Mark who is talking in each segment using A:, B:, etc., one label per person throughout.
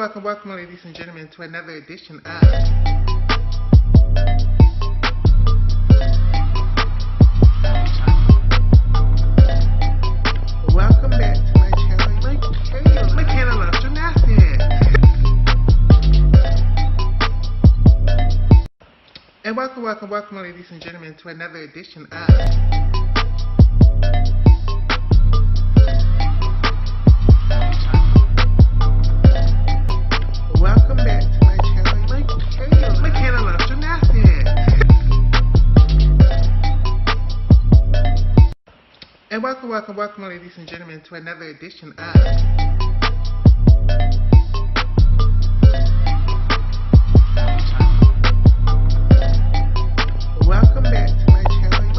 A: welcome, ladies and gentlemen, to another edition of Welcome back to my channel, Michaela Loves Gymnastics. And welcome, ladies and gentlemen, to another edition of Welcome back to my channel, Michaela Loves Gymnastics. And welcome, ladies and gentlemen, to another edition of Welcome back to my channel,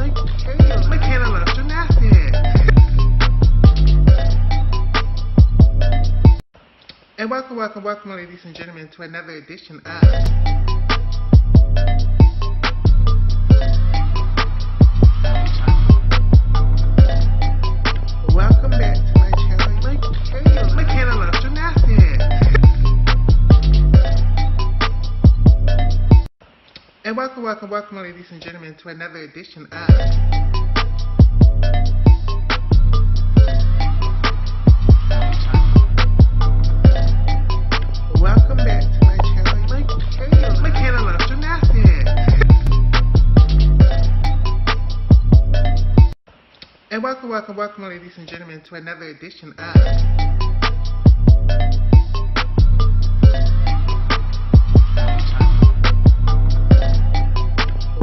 A: Michaela Loves Gymnastics. And welcome, ladies and gentlemen, to another edition of Welcome back to my channel, Michaela Loves Gymnastics. And welcome, ladies and gentlemen, to another edition of Welcome back to my channel, Michaela Loves Gymnastics. And welcome, ladies and gentlemen, to another edition of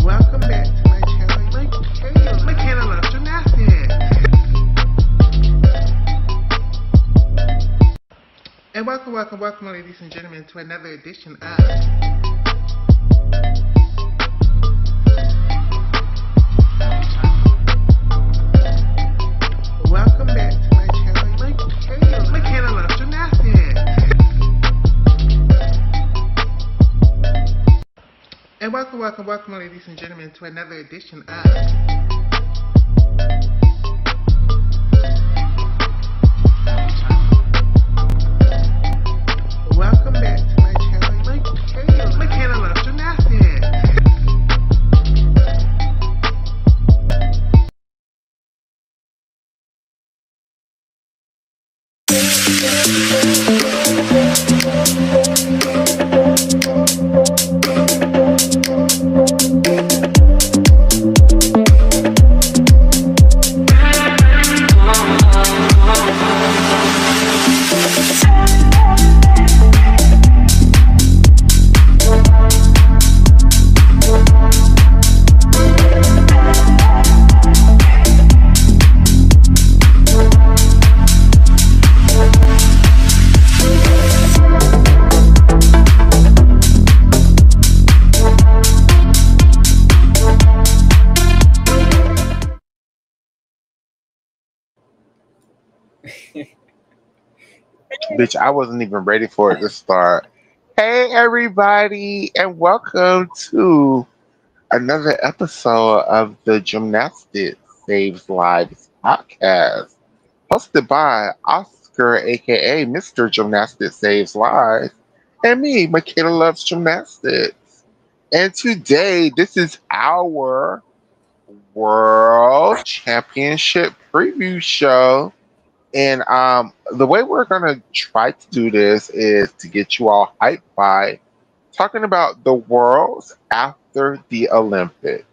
A: Welcome back to my channel, Michaela Loves Gymnastics. And welcome, ladies and gentlemen, to another edition of Welcome back to my channel, Michaela Loves Gymnastics. And welcome, ladies and gentlemen, to another edition of Welcome back to my channel, Michaela Loves Gymnastics.
B: Bitch, I wasn't even ready for it to start. Hey, everybody, and welcome to another episode of the Gymnastics Saves Lives podcast, hosted by Oscar, aka Mr. Gymnastics Saves Lives, and me, Michaela Loves Gymnastics. And today, this is our World Championship preview show. And the way we're going to try to do this is to get you all hyped by talking about the worlds after the Olympics.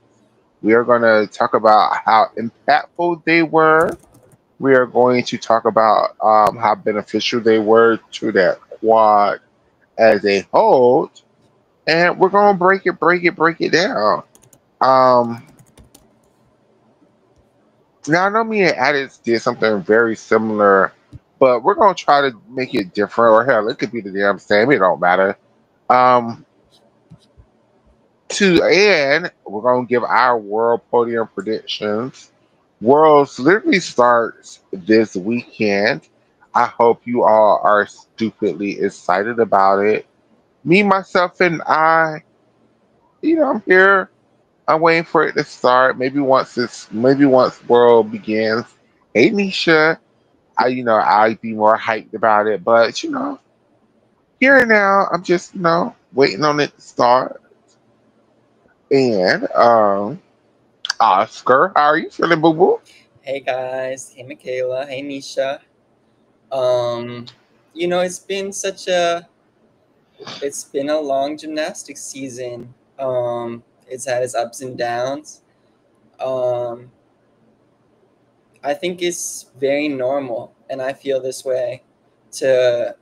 B: We are going to talk about how impactful they were. We are going to talk about how beneficial they were to that quad as a whole. And we're going to break it down. Now, I know me and Addis did something very similar, but we're going to try to make it different, or hell, it could be the damn same. It don't matter. And we're going to give our world podium predictions. Worlds literally starts this weekend. I hope you all are stupidly excited about it. Me, myself, and I, I'm here. I'm waiting for it to start. Maybe once World begins. Hey Nisha, I'd be more hyped about it, but here and now, I'm just, waiting on it to start. And Oscar, how are you feeling, boo boo?
C: Hey guys, hey Michaela, hey Nisha. Um, it's been it's been a long gymnastics season. It's had its ups and downs. Um, I think it's very normal, and I feel this way to,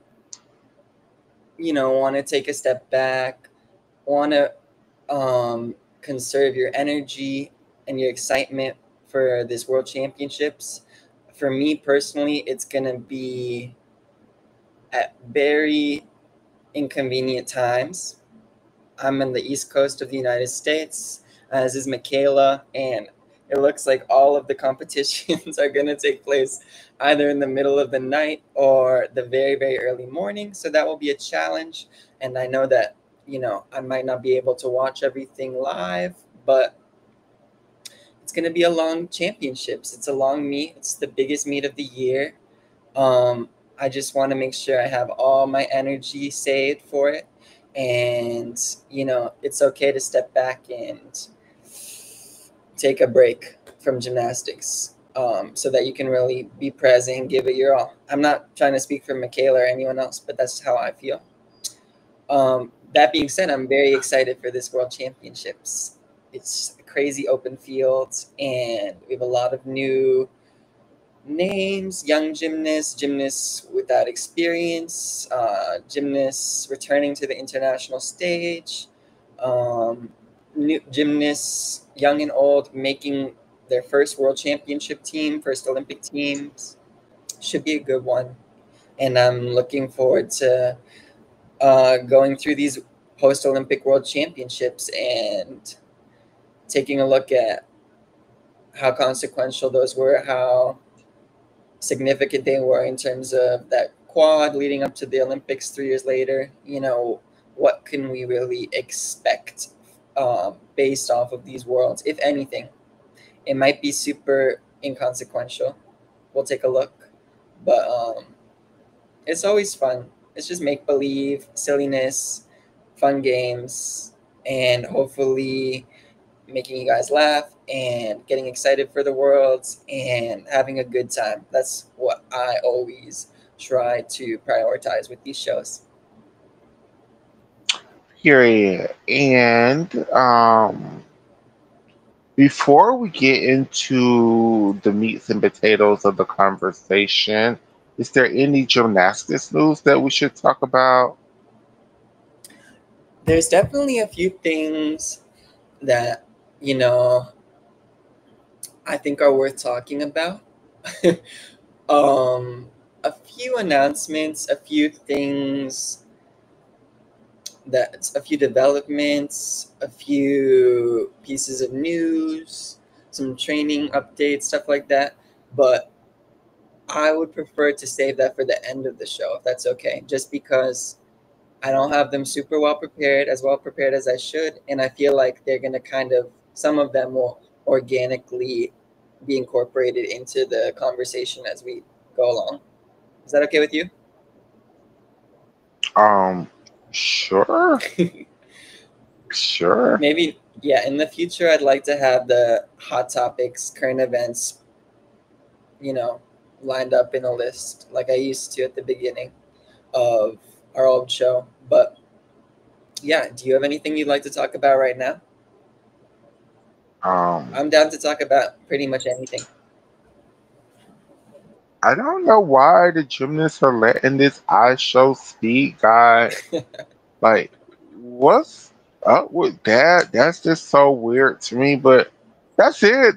C: want to take a step back, want to conserve your energy and your excitement for this World Championships. For me personally, it's gonna be at very inconvenient times. I'm in the East Coast of the United States, as is Michaela, and it looks like all of the competitions are going to take place either in the middle of the night or the very, very early morning. So that will be a challenge. And I know that, I might not be able to watch everything live, but it's going to be a long championships. It's a long meet, it's the biggest meet of the year. um, I just want to make sure I have all my energy saved for it. And, it's okay to step back and take a break from gymnastics, so that you can really be present and give it your all. I'm not trying to speak for Michaela or anyone else, but that's how I feel. That being said, I'm very excited for this World Championships. It's a crazy open field, and we have a lot of new names, young gymnasts, gymnasts without experience, gymnasts returning to the international stage, um, new gymnasts, young and old, making their first world championship team, first Olympic teams. Should be a good one. And I'm looking forward to going through these post Olympic world championships and taking a look at how consequential those were, how significant they were in terms of that quad leading up to the Olympics 3 years later. What can we really expect based off of these worlds, if anything? It might be super inconsequential. We'll take a look. But it's always fun. It's just make believe, silliness, fun games, and hopefully making you guys laugh and getting excited for the worlds and having a good time. That's what I always try to prioritize with these shows.
B: Period. And before we get into the meats and potatoes of the conversation, is there any gymnastics news that we should talk about?
C: There's definitely a few things that, you know, I think are worth talking about. um, a few announcements, a few developments, a few pieces of news, some training updates, stuff like that. But I would prefer to save that for the end of the show, if that's okay. Just because I don't have them super well prepared as I should, and I feel like they're gonna some of them will organically be incorporated into the conversation as we go along. Is that okay with you?
B: Um, sure, sure.
C: Maybe, yeah. In the future, I'd like to have the hot topics, current events, you know, lined up in a list like I used to at the beginning of our old show. But yeah, do you have anything you'd like to talk about right now?
B: Um,
C: I'm down to talk about pretty much anything.
B: I don't know why the gymnasts are letting this I show speak guy. Like, what's up with that? That's just so weird to me. But that's it.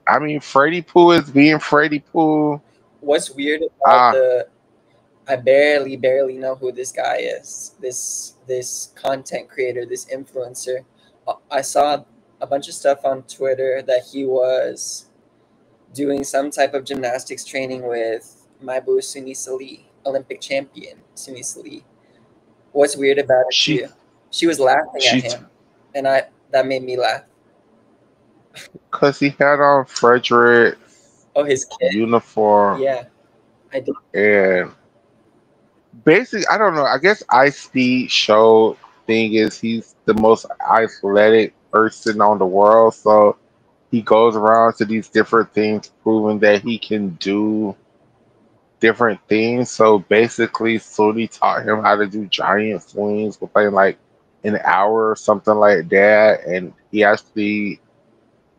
B: I mean, Freddie Pooh is being Freddie Pooh.
C: What's weird about
B: Ah,
C: the I barely know who this guy is. This content creator, this influencer. I saw a bunch of stuff on Twitter that he was doing some type of gymnastics training with my boo Sunisa Lee, Olympic champion Sunisa Lee. What's weird about it
B: she,
C: too? She was laughing at
B: she,
C: him, and I that made me laugh.
B: cause he had on Frederick's
C: Oh, his kid.
B: uniform,
C: Yeah, I did.
B: and basically, I don't know. I guess Ice Speed show thing is he's the most athletic person on the world, so he goes around to these different things, proving that he can do different things. So basically, Sony taught him how to do giant swings within like an hour or something like that, and he actually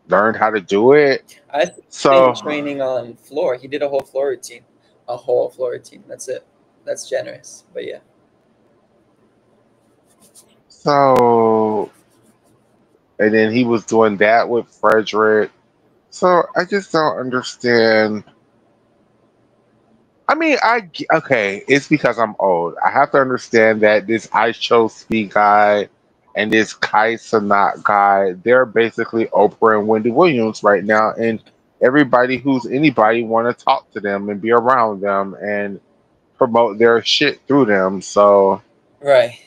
B: learned how to do it.
C: I think he's been
B: So,
C: training on floor. He did a whole floor routine. A whole floor routine. That's it. That's generous. But yeah.
B: so, and then he was doing that with Frederick. So I just don't understand. I mean, okay, it's because I'm old. I have to understand that this I Show Speed guy and this Kai Sanat guy, they're basically Oprah and Wendy Williams right now, and everybody who's anybody want to talk to them and be around them and promote their shit through them. So
C: Right.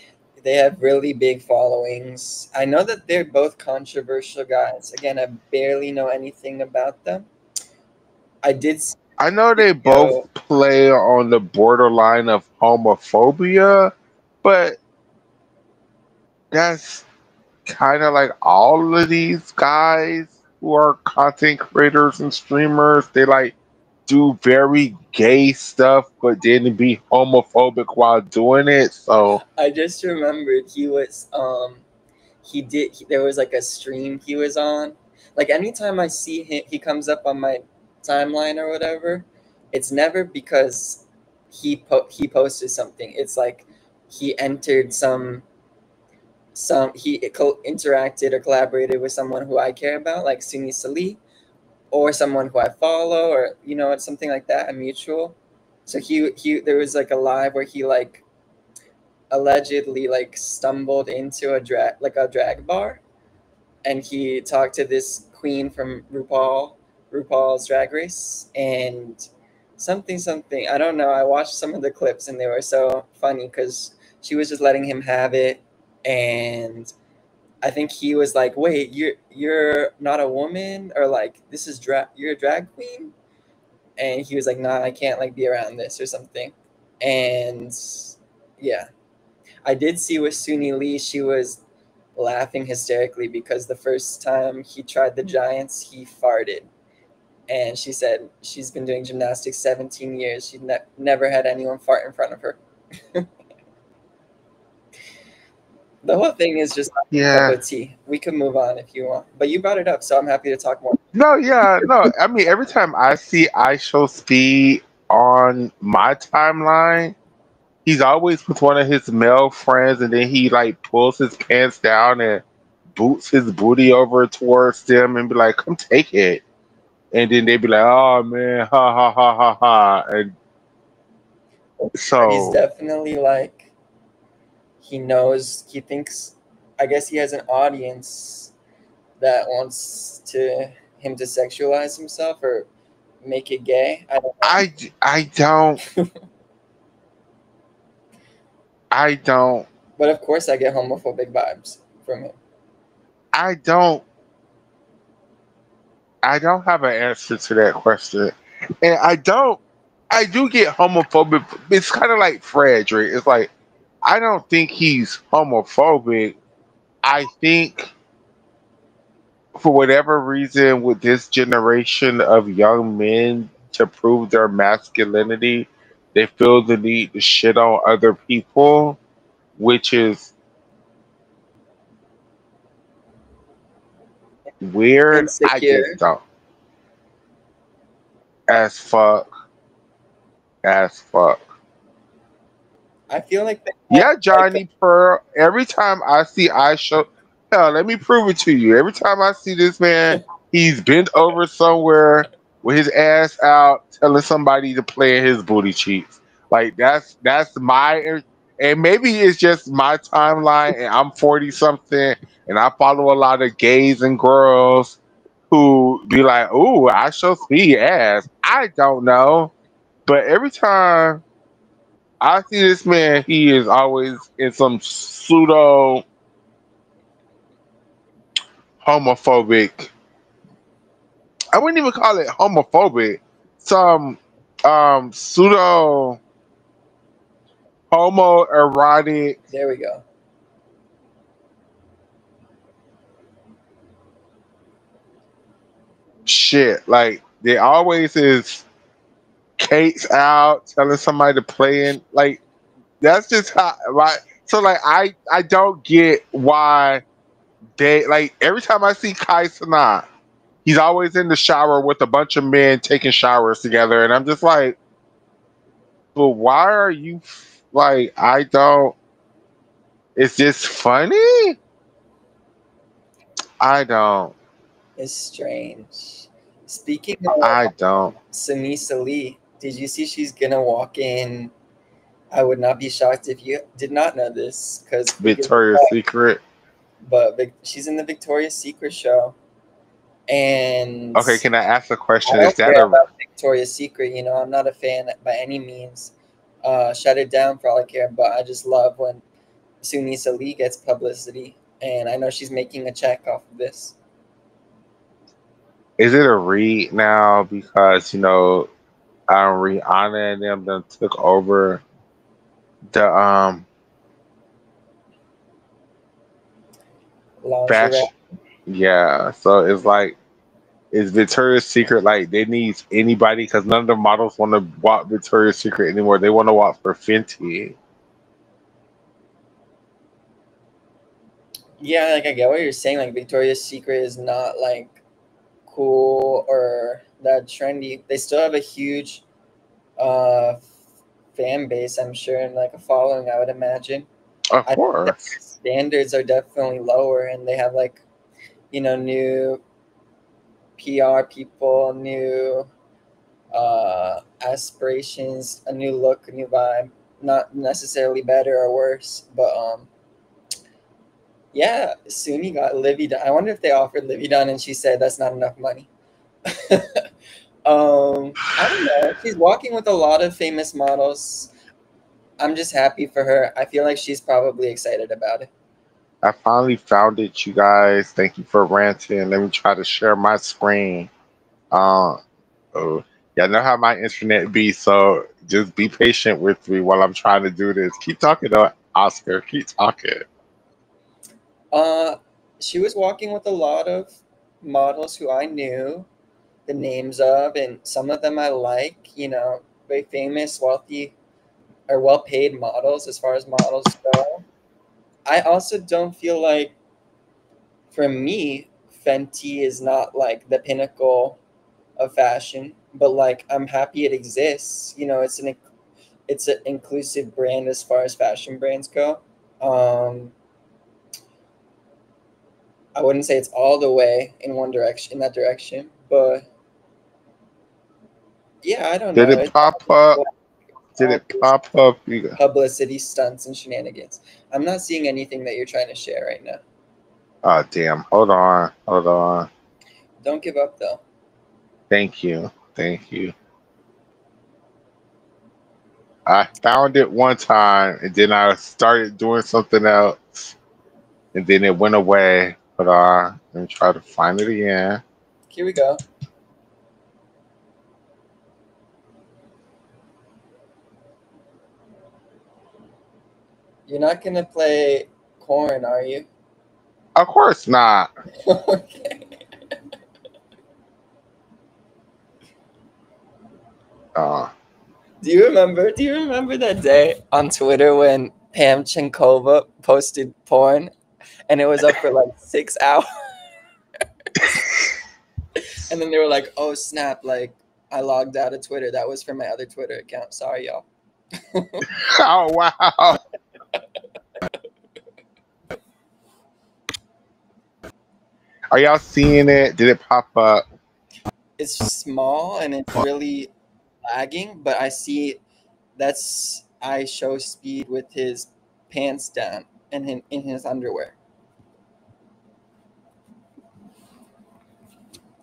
C: They have really big followings. I know that they're both controversial guys. Again, I barely know anything about them. I did see
B: I know
C: a
B: they both
C: video.
B: play on the borderline of homophobia, but that's kind of like all of these guys who are content creators and streamers. They like do very gay stuff, but then be homophobic while doing it. So
C: I just remembered there was like a stream he was on. Like anytime I see him, he comes up on my timeline or whatever. It's never because he posted something. It's like he entered interacted or collaborated with someone who I care about, like Suni Sali, or someone who I follow, or it's something like that, a mutual. So he there was like a live where he like allegedly like stumbled into a drag bar, and he talked to this queen from RuPaul's Drag Race, and something. I don't know. I watched some of the clips and they were so funny because she was just letting him have it, and I think he was like, "Wait, you're not a woman, or like this is drag? You're a drag queen?" And he was like, "Nah, I can't like be around this or something." And yeah, I did see with Suni Lee, she was laughing hysterically because the first time he tried the Giants, he farted. And she said she's been doing gymnastics 17 years. She never had anyone fart in front of her. The whole thing is just like a cup
B: yeah,
C: of tea. We can move on if you want. But you brought it up, so I'm happy to talk more.
B: no, yeah, no. I mean, every time I see I Show Speed on my timeline, he's always with one of his male friends, and then he like pulls his pants down and boots his booty over towards them and be like, "Come take it." And then they be like, "Oh man, ha ha ha ha ha." And
C: He's
B: so
C: definitely like, he knows, he thinks, I guess he has an audience that wants him to sexualize himself or make it gay. I don't know.
B: I don't I don't
C: But of course, I get homophobic vibes from him.
B: I don't I don't have an answer to that question. And I do get homophobic. It's kind of like Frederick. It's like I don't think he's homophobic. I think for whatever reason with this generation of young men to prove their masculinity, they feel the need to shit on other people, which is weird. I just
C: Insecure.
B: don't. As fuck. As fuck.
C: I feel like they have
B: Yeah,
C: like
B: Johnny Pearl. Every time I see I show, hell, let me prove it to you. Every time I see this man, he's bent over somewhere with his ass out, telling somebody to play in his booty cheeks. Like that's my, and maybe it's just my timeline, and I'm 40 something, and I follow a lot of gays and girls who be like, "Ooh, I show speed ass." I don't know, but every time I see this man, he is always in some pseudo homophobic. I wouldn't even call it homophobic. Some pseudo homoerotic.
C: There we go.
B: Shit. Like they always is Kate's out telling somebody to play in. Like that's just how. Like so. Like I don't get why they like every time I see Kai Sanat, he's always in the shower with a bunch of men taking showers together, and I'm just like, but why are you like? I don't. It's just funny. I don't.
C: It's strange. Speaking of
B: I don't.
C: Sunisa Lee, did you see she's gonna walk in? I would not be shocked if you did not know this, because who gives a
B: Victoria's
C: fuck?
B: Secret.
C: But she's in the Victoria's Secret show, and
B: Okay, can I ask a
C: I
B: question? Is
C: don't
B: that
C: care
B: a
C: about Victoria's Secret. You know, I'm not a fan by any means. Shut it down for all I care. But I just love when Sunisa Lee gets publicity, and I know she's making a check off of this.
B: is it a read now because Rihanna and them done took over the
C: Lingerie.
B: fashion? Yeah, so it's like is Victoria's Secret like they need anybody because none of the models want to walk Victoria's Secret anymore. They want to walk for Fenty.
C: Yeah, like I get what you're saying. Like Victoria's Secret is not like cool or that trendy. They still have a huge uh fan base, I'm sure, and like a following, I would imagine.
B: Of
C: I think their
B: course.
C: standards are definitely lower, and they have like, new PR people, new aspirations, a new look, a new vibe. Not necessarily better or worse, but yeah, Suni got Livy done. I wonder if they offered Livy done and she said that's not enough money. I don't know. She's walking with a lot of famous models. I'm just happy for her. I feel like she's probably excited about it.
B: I finally found it, you guys. Thank you for ranting. Let me try to share my screen. Uh, oh, y'all know how my internet be, so just be patient with me while I'm trying to do this. Keep talking, though, Oscar. Keep talking.
C: Uh, she was walking with a lot of models who I knew the names of, and some of them I like. Very famous, wealthy, or well-paid models as far as models go. I also don't feel like, for me, Fenty is not like the pinnacle of fashion, but like I'm happy it exists. It's an inclusive brand as far as fashion brands go. Um, I wouldn't say it's all the way in that direction, but yeah, I don't
B: Did
C: know.
B: it
C: It's
B: pop up? Did
C: all
B: it
C: this
B: pop up? You go.
C: publicity stunts and shenanigans. I'm not seeing anything that you're trying to share right now.
B: Oh, damn. Hold on. Hold on.
C: Don't give up though.
B: Thank you. Thank you. I found it one time, and then I started doing something else, and then it went away. Hold on. Let me try to find it again.
C: Here we go. You're not gonna play corn, are you?
B: Of course not.
C: Okay.
B: Uh,
C: Do you remember that day on Twitter when Pam Chenkova posted porn and it was up for like 6 hours? And then they were like, "Oh snap! Like I logged out of Twitter. That was from my other Twitter account. Sorry, y'all."
B: oh, wow. Are y'all seeing it? Did it pop up?
C: It's small and it's really lagging, but I see I show speed with his pants down and in his underwear.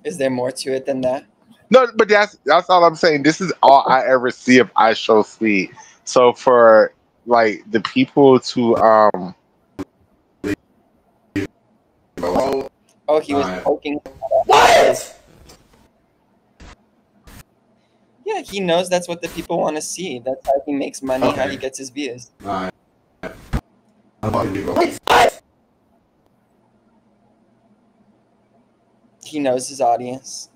C: Is there more to it than that?
B: No, but that's all I'm saying. This is all I ever see if I show speed. So for like the people to
C: Oh, he was poking.
D: What?
C: Yeah, he knows that's what the people want to see. That's how he makes money, how he gets his views. He knows his audience.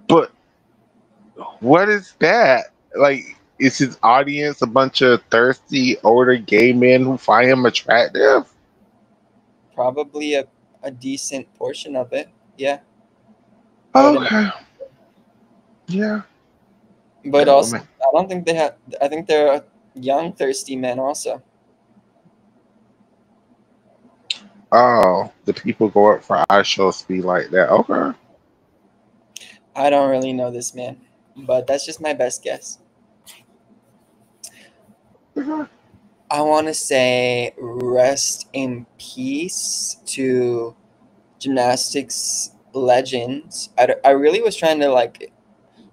B: But what is that? Like, is his audience a bunch of thirsty older gay men who find him attractive?
C: Probably a decent portion of it. Yeah. I would imagine.
B: Okay. Yeah.
C: But
B: Yeah,
C: also,
B: woman.
C: I don't think they have. I think they're young, thirsty men. Also,
B: Oh, the people go up for eye shows be like that. Okay.
C: I don't really know this man, but that's just my best guess.
B: Okay.
C: I want to say rest in peace to gymnastics legends. I really was trying to like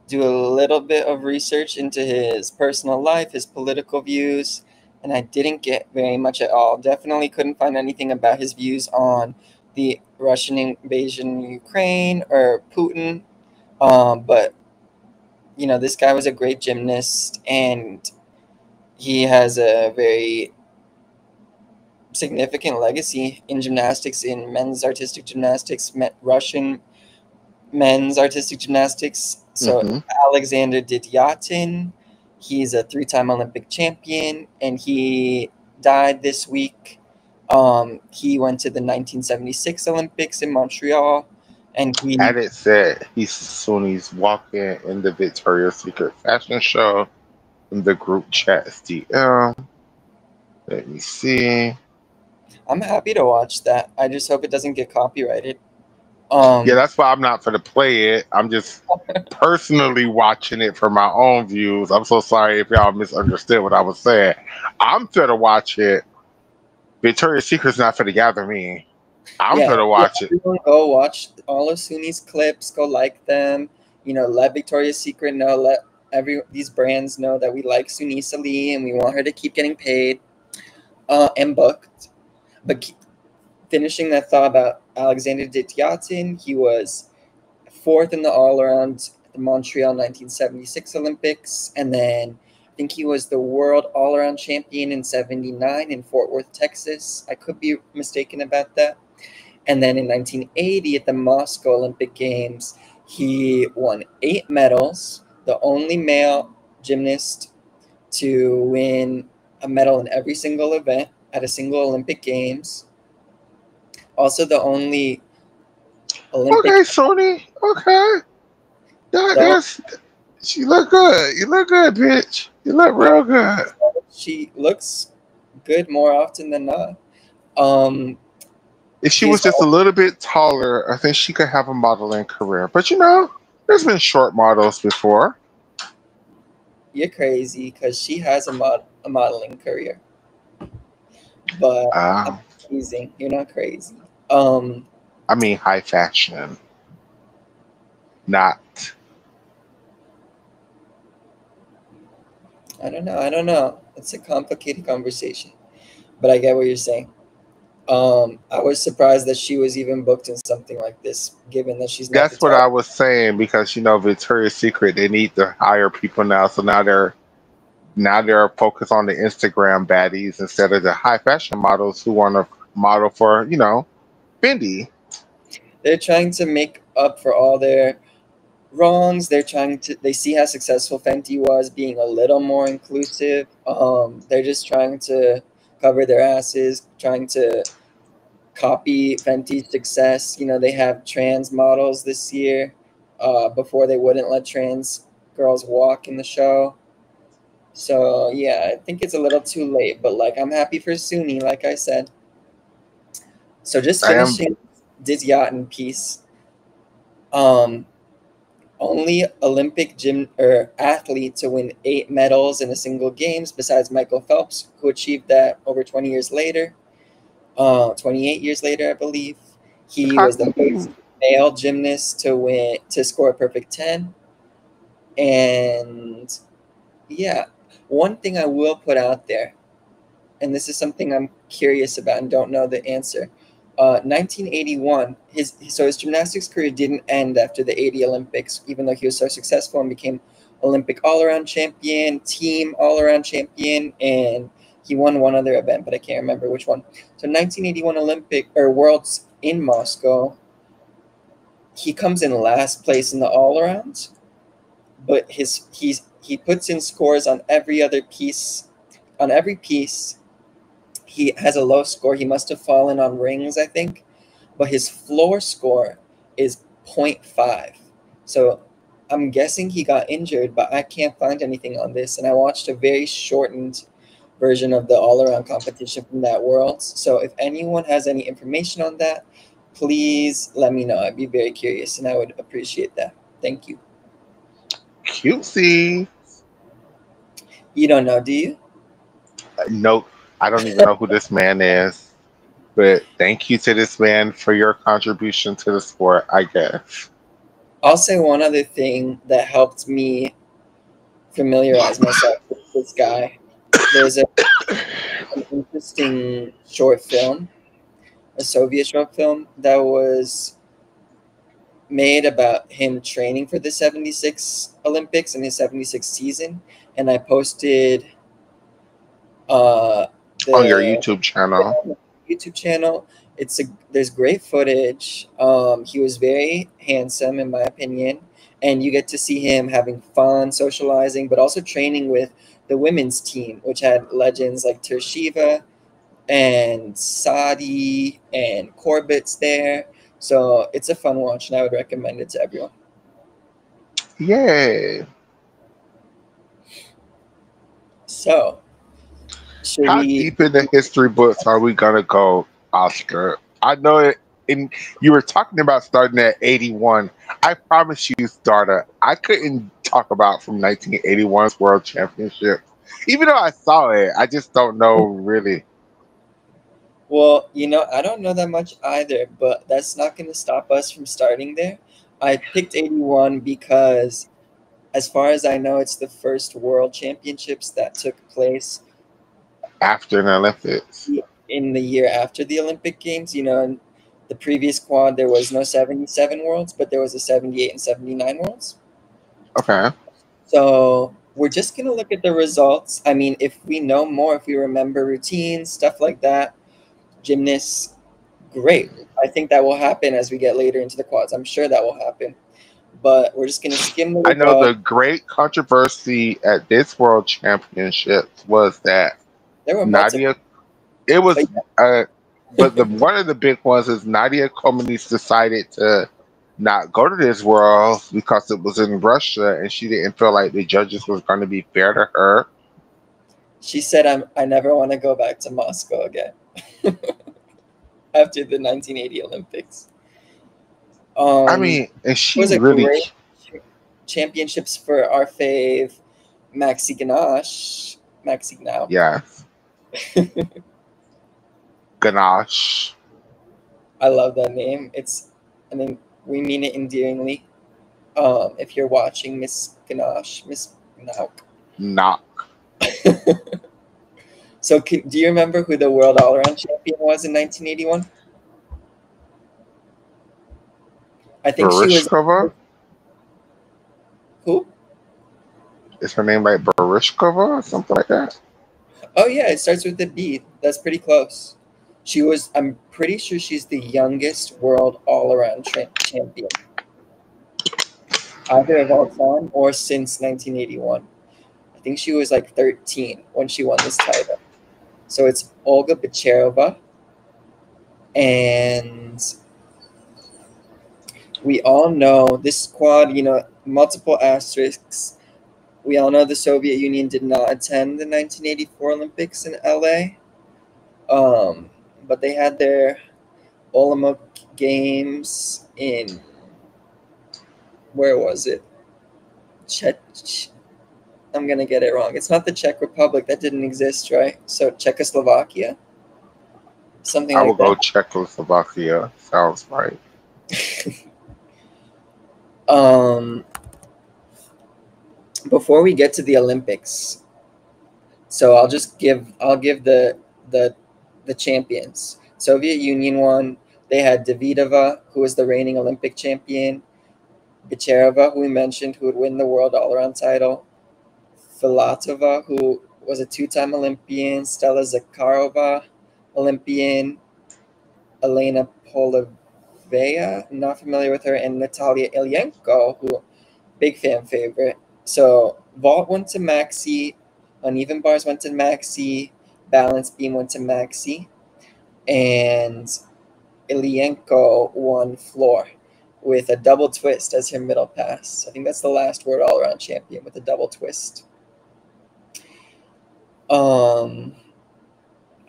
C: do a little bit of research into his personal life, his political views, and I didn't get very much at all. Definitely couldn't find anything about his views on the Russian invasion in Ukraine or Putin. But you know, this guy was a great gymnast, and he has a very significant legacy in gymnastics, in men's artistic gymnastics, Russian men's artistic gymnastics. So
B: Mm-hmm.
C: Alexander Dityatin, he's a three-time Olympic champion, and he died this week. He went to the 1976 Olympics in Montreal, and he
B: And it said he's walking in the Victoria's Secret fashion show in the group chat DM. Let me see.
C: I'm happy to watch that. I just hope it doesn't get copyrighted.
B: Yeah,
C: Um,
B: that's why I'm not for to play it. I'm just personally watching it for my own views. I'm so sorry if y'all misunderstood what I was saying. I'm for to watch it. Victoria's Secret's not for to gather me. I'm
C: yeah,
B: for to
C: yeah,
B: watch it.
C: everyone go watch all of Suni's clips. Go like them. You know, let Victoria's Secret know. Let these brands know that we like Suni Sali and we want her to keep getting paid and booked. But finishing that thought about Alexander Dityatin, he was fourth in the all-around at the Montreal 1976 Olympics, and then I think he was the world all-around champion in '79 in Fort Worth, Texas. I could be mistaken about that. And then in 1980 at the Moscow Olympic Games, he won 8 medals, the only male gymnast to win a medal in every single event at a single Olympic Games. Also, the only
B: Okay,
C: Olympic.
B: Sony. Okay. Yeah,
C: The,
B: you look good. You look good, bitch. You look real good.
C: she looks good more often than not. Um,
B: If she
C: she's
B: was just a little bit taller, I think she could have a modeling career. But you know, there's been short models before.
C: you're crazy because she has a modeling career, but I'm
B: Um,
C: teasing. You're not crazy. Um,
B: I mean, high fashion, not.
C: I don't know. I don't know. It's a complicated conversation, but I get what you're saying. I was surprised that she was even booked in something like this, given that she's not the
B: That's what
C: top.
B: I was saying because you know, Victoria's Secret they need to hire people now, so now they're focused on the Instagram baddies instead of the high fashion models who want to model for Fendi.
C: They're trying to make up for all their wrongs. They see how successful Fenty was, being a little more inclusive. They're just trying to cover their asses, trying to copy Fenty's success. You know, they have trans models this year. Before they wouldn't let trans girls walk in the show. So yeah, I think it's a little too late, but like I'm happy for Suni, like I said. So just
B: I am.
C: finishing this yacht piece. Um, Only Olympic gym or athlete to win 8 medals in a single games, besides Michael Phelps, who achieved that over 20 years later. 28 years later, I believe. He
B: How
C: was the
B: can
C: first
B: you?
C: male gymnast to score a perfect 10. And yeah, one thing I will put out there, and this is something I'm curious about and don't know the answer. 1981, his gymnastics career didn't end after the 80 Olympics, even though he was so successful and became Olympic all-around champion, team all-around champion, and he won one other event, but I can't remember which one. So 1981 Olympic or Worlds in Moscow, he comes in last place in the all-around, but he puts in scores on every other piece. On every piece, he has a low score. He must have fallen on rings, I think, but his floor score is 0.5. So I'm guessing he got injured, but I can't find anything on this. And I watched a very shortened version of the all-around competition from that Worlds. So if anyone has any information on that, please let me know. I'd be very curious, and I would appreciate that. Thank you.
B: Cutesy.
C: You don't know, do you?
B: Nope. I don't even know who this man is. But thank you to this man for your contribution to the sport, I guess.
C: I'll say one other thing that helped me familiarize myself with this guy. There's an interesting short film, a Soviet short film that was made about him training for the 76 Olympics and his 76 season. And I posted
B: On your
C: the
B: YouTube channel.
C: YouTube channel. There's great footage. He was very handsome, in my opinion, and you get to see him having fun, socializing, but also training with the women's team, which had legends like Tershiva and Sadi and Corbett's there. So it's a fun watch, and I would recommend it to everyone.
B: Yay.
C: So, should
B: How
C: we?
B: deep in the history books are we gonna go, Oscar? I know it. And you were talking about starting at 81. I promise you, Starter, I couldn't talk about from 1981's World Championship. Even though I saw it, I just don't know really.
C: Well, I don't know that much either, but that's not going to stop us from starting there. I picked 81 because, as far as I know, it's the first World Championships that took place
B: After the Olympics.
C: in the year after the Olympic Games. In the previous quad, there was no 77 Worlds, but there was a 78 and 79 Worlds.
B: Okay.
C: So we're just going to look at the results. I mean, if we know more, if we remember routines, stuff like that, gymnasts, great. I think that will happen as we get later into the quads. I'm sure that will happen. But we're just going to skim the
B: I know the
C: results.
B: great controversy at this World Championships was that
C: There were multiple.
B: Nadia. It was,
C: But
B: but one of the big ones is Nadia Comaneci decided to not go to this World because it was in Russia, and she didn't feel like the judges was going to be fair to her.
C: she said, I never want to go back to Moscow again after the 1980 Olympics.
B: I mean, and
C: It
B: she
C: was a
B: really,
C: great championships for our fave, Maxi Ganache. Maxi Gnauk.
B: yeah, ganache.
C: I love that name. We mean it endearingly. If you're watching, Miss Ganache, Miss Gnauk.
B: Knock.
C: So, do you remember who the world all-around champion was in 1981? I think she was.
B: Barishkova?
C: Who?
B: Is her name like Barishkova or something like that?
C: Oh yeah, it starts with a B. That's pretty close. She was. I'm pretty sure she's the youngest world all-around champion, either of all time or since 1981. I think she was like 13 when she won this title. So it's Olga Bacharova, and we all know this quad, multiple asterisks. We all know the Soviet Union did not attend the 1984 Olympics in LA, but they had their Olympic Games in, where was it? I'm going to get it wrong. It's not the Czech Republic. That didn't exist, right? So Czechoslovakia? Something
B: I
C: like
B: will go
C: that.
B: Czechoslovakia. Sounds right.
C: Before we get to the Olympics, so I'll give the champions. Soviet Union won, They had Davidova, who was the reigning Olympic champion, Bicherova, who we mentioned, who would win the world all-around title, Filatova, who was a two-time Olympian, Stella Zakharova, Olympian, Elena Polovaya, not familiar with her, and Natalia Ilyenko, who big fan favorite. So vault went to Maxi, uneven bars went to Maxi, balance beam went to Maxi, and Ilyenko won floor with a double twist as her middle pass. I think that's the last world all-around champion with a double twist.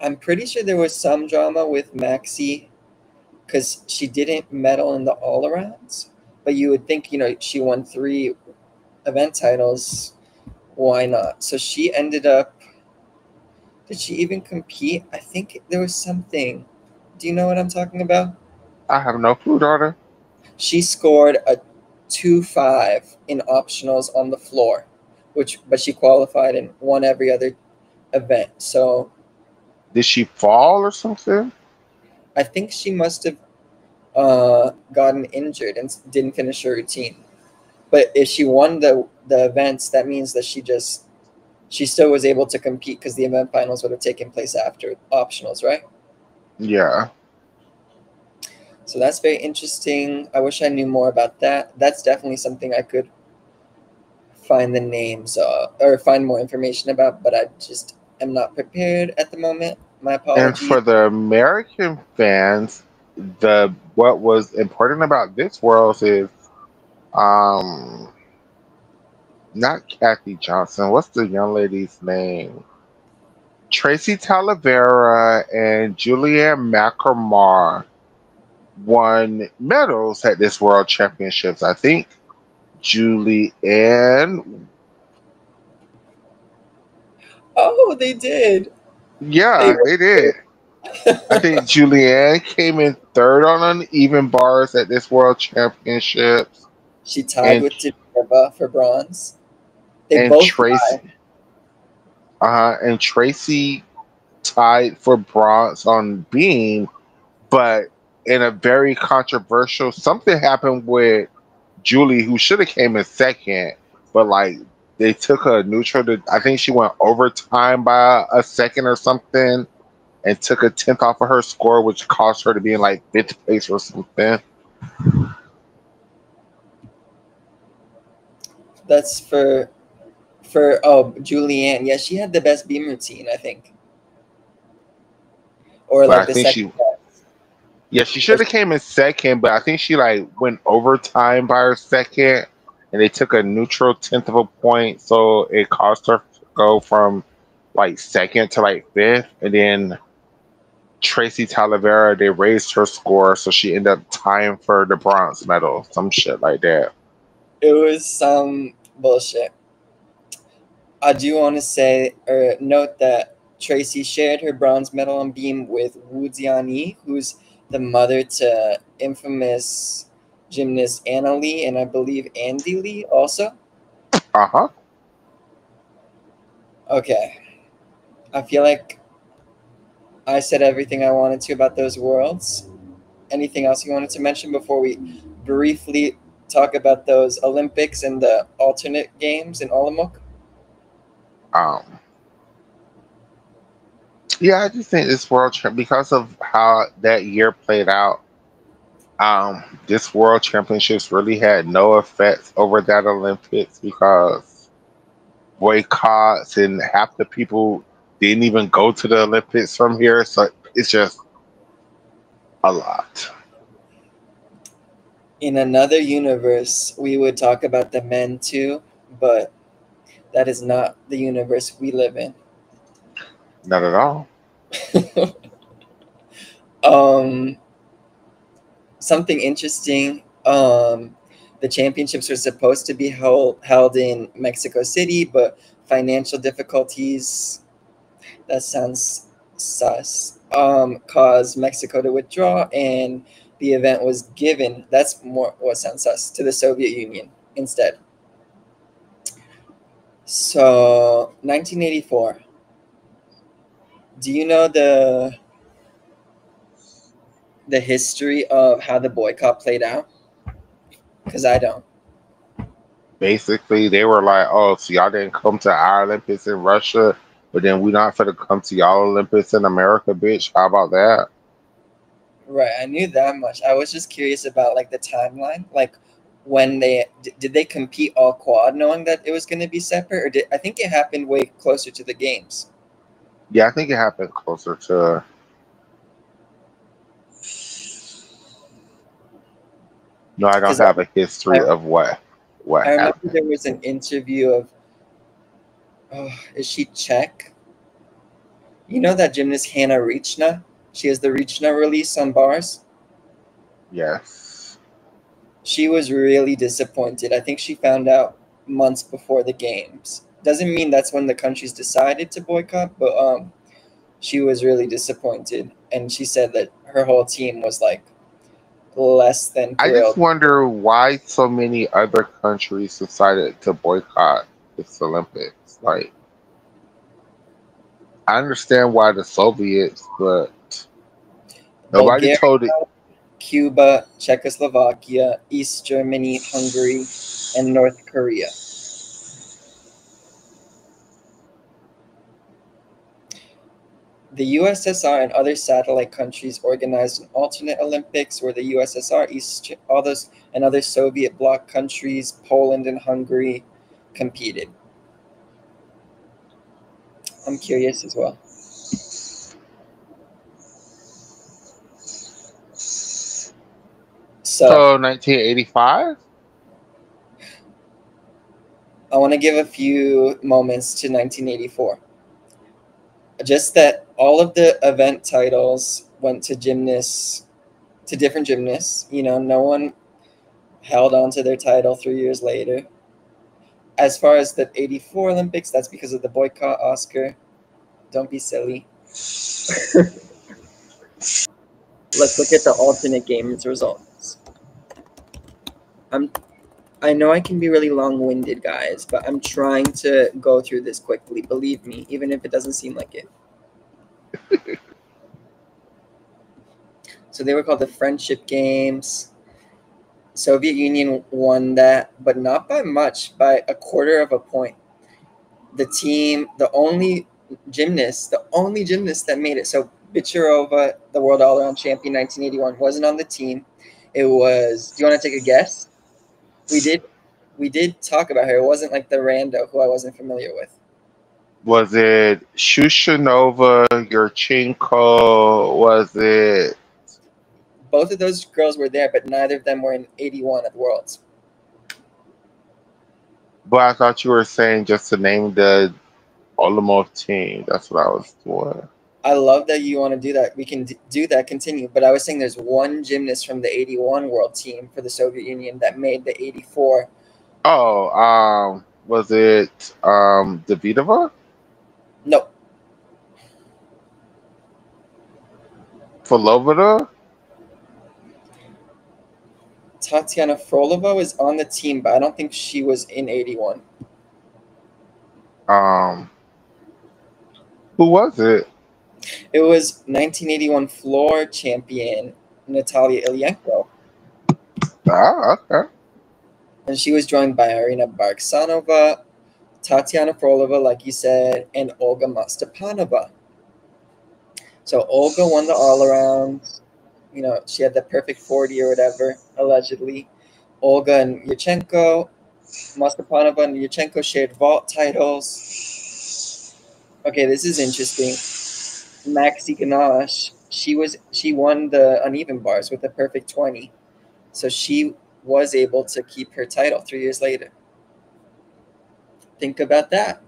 C: I'm pretty sure there was some drama with Maxi because she didn't medal in the all-arounds, but you would think, she won 3 event titles. Why not? So she ended up. Did she even compete? I think there was something. Do you know what I'm talking about?
B: I have no clue, daughter.
C: She scored a 2.5 in optionals on the floor, but she qualified and won every other event. So
B: Did she fall or something?
C: I think she must have gotten injured and didn't finish her routine. But if she won the events, that means that she still was able to compete because the event finals would have taken place after optionals, right?
B: Yeah.
C: So that's very interesting. I wish I knew more about that. That's definitely something I could find the names or find more information about, but I just am not prepared at the moment. My
B: And
C: apologies.
B: for the American fans, the what was important about this world is um not Kathy Johnson. What's the young lady's name? Tracy Talavera and Julianne McCormar won medals at this World Championships. I think Julianne,
C: Oh, they did. They
B: yeah, they
C: were.
B: did. I think Julianne came in third on uneven bars at this World Championships,
C: She tied
B: and
C: with Geneva for bronze. They
B: and
C: both tied.
B: Tracy tied for bronze on beam, but in a very controversial something happened with Julie, who should have came in second, but like they took a neutral to I think she went overtime by a second or something and took a tenth off of her score, which caused her to be in like fifth place or something.
C: That's for Julianne. Yeah, she had the best beam routine, I think, or
B: But
C: like
B: I
C: the
B: think
C: second
B: she
C: best.
B: yeah, she
C: Or
B: should have came in second, but I think she like went overtime by her second and they took a neutral tenth of a point, so it caused her to go from like second to like fifth, and then Tracy Talavera, they raised her score, so she ended up tying for the bronze medal, some shit like that.
C: it was some bullshit. I do want to say or note that Tracy shared her bronze medal on beam with Wu Jianyi, who's the mother to infamous gymnast Anna Lee and I believe Andy Lee also.
B: Uh huh.
C: Okay. I feel like I said everything I wanted to about those worlds. Anything else you wanted to mention before we briefly talk about those Olympics and the alternate games in Olomouc?
B: Um, yeah, I just think this because of how that year played out. This World Championships really had no effect over that Olympics because boycotts and half the people didn't even go to the Olympics from here. So it's just a lot.
C: In another universe, we would talk about the men too, but that is not the universe we live in.
B: Not at all.
C: um, Something interesting. The championships were supposed to be held in Mexico City, but financial difficulties, that sounds sus, caused Mexico to withdraw, and the event was given, that's more what sounds sus, to the Soviet Union instead. So, 1984. Do you know the history of how the boycott played out? Because I don't.
B: Basically, they were like, "Oh, so y'all didn't come to our Olympics in Russia, but then we not finna come to y'all Olympics in America, bitch. How about that?"
C: Right, I knew that much. I was just curious about like the timeline, like when did they compete all quad, knowing that it was going to be separate, or did I think it happened way closer to the games?
B: Yeah, I think it happened closer to. No, I don't
C: Because
B: have a
C: I,
B: history of what
C: I remember
B: happened.
C: there was an interview of, oh, is she Czech? You know that gymnast Hannah Rechna? She has the Rechna release on bars.
B: Yes.
C: She was really disappointed. I think she found out months before the games. Doesn't mean that's when the countries decided to boycott, but she was really disappointed, and she said that her whole team was like less than
B: I just
C: thrilled.
B: wonder why so many other countries decided to boycott this Olympics. Like, I understand why the Soviets, but nobody
C: Bulgaria,
B: told it.
C: Cuba, Czechoslovakia, East Germany, Hungary, and North Korea. The USSR and other satellite countries organized an alternate Olympics where the USSR, all those, and other Soviet bloc countries, Poland and Hungary, competed. I'm curious as well. So
B: So 1985.
C: I want to give a few moments to 1984. Just that all of the event titles went to gymnasts, to different gymnasts. You know, no one held on to their title 3 years later. As far as the 84 Olympics, that's because of the boycott, Oscar. Don't be silly. Let's look at the alternate games results. I know I can be really long-winded, guys, but I'm trying to go through this quickly. Believe me, even if it doesn't seem like it. So they were called the Friendship Games. Soviet Union won that, but not by much, by a quarter of a point. The team, the only gymnast that made it. So Bicharova, the world all-around champion 1981, wasn't on the team. It was, do you want to take a guess? We did talk about her. It wasn't like the rando who I wasn't familiar with.
B: Was it Shushanova, Yurchenko? Was it?
C: Both of those girls were there, but neither of them were in 81 at the Worlds.
B: But I thought you were saying just to name the Olimov team. That's what I was doing.
C: I love that you want to do that. We can do that, continue. But I was saying there's one gymnast from the 81 world team for the Soviet Union that made the 84.
B: Oh, was it Davidova?
C: No,
B: Folovita?
C: Tatiana Frolova was on the team, but I don't think she was in 81.
B: Um, who was it?
C: It was 1981 floor champion Natalia Ilyenko.
B: Ah, okay.
C: And she was joined by Irina Barksanova, Tatiana Frolova, like you said, and Olga Mastepanova. So Olga won the all-around. You know, she had the perfect 40 or whatever, allegedly. Olga and Yurchenko, Mastepanova and Yurchenko shared vault titles. Okay, this is interesting. Maxi Ganache, she won the uneven bars with a perfect 20. So she was able to keep her title 3 years later. Think about that.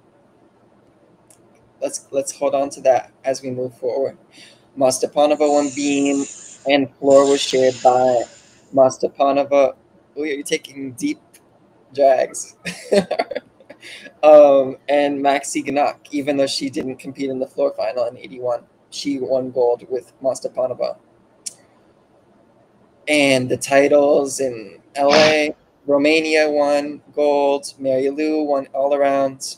C: Let's hold on to that as we move forward. Mastepanova won beam, and floor was shared by Mastepanova. Oh, you're taking deep drags. And Maxi Gnak, even though she didn't compete in the floor final in 81, she won gold with Mastepanova. And the titles in LA, Romania won gold, Mary Lou won all around,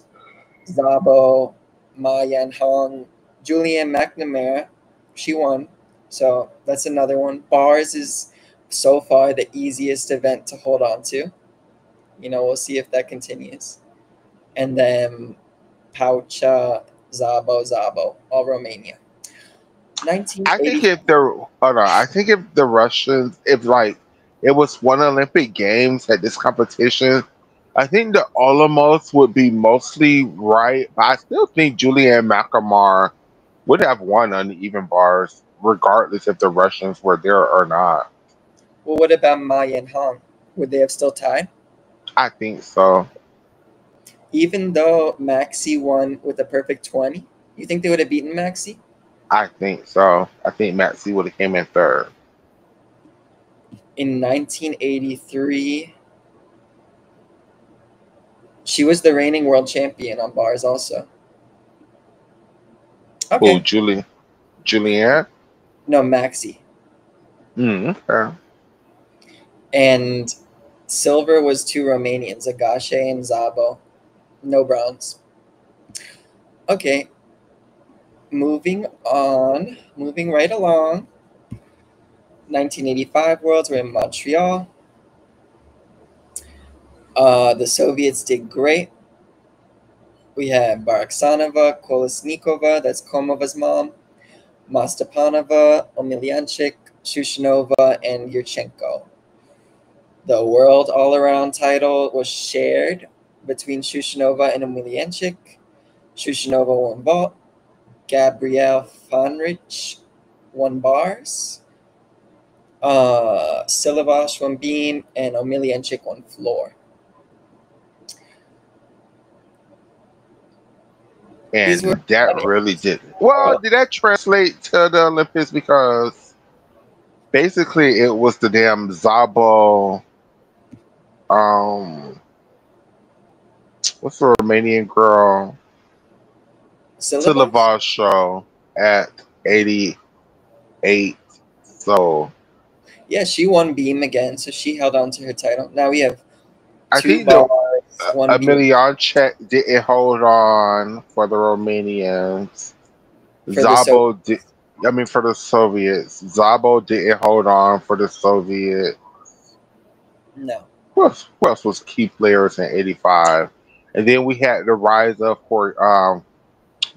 C: Zabo, Ma Yan Hong, Julianne McNamara, she won. So that's another one. Bars is so far the easiest event to hold on to. We'll see if that continues. And then Paucha, Zabo, all Romania.
B: I think
C: 1980.
B: if the hold on, I think if the Russians, if like it was one Olympic Games at this competition, I think the Olympics would be mostly right. But I still think Julianne McNamara would have won on the even bars, regardless if the Russians were there or not.
C: Well, what about Maya and Hong? Would they have still tied?
B: I think so.
C: Even though Maxi won with a perfect 20, you think they would have beaten Maxi?
B: I think so. I think Maxi would have came in third.
C: In 1983, she was the reigning world champion on bars also.
B: Who,
C: Okay.
B: Julianne?
C: No, Maxi.
B: Okay.
C: And silver was two Romanians, Agache and Zabo. No bronze. Okay. Moving on. Moving right along. 1985 Worlds were in Montreal. The Soviets did great. We had Baraksanova, Kolesnikova, that's Komova's mom, Mastepanova, Omelianchik, Shushinova, and Yurchenko. The world all-around title was shared between Shushinova and Omelianchik. Shushinova won vault. Gabrielle Fanrich won bars. Silavash won beam, and Omelianchik won floor. These
B: And
C: were
B: that really did. Well, did that translate to the Olympics? Because basically it was the damn Zabo, um, what's the Romanian girl?
C: Silavash?
B: Silava show at 88. So
C: Yeah, she won beam again, so she held on to her title. Now we have
B: I
C: two
B: think the
C: bars, one beam
B: Emilian check didn't hold on for the Romanians.
C: for the so.
B: Zabo did. I mean, for the Soviets, Zabo didn't hold on for the Soviet.
C: No.
B: Who else was key players in '85? And then we had the rise of for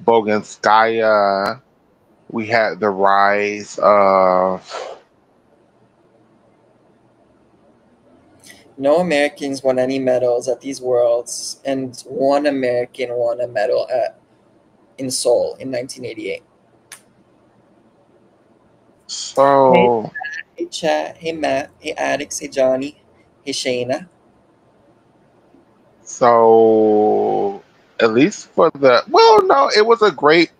B: Boganskaya. We had the rise of
C: No Americans won any medals at these worlds, and one American won a medal in Seoul in 1988. Hey,
B: so
C: hey, Chat. Hey, Matt. Hey, Addix. Hey, Johnny. Hey, Shaina.
B: so at least for the no, it was a great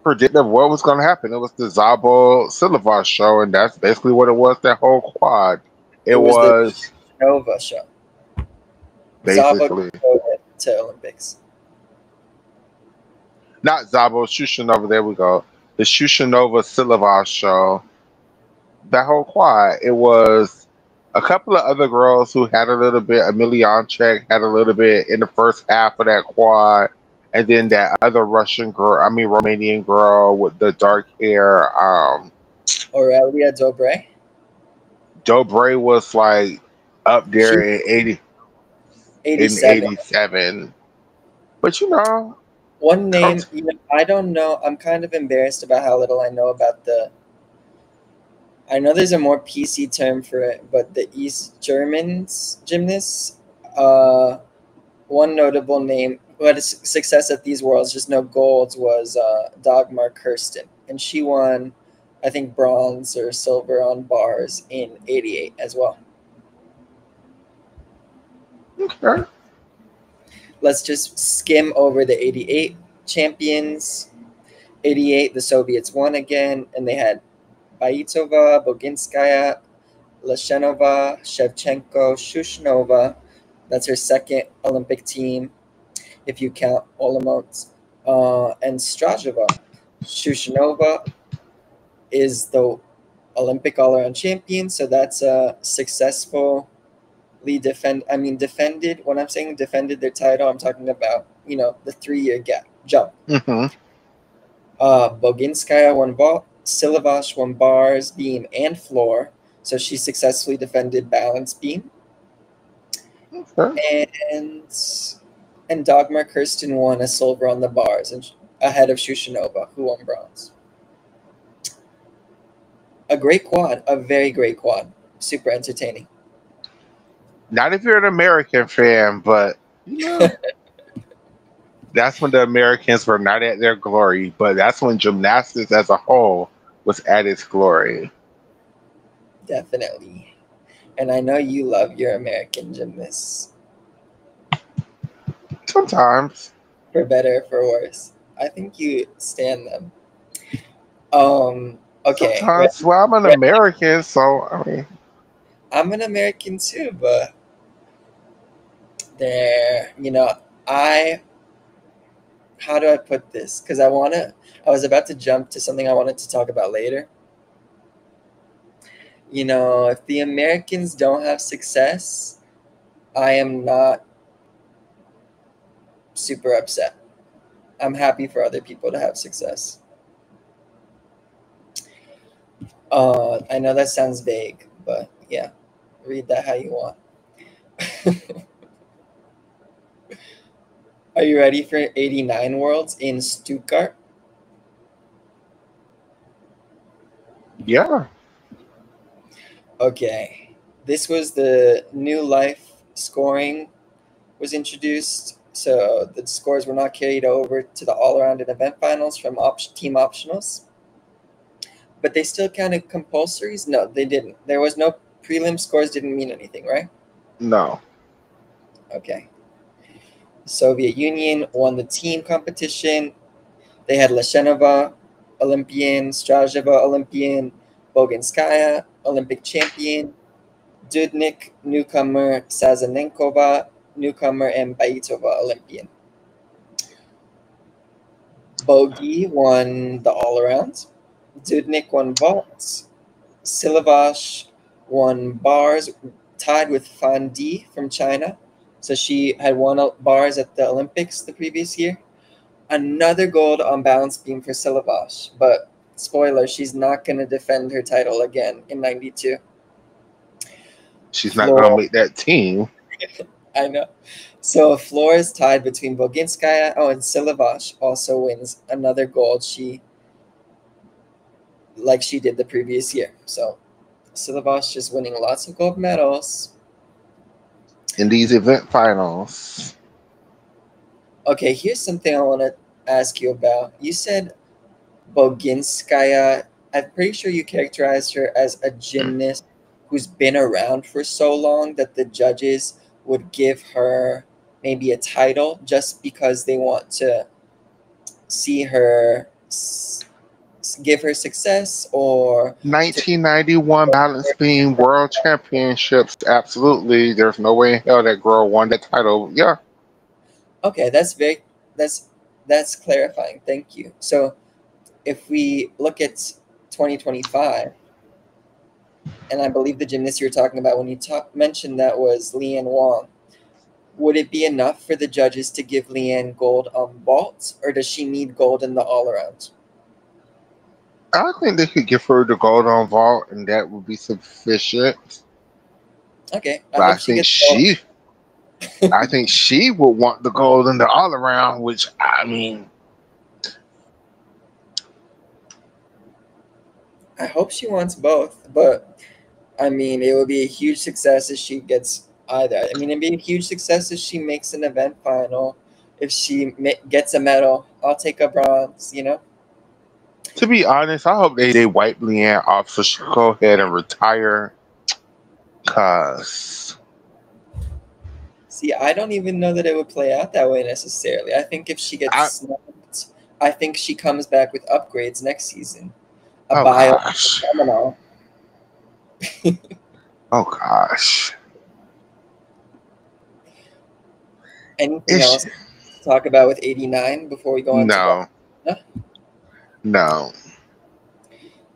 B: predictive what was going to happen. It was the Zabo Silva show, and that's basically what it was. That whole quad, it
C: It was the
B: was
C: Nova show. Zabo
B: basically
C: to Olympics.
B: not Zabo Shushinova. There we go. The Shushinova Silva show. That whole quad, it was a couple of other girls who had a little bit. Emelianchek had a little bit in the first half of that quad, and then that other Russian girl, I mean Romanian girl with the dark hair.
C: Aurelia Dobre.
B: Dobre was like up
C: She
B: there in
C: 87.
B: 87. But you know,
C: One
B: come
C: name, I don't know. I'm kind of embarrassed about how little I know about the. I know there's a more PC term for it, but the East Germans gymnasts, one notable name who had a success at these worlds, just no golds, was Dagmar Kirsten. And she won, I think, bronze or silver on bars in 88 as well.
B: okay.
C: Let's just skim over the 88 champions. 88, the Soviets won again, and they had Baitova, Boginskaya, Lashenova, Shevchenko, Shushnova. That's her second Olympic team, if you count Olomouc, and Strajova. Shushnova is the Olympic all-around champion, so that's a successfully defended. When I'm saying defended their title, I'm talking about the 3-year gap jump.
B: Hmm.
C: Boginskaya won vault. Silavash won bars, beam, and floor, so she successfully defended balance beam.
B: Okay.
C: And Dagmar Kirsten won a silver on the bars, and ahead of Shushanova, who won bronze. A great quad, a very great quad, super entertaining.
B: Not if you're an American fan, but you know, that's when the Americans were not at their glory. But that's when gymnastics as a whole was at its glory.
C: Definitely. And I know you love your American gymnasts,
B: Sometimes.
C: for better or for worse. I think you stand them. Okay.
B: Sometimes. Well, I'm an American, so I mean,
C: I'm an American too, but there, I how do I put this? Because I was about to jump to something I wanted to talk about later. If the Americans don't have success, I am not super upset. I'm happy for other people to have success. I know that sounds vague, but yeah, read that how you want. Are you ready for 89 Worlds in Stuttgart?
B: yeah.
C: Okay. This was the new life scoring was introduced. So the scores were not carried over to the all-around and event finals from team optionals. But they still counted compulsories? No, they didn't. There was no prelim scores, didn't mean anything, right?
B: No.
C: Okay. Soviet Union won the team competition. They had Leshenova, Olympian, Strajeva, Olympian, Boginskaya, Olympic champion, Dudnik, newcomer, Sazanenkova, newcomer, and Baitova, Olympian. Bogi won the all-around. Dudnik won vaults. Silavash won bars, tied with Fan Di from China. So she had won bars at the Olympics the previous year. Another gold on balance beam for Silavash, but spoiler, she's not going to defend her title again in 92.
B: She's not going to
C: Floor,
B: make that team.
C: I know. So floor is tied between Boginskaya. Oh, and Silavash also wins another gold. Like she did the previous year. So Silavash is winning lots of gold medals.
B: In these event finals.
C: Okay, here's something I want to ask you about. You said Boginskaya. I'm pretty sure you characterized her as a gymnast who's been around for so long that the judges would give her maybe a title just because they want to see her give her success or to
B: 1991 balance beam world championships. Absolutely. There's no way in hell that girl won that title. Yeah.
C: okay, that's that's clarifying. Thank you. So if we look at 2025, and I believe the gymnast you were talking about when you mentioned that was Leanne Wong, would it be enough for the judges to give Leanne gold on vault, or does she need gold in the all around?
B: I think they could give her the gold on vault and that would be sufficient.
C: Okay, I
B: But
C: hope she gets
B: I think she would want the gold in the all around, which I mean,
C: I hope she wants both, but I mean, it would be a huge success if she gets either. I mean, it'd be a huge success if she makes an event final. If she gets a medal, I'll take a bronze.
B: to be honest, I hope they wipe Leanne off so she can go ahead and retire. Cause
C: See, I don't even know that it would play out that way necessarily. I think if she gets
B: I
C: snubbed, I think she comes back with upgrades next season. A
B: oh
C: bio
B: gosh.
C: phenomenal.
B: Oh gosh.
C: Anything
B: It's
C: else to talk about with 89 before we go on to
B: no,
C: Barcelona?
B: no.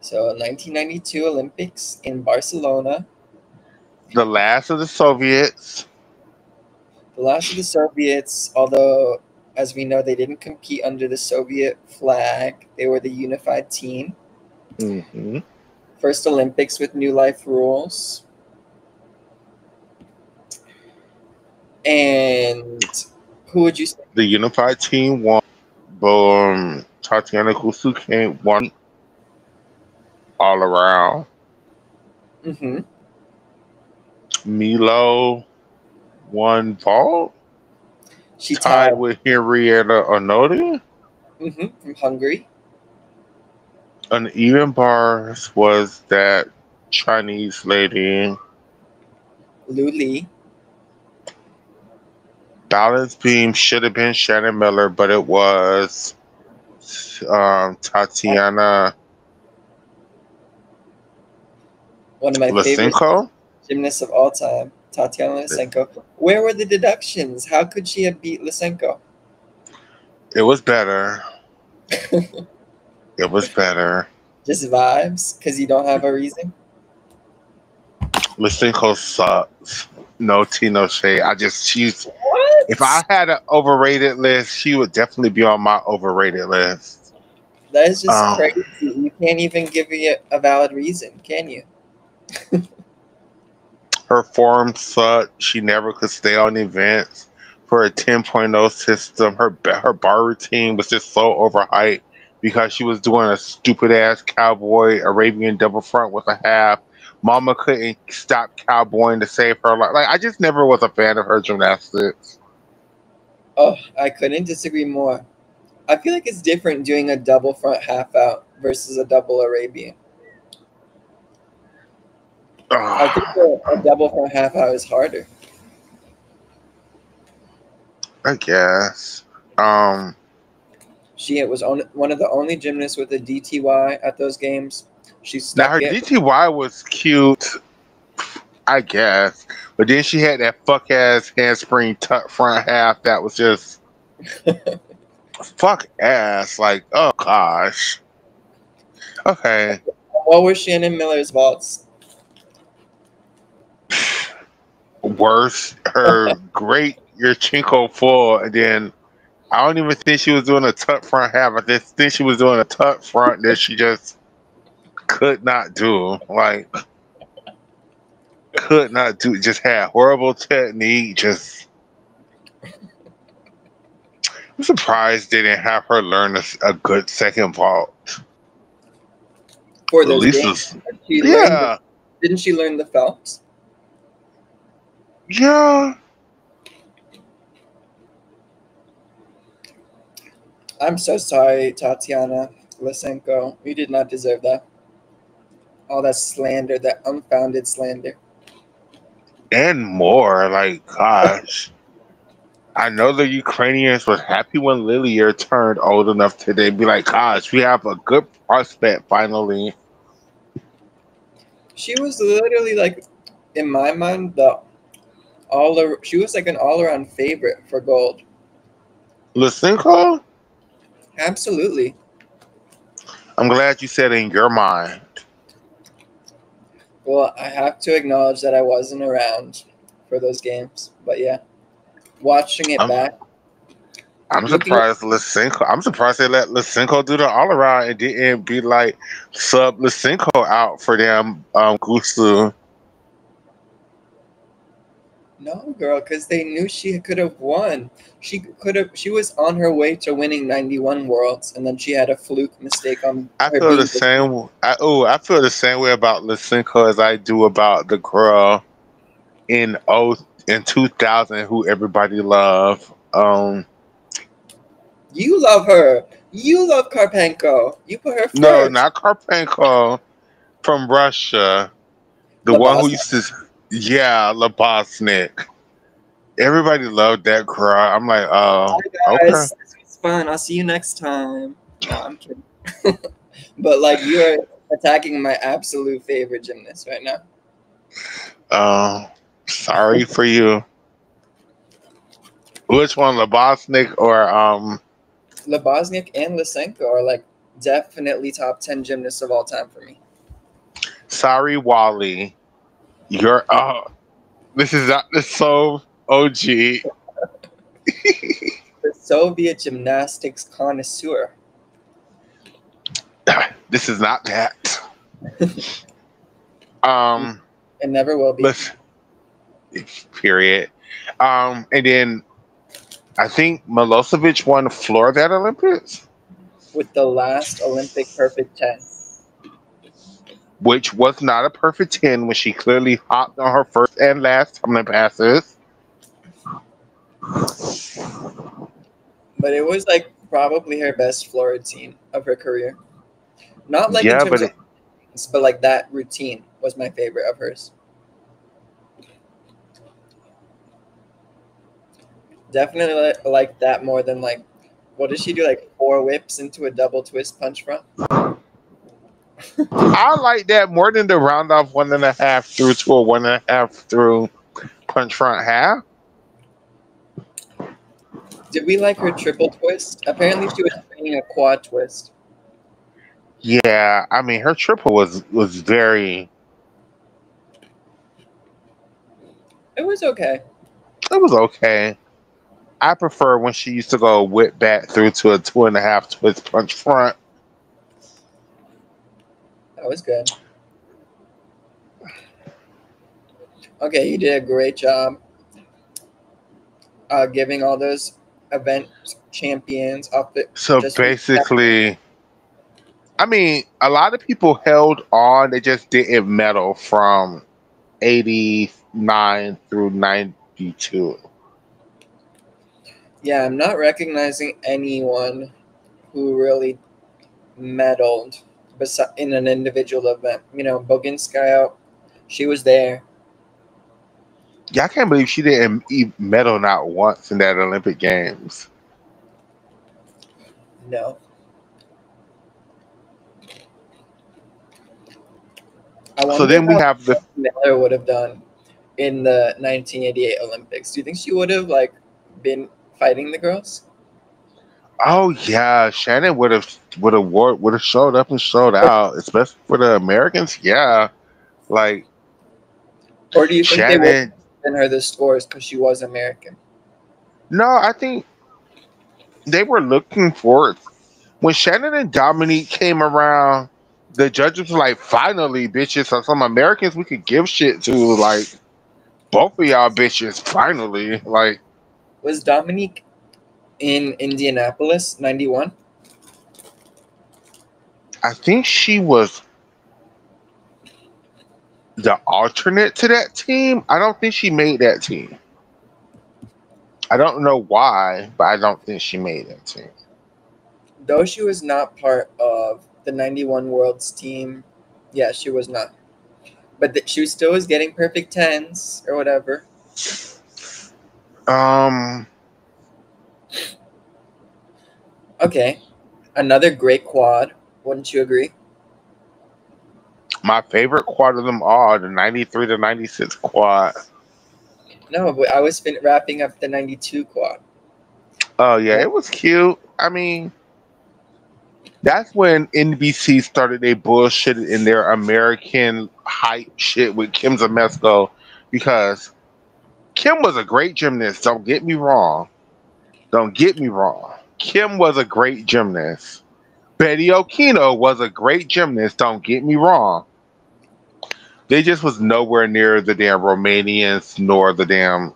C: So 1992 Olympics in Barcelona.
B: The last of the Soviets.
C: The last of the Soviets, although as we know they didn't compete under the Soviet flag, they were the unified team.
B: Mm-hmm.
C: First Olympics with new life rules. And who would you say?
B: The unified team won. Tatiana Gusu won all around.
C: Mm-hmm.
B: Milo won vault,
C: She
B: tied
C: tied.
B: with Henrietta Onodi.
C: Mm-hmm. From Hungary.
B: Uneven bars was that Chinese lady.
C: Luli.
B: Balance beam should have been Shannon Miller, but it was Tatiana
C: One of my favorite
B: Lysenko.
C: gymnasts of all time, Tatiana Lysenko. Where were the deductions? How could she have beat Lysenko?
B: It was better. It was better.
C: Just vibes? Because you don't have a reason?
B: Lysenko sucks. No tea, no shade. She's.
C: What?
B: If I had an overrated list, she would definitely be on my overrated list.
C: That is just crazy. You can't even give me a valid reason, can you?
B: Her form sucked. She never could stay on events. For a 10.0 system, her bar routine was just so overhyped because she was doing a stupid ass cowboy Arabian double front with a half. Mama couldn't stop cowboying to save her life. Like I just never was a fan of her gymnastics.
C: Oh, I couldn't disagree more. I feel like it's different doing a double front half out versus a double Arabian. I think a double front half out is harder.
B: I guess.
C: She was one of the only gymnasts with a DTY at those games. She
B: Now
C: stuck
B: her
C: it.
B: DTY was cute, I guess, but then she had that fuck ass handspring tuck front half that was just fuck ass. Like, oh gosh. Okay.
C: What were Shannon Miller's vaults?
B: Worse. Her great Yurchenko full, and then I don't even think she was doing a tuck front half. I just think she was doing a tuck front that she just could not do. Like, could not do. Just had horrible technique. Just. I'm surprised they didn't have her learn a good second vault.
C: For
B: At
C: those
B: least
C: games?
B: yeah.
C: Didn't she learn the Phelps?
B: Yeah.
C: I'm so sorry, Tatiana Lysenko. You did not deserve that. All that slander, that unfounded slander.
B: And more. Like, gosh. I know the Ukrainians was happy when Lilia turned old enough today. Be like, gosh, we have a good prospect finally.
C: She was literally like, in my mind, she was like an all-around favorite for gold.
B: Lysenko?
C: Absolutely.
B: I'm glad you said in your mind.
C: Well, I have to acknowledge that I wasn't around for those games, but yeah, watching it back.
B: I'm surprised Lysenko. I'm surprised they let Lysenko do the all around and didn't be like sub Lysenko out for them Gusu.
C: No, girl, because they knew she could have won. She was on her way to winning 91 worlds, and then she had a fluke mistake on
B: I
C: her
B: feel
C: beam.
B: the same. I feel the same way about Lysenko as I do about the girl in 2000 who everybody loved.
C: You love her. You love Karpenko. You put her first.
B: No, not Karpenko from Russia. The one who used to, yeah, Labosnik. Everybody loved that girl. I'm like, oh,
C: Hi guys,
B: okay.
C: this was fun. I'll see you next time. No, I'm kidding. But like, you are attacking my absolute favorite gymnast right now.
B: Oh, sorry for you. Which one, Labosnik or
C: Labosnik and Lysenko are like definitely top 10 gymnasts of all time for me.
B: Sorry, Wally. You're this is not the so OG.
C: The Soviet gymnastics connoisseur.
B: This is not that. Um,
C: It never will be.
B: let's period. And then I think Milosevic won the floor of that Olympics,
C: With the last Olympic perfect 10.
B: which was not a perfect 10 when she clearly hopped on her first and last tumbling passes.
C: But it was like probably her best floor routine of her career. Not like in
B: Yeah,
C: terms
B: but
C: of, but like that routine was my favorite of hers. Definitely like that more than like, what did she do? Like 4 whips into a double twist punch front.
B: I like that more than the round off 1.5 through to a 1.5 through punch front half.
C: Did we like her triple twist? Apparently, she was training a quad twist.
B: Yeah, I mean her triple was very.
C: It was okay.
B: It was okay. I prefer when she used to go whip back through to a 2.5 twist punch front.
C: That was good. Okay, you did a great job giving all those event champions off the
B: So
C: just
B: basically, I mean, a lot of people held on. They just didn't medal from 89 through 92.
C: Yeah, I'm not recognizing anyone who really medaled in an individual event. You know, Boginskaya, she was there.
B: Yeah, I can't believe she didn't medal not once in that Olympic Games.
C: No. I
B: So
C: wonder
B: then we
C: how
B: have the.
C: Miller would have done in the 1988 Olympics. Do you think she would have like been fighting the girls?
B: Oh yeah, Shannon would have showed up and showed out, especially for the Americans. Yeah, like
C: Or do you think they would
B: Shannon.
C: have given her the scores because she was American?
B: No, I think they were looking for it. When Shannon and Dominique came around, the judges were like, finally, bitches, so some Americans we could give shit to, like, both of y'all bitches, finally. Like,
C: Was Dominique in Indianapolis 91?
B: I think she was the alternate to that team. I don't think she made that team. I don't know why, but I don't think she made that team.
C: Though she was not part of the 91 Worlds team, yeah, she was not. But she still was getting perfect tens or whatever.
B: Um,
C: Okay, another great quad. Wouldn't you agree?
B: my favorite quad of them all, the 93 to 96 quad.
C: No, but I was wrapping up the 92 quad.
B: Oh, yeah, it was cute. I mean, that's when NBC started their bullshit in their American hype shit with Kim Zemesco, because Kim was a great gymnast. Don't get me wrong. Don't get me wrong. Kim was a great gymnast. Betty Okino was a great gymnast. Don't get me wrong. They just was nowhere near the damn Romanians nor the damn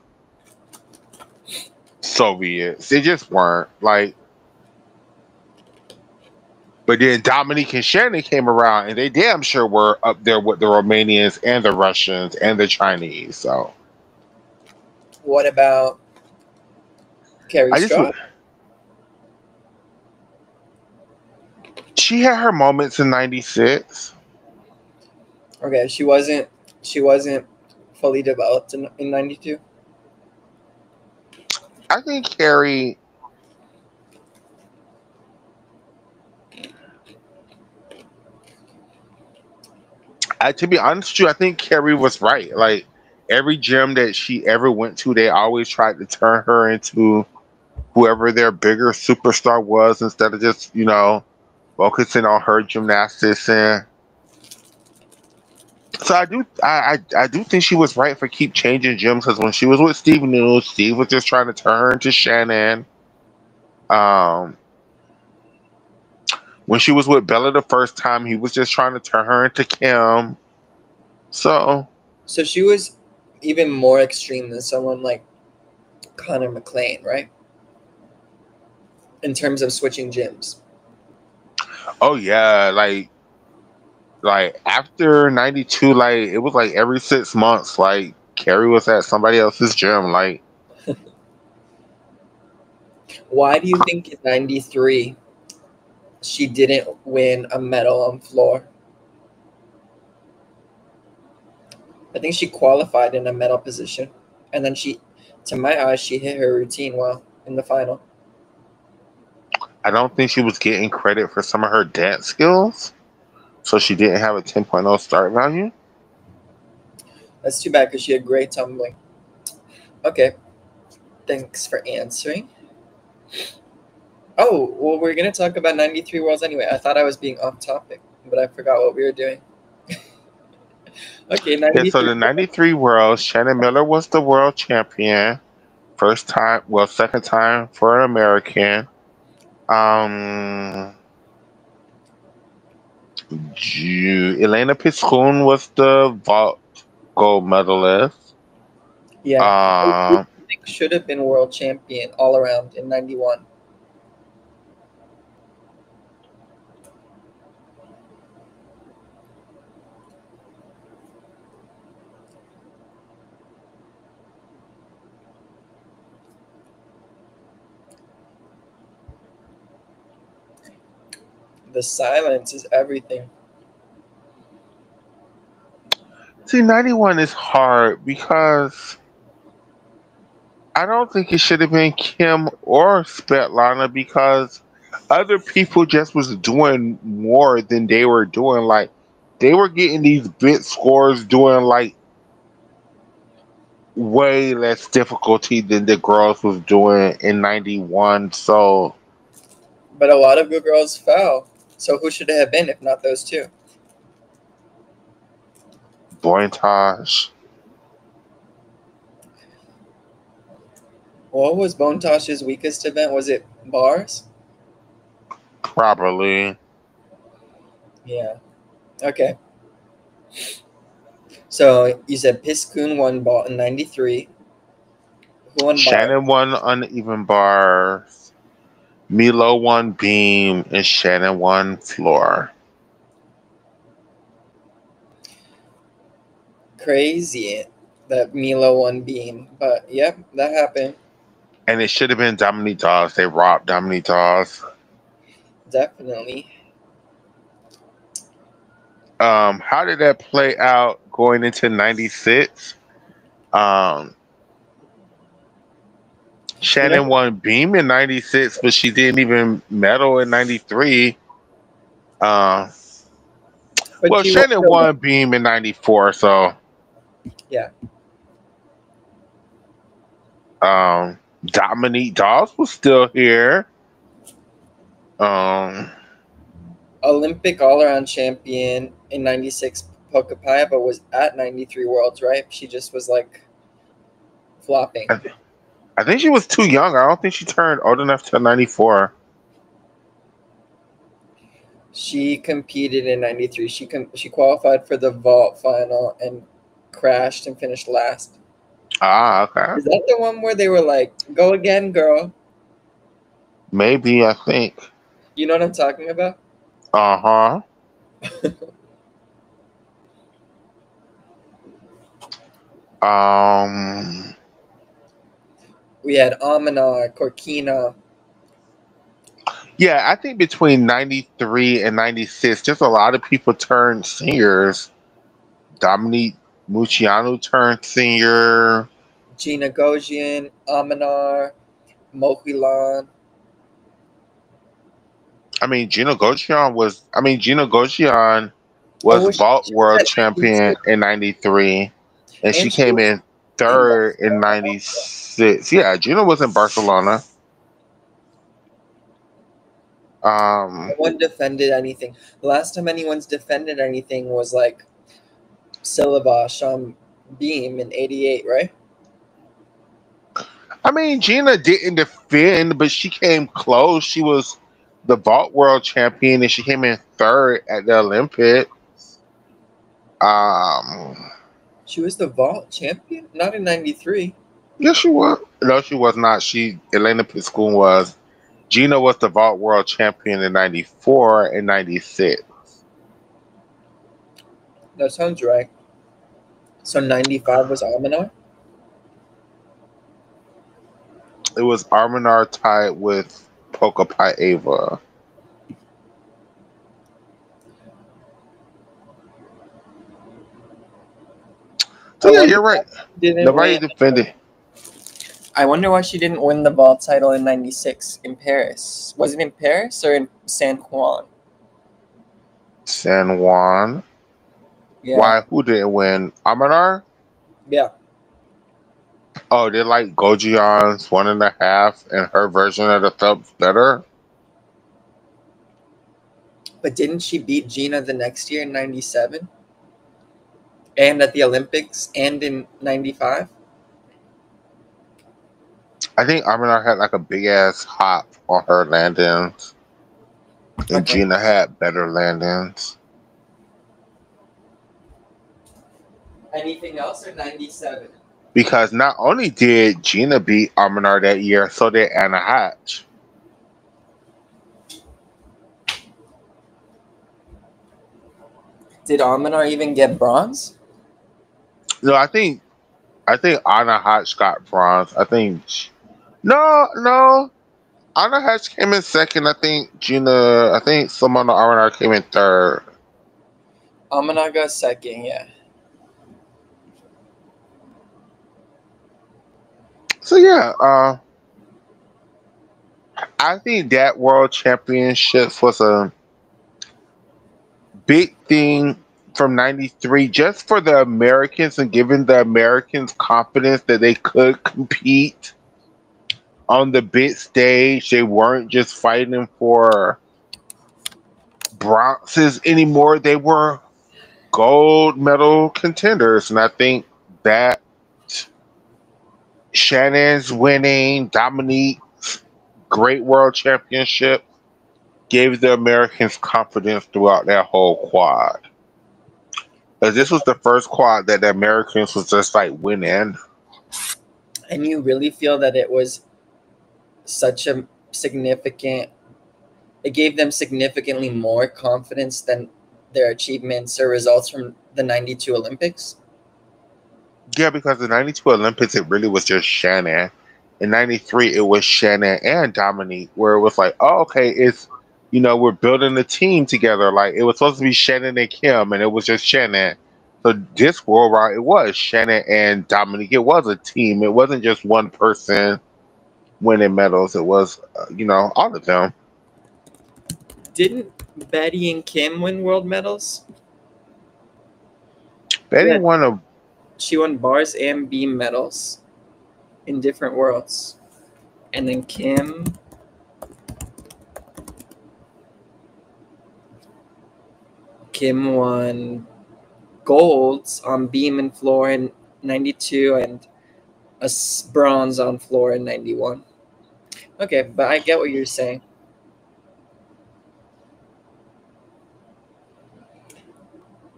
B: Soviets. They just weren't. Like, but then Dominique and Shannon came around and they damn sure were up there with the Romanians and the Russians and the Chinese. So
C: What about Carrie
B: I just
C: Straw?
B: she had her moments in '96.
C: Okay, she wasn't fully developed in 92.
B: I think Carrie. To be honest with you, I think Carrie was right. Like every gym that she ever went to, they always tried to turn her into whoever their bigger superstar was instead of just focusing on her gymnastics. And so I do think she was right for keep changing gyms, because when she was with Steve News, Steve was just trying to turn her into Shannon. Um, When she was with Bella the first time, he was just trying to turn her into Kim. So
C: So she was even more extreme than someone like Connor McLean, right? In terms of switching gyms.
B: oh yeah, like after 92, like it was like every 6 months, like Carrie was at somebody else's gym. Like
C: Why do you think in 93 she didn't win a medal on floor? I think she qualified in a medal position. And then she, to my eyes, she hit her routine well in the final.
B: I don't think she was getting credit for some of her dance skills, so she didn't have a 10.0 start value.
C: That's too bad because she had great tumbling. Okay, thanks for answering. Oh, well, we're going to talk about 93 Worlds anyway. I thought I was being off topic, but I forgot what we were doing. Okay,
B: Yeah, so
C: 93.
B: the 93 Worlds, Shannon Miller was the world champion. First time, well, second time for an American. Um, Elena Piscun was the vault gold medalist.
C: Yeah. Who do
B: Um,
C: you think should have been world champion all around in 91? The silence is everything.
B: see, 91 is hard because I don't think it should have been Kim or Svetlana because other people just was doing more than they were doing. Like they were getting these bit scores doing like way less difficulty than the girls was doing in 91. So
C: But a lot of good girls fell. So who should it have been if not those two?
B: Bointage,
C: What was Bontosh's weakest event? Was it bars?
B: probably.
C: Yeah. Okay. So you said Piskun won ball in 93. Who won bar?
B: Shannon won uneven bars. Milo won beam and Shannon won floor.
C: Crazy that Milo won beam. But yep, that happened.
B: And it should have been Dominique Dawes. They robbed Dominique Dawes.
C: Definitely.
B: How did that play out going into 96? Um, Shannon won beam in 96, but she didn't even medal in 93. Uh,
C: But
B: well,
C: she won
B: Shannon
C: silver.
B: won beam in 94, so
C: Yeah.
B: Dominique Dawes was still here. Um,
C: Olympic all-around champion in 96. Pokapayava was at 93 Worlds, right? She just was like flopping.
B: I think she was too young. I don't think she turned old enough to 94.
C: She competed in 93. She qualified for the vault final and crashed and finished last.
B: Ah, okay.
C: Is that the one where they were like, "Go again, girl"?
B: Maybe, I think.
C: You know what I'm talking about?
B: Uh-huh. Um,
C: We had Amanar, Corkina.
B: yeah, I think between 93 and 96, just a lot of people turned seniors. Dominique Muciano turned senior.
C: Gina Gojian, Amanar, Mohilan.
B: Gina Goshian
C: Oh,
B: was
C: was she,
B: vault
C: she was
B: world
C: at 92.
B: champion in 93, and she
C: And she
B: came
C: was
B: in
C: in
B: third in
C: Barcelona.
B: 96. Yeah, Gina was in Barcelona.
C: No one defended anything. The last time anyone's defended anything was like Silva on Beam in 88, right?
B: Gina didn't defend, but she came close. She was the vault world champion, and she came in third at the Olympics. Um,
C: She was the vault champion, not in '93.
B: yes, she was. No, she was not. Elena Piscun was. Gina was the vault world champion in '94 and '96.
C: That sounds right. So '95 was Almanar.
B: It was Arminar tied with Polka Pie Ava. So
C: I
B: yeah,
C: wonder
B: you're
C: why
B: right.
C: she didn't
B: Nobody
C: win.
B: defended
C: I wonder why she didn't win the vault title in '96 in Paris. Was it in Paris or in San Juan?
B: San Juan.
C: Yeah,
B: Why? Who didn't win? Arminar?
C: yeah.
B: Oh, they like Gojion's 1.5 and her version of the Phelps better.
C: But didn't she beat Gina the next year in '97 and at the Olympics and in '95?
B: I think Arminar had like a big ass hop on her landings, and
C: Okay.
B: Gina had better landings.
C: Anything else or '97?
B: Because not only did Gina beat Arminar that year, so did Anna Hatch.
C: Did Almanar even get bronze?
B: No, I think Anna Hatch got bronze. No. Anna Hatch came in second. I think Simona Arminar came in third.
C: Almanar got second, yeah.
B: So yeah, I think that world championships was a big thing from '93 just for the Americans and giving the Americans confidence that they could compete on the big stage. They weren't just fighting for bronzes anymore. They were gold medal contenders. And I think that Shannon's winning, Dominique's great world championship gave the Americans confidence throughout that whole quad. Because this was the first quad that the Americans was just like winning.
C: And you really feel that it was such a significant, it gave them significantly more confidence than their achievements or results from the '92 Olympics?
B: Yeah, because the '92 Olympics, it really was just Shannon. In '93, it was Shannon and Dominique, where it was like, oh, okay, we're building a team together. Like, it was supposed to be Shannon and Kim, and it was just Shannon. So this world round, it was Shannon and Dominique. It was a team. It wasn't just one person winning medals. It was, all of them.
C: Didn't Betty and Kim win world medals?
B: Betty
C: Yeah,
B: won a
C: she won bars and beam medals in different worlds. And then Kim won golds on beam and floor in '92 and bronze on floor in '91. Okay, but I get what you're saying.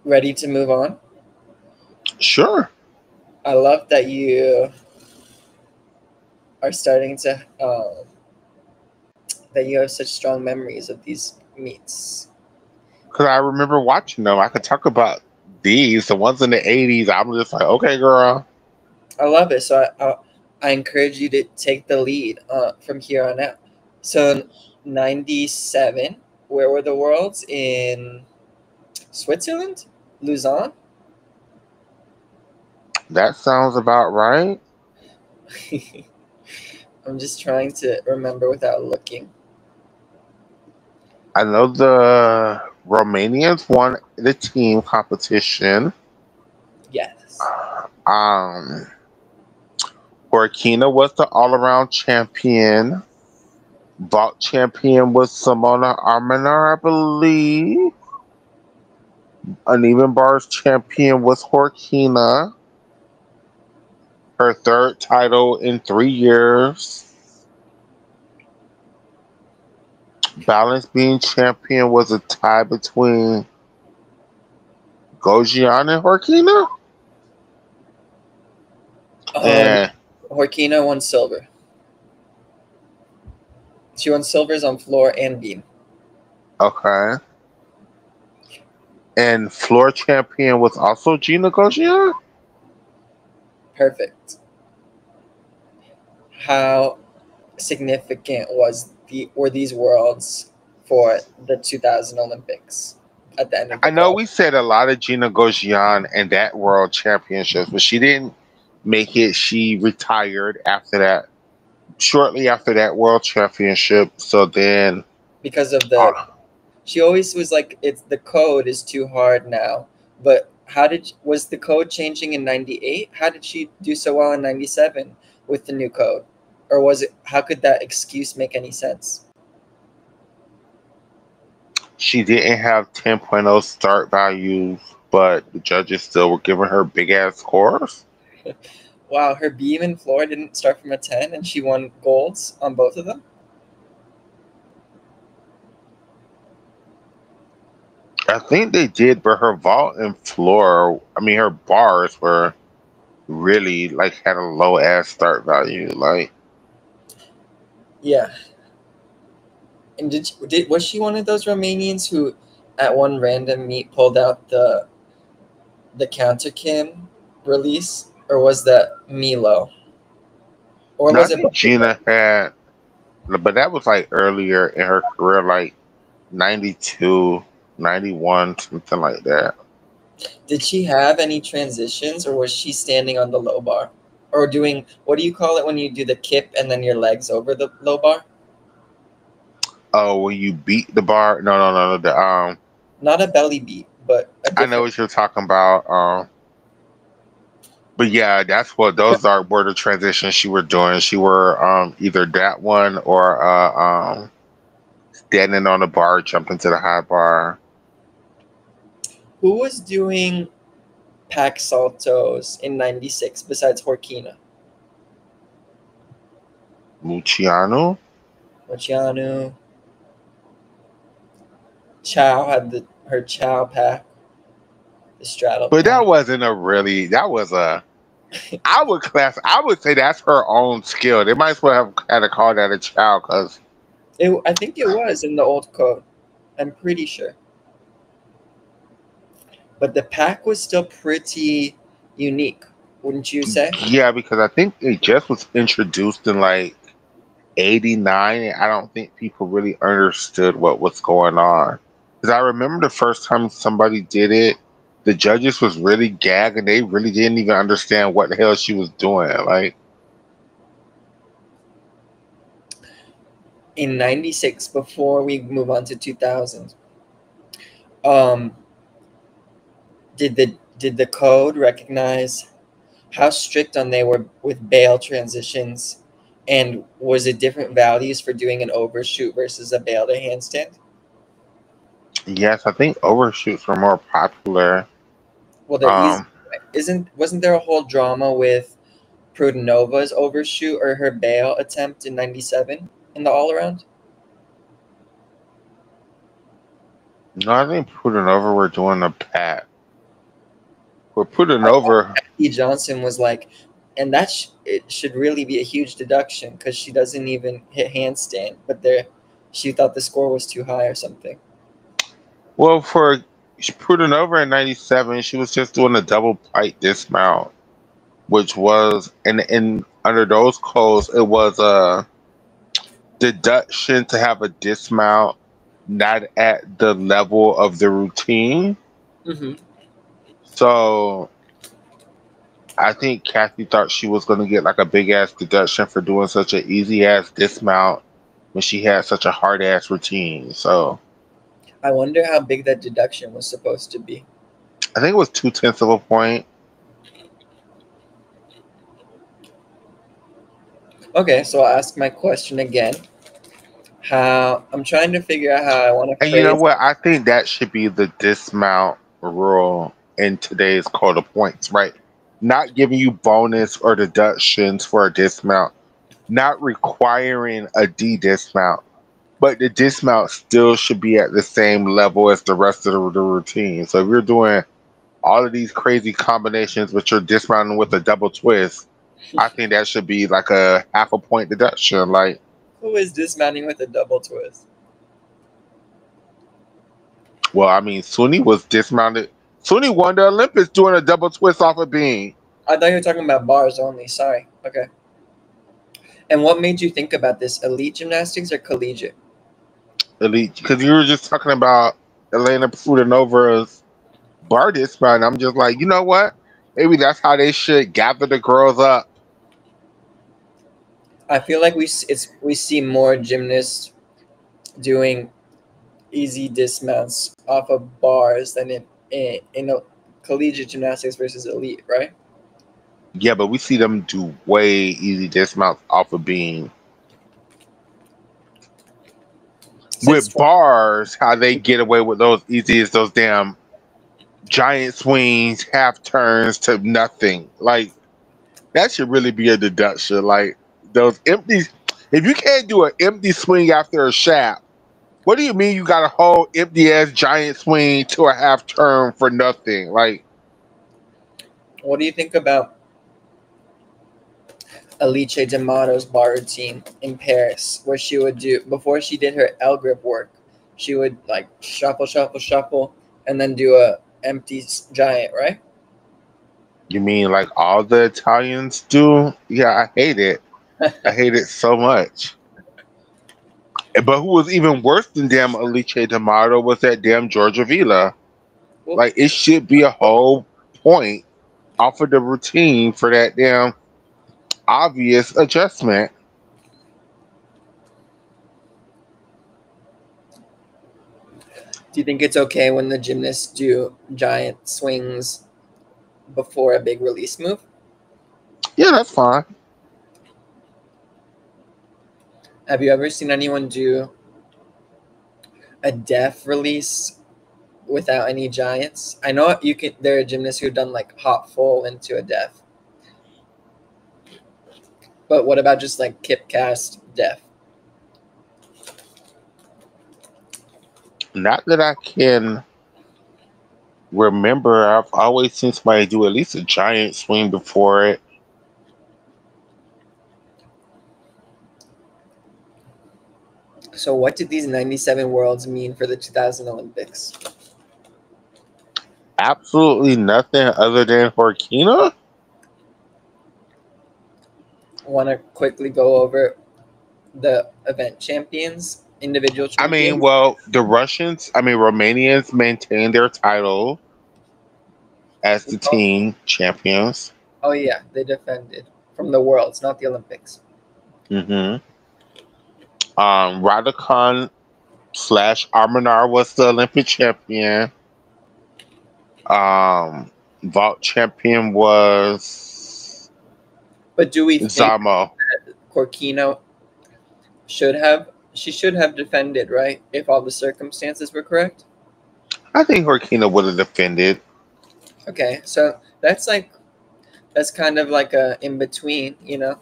C: Ready to move on?
B: sure.
C: I love that you are starting to that you have such strong memories of these meets.
B: Because I remember watching them. I could talk about these, the ones in the '80s. I'm just like, okay, girl.
C: I love it. So I encourage you to take the lead from here on out. So '97, where were the worlds? In Switzerland, Lausanne.
B: That sounds about right.
C: I'm just trying to remember without looking.
B: I know the Romanians won the team competition.
C: Yes.
B: Um, Burkina was the all-around champion. Vault champion was Simona Arminar, I believe. Uneven bars champion was Horkina. Her third title in 3 years. Balance beam champion was a tie between Gojian and Horkina?
C: No,
B: And
C: Horkina won silver. She won silvers on floor and beam.
B: okay. And floor champion was also Gina Gojian?
C: Perfect. How significant were these worlds for the 2000 Olympics at the end of
B: I
C: the
B: know
C: call?
B: we said a lot of Gina Gojian and that world championships, but she didn't make it. She retired after that, shortly after that world championship. So then,
C: Because of
B: uh,
C: she always was like, it's the code is too hard now. But was the code changing in 98? How did she do so well in 97 with the new code? Or was it, how could that excuse make any sense?
B: she didn't have 10.0 start values, but the judges still were giving her big ass scores.
C: Wow, her beam and floor didn't start from a 10 and she won golds on both of them?
B: I think they did, but her vault and floor, I mean, her bars were really like had a low ass start value. Like,
C: Yeah. And was she one of those Romanians who at one random meet pulled out the counter Kim release? Or was that Milo? Or
B: no, I
C: was it
B: think
C: both of them?
B: Gina had, but that was like earlier in her career, like 92, 91, something like that.
C: Did she have any transitions, or was she standing on the low bar, or doing, what do you call it when you do the kip and then your legs over the low bar?
B: Oh, when you beat the bar? No, no, no, no.
C: Not a belly beat, but a
B: I know
C: different.
B: what you're talking about. But yeah, that's what those are were the transitions she were doing. She were either that one or standing on the bar, jumping to the high bar.
C: Who was doing pack saltos in '96 besides Horkina?
B: Luciano.
C: Luciano. Chow had her Chow pack, the straddle
B: But that
C: pack.
B: wasn't a really. That was a. I would class. I would say that's her own skill. They might as well have had to call that a child because
C: I think it was in the old code. I'm pretty sure. But the pack was still pretty unique, wouldn't you say?
B: yeah, because I think it just was introduced in like '89, and I don't think people really understood what was going on. Because I remember the first time somebody did it, the judges was really gagged, and they really didn't even understand what the hell she was doing. Like,
C: In '96, before we move on to 2000, um, did the code recognize how strict on they were with bail transitions, and was it different values for doing an overshoot versus a bail to handstand?
B: yes, I think overshoots were more popular.
C: Well, they're easy.
B: Um,
C: Wasn't there a whole drama with Prudenova's overshoot or her bail attempt in '97 in the all around?
B: no, I think putting over, we're doing a pat. We're putting over.
C: E. Johnson was like, and it should really be a huge deduction because she doesn't even hit handstand, but she thought the score was too high or something.
B: Well, for putting over in '97, she was just doing a double pike dismount, which was and under those codes, it was a deduction to have a dismount not at the level of the routine.
C: Hmm.
B: So I think Kathy thought she was going to get like a big ass deduction for doing such an easy ass dismount when she had such a hard ass routine. So
C: I wonder how big that deduction was supposed to be.
B: I think it was 2/10 of a point.
C: Okay, so I'll ask my question again. How I'm trying to figure out how I want to
B: And you know
C: phrase.
B: what? I think that should be the dismount rule in today's code of points, right? Not giving you bonus or deductions for a dismount, not requiring a D dismount. but the dismount still should be at the same level as the rest of the routine. So if you're doing all of these crazy combinations, but you're dismounting with a double twist, I think that should be like a half a point deduction. Like,
C: Who is dismounting with a double twist?
B: well, I mean, Suni was dismounted. Suni won the Olympics doing a double twist off a beam.
C: I thought you were talking about bars only. Sorry. Okay. And what made you think about this? Elite gymnastics or collegiate?
B: Elite, because you were just talking about Elena Pudanova's bar dismount. I'm just like, you know what? Maybe that's how they should gather the girls up.
C: I feel like we see more gymnasts doing easy dismounts off of bars than in a collegiate gymnastics versus elite, right?
B: Yeah, but we see them do way easy dismounts off a beam.
C: Since
B: With bars, how they get away with those easy as those damn giant swings, half turns to nothing. Like, that should really be a deduction. Like, those empty, if you can't do an empty swing after a shaft, what do you mean you got a whole empty ass giant swing to a half turn for nothing? Like,
C: what do you think about Alice D'Amato's bar routine in Paris, where she would do before she did her L grip work, she would like shuffle, shuffle, shuffle, and then do a empty giant, right?
B: you mean like all the Italians do? Yeah, I hate it. I hate it so much. But who was even worse than damn Alice D'Amato was that damn Georgia Vila.
C: Well,
B: Like, it should be a whole point off of the routine for that damn obvious adjustment.
C: do you think it's okay when the gymnasts do giant swings before a big release move?
B: Yeah, that's fine.
C: Have you ever seen anyone do a def release without any giants? I know you can. There are gymnasts who've done like hop full into a def, but what about just like kip cast def?
B: Not that I can remember. I've always seen somebody do at least a giant swing before it.
C: So, what did these 97 worlds mean for the 2000 Olympics?
B: Absolutely nothing other than Horkina.
C: Want to quickly go over the event champions, individual
B: I mean,
C: champions?
B: well, the Romanians maintained their title as the team champions.
C: Oh, yeah, they defended from the worlds, not the Olympics.
B: Mm-hmm. Raducanu slash Arminar was the Olympic champion. Vault champion was
C: But do we think
B: Zamo.
C: Corkino she should have defended, right? If all the circumstances were correct?
B: I think Horkina would have defended.
C: Okay, so that's kind of like a in between, you know?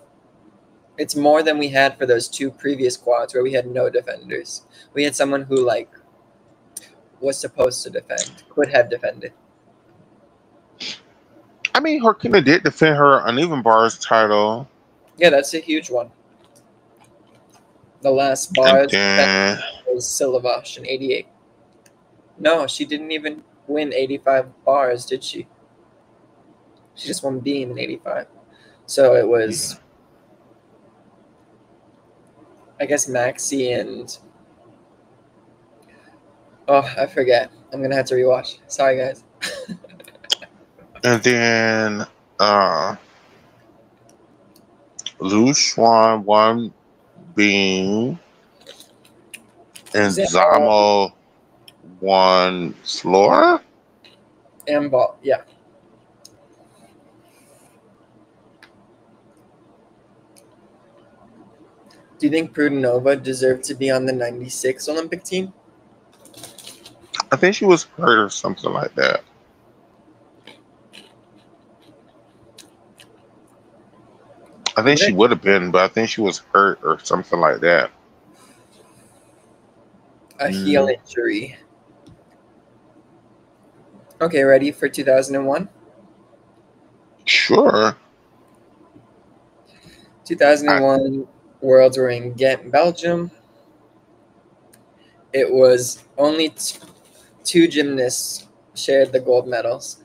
C: It's more than we had for those two previous quads where we had no defenders. We had someone who like was supposed to defend, could have defended.
B: I mean, Horkina did defend her uneven bars title.
C: Yeah, that's a huge one. The last
B: And
C: bars
B: then
C: was Silavash in 88. No, she didn't even win 85 bars, did she? She just won beam in 85. So it was, I guess, Maxi and... Oh, I forget. I'm going to have to rewatch. Sorry, guys.
B: and then Lu Xuan won beam. And Zamo won floor?
C: And ball, yeah. Do you think Prudenova deserved to be on the 96 Olympic team?
B: I think she was hurt or something like that. I think she would have been, but I think she was hurt or something like that.
C: a heel injury. Okay, ready for 2001?
B: Sure.
C: 2001 Worlds were in Ghent, Belgium. It was only two gymnasts shared the gold medals.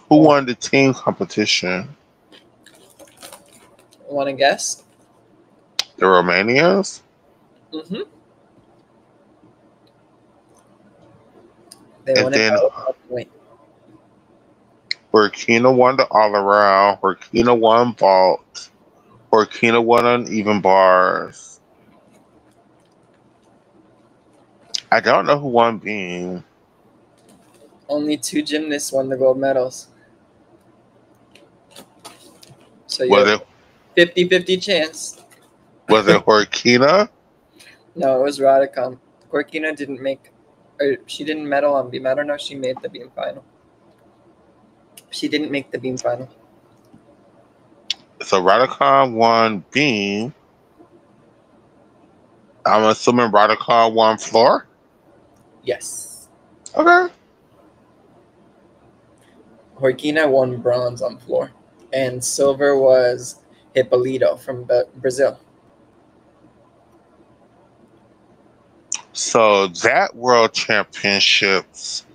B: Who won the team competition?
C: Want to guess?
B: The Romanians?
C: Mm-hmm. They
B: And
C: won it
B: then
C: by a point.
B: Burkina won the all around. Burkina won vault. Burkina won uneven bars. I don't know who won beam.
C: Only two gymnasts won the gold medals. So you
B: Was
C: have
B: it
C: 50-50 chance.
B: was it Burkina?
C: No, it was Radicom. Corkina didn't make, or she didn't medal on beam. I don't know if she made the beam final. She didn't make the beam final.
B: So Radicon won beam. I'm assuming Radicon won floor.
C: Yes.
B: Okay.
C: Corkina won bronze on floor. And silver was Hippolito from Brazil.
B: So that World Championships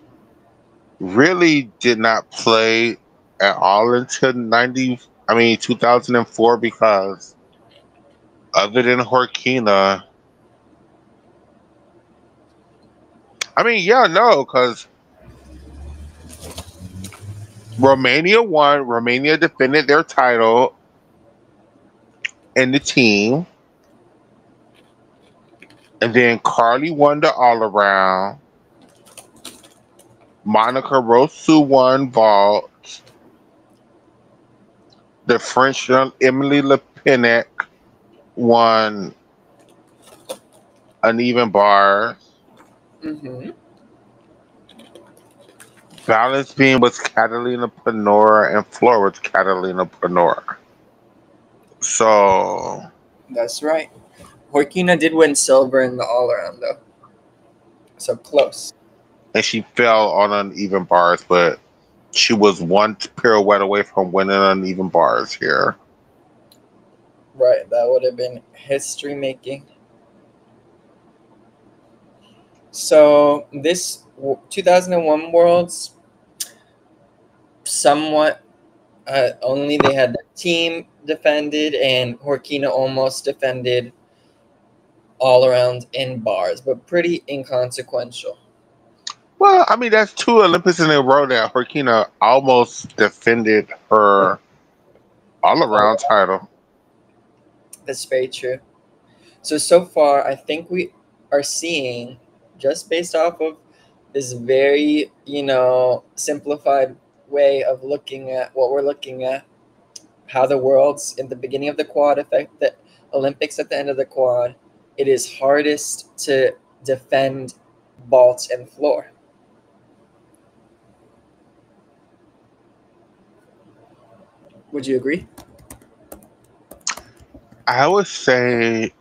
B: really did not play at all until 2004, because other than Horkina, because Romania won. Romania defended their title in the team. And then Carly won the all around. Monica Rosu won vault. The French Emily Lepenic won uneven bars.
C: Mm-hmm.
B: Balance beam was Catalina Panora, and floor was Catalina Panora. So,
C: That's right. Corkina did win silver in the all around though. So close.
B: and she fell on uneven bars, but she was one pirouette away from winning uneven bars here.
C: Right, that would have been history making. So this 2001 Worlds, somewhat only they had the team defended, and Horkina almost defended all around in bars, but pretty inconsequential.
B: Well, that's two Olympics in a row that Horkina almost defended her all around title.
C: That's very true. So far, I think we are seeing, just based off of this very, simplified way of looking at what we're looking at, how the worlds in the beginning of the quad affect the Olympics at the end of the quad. It is hardest to defend vault and floor. Would you agree?
B: I would say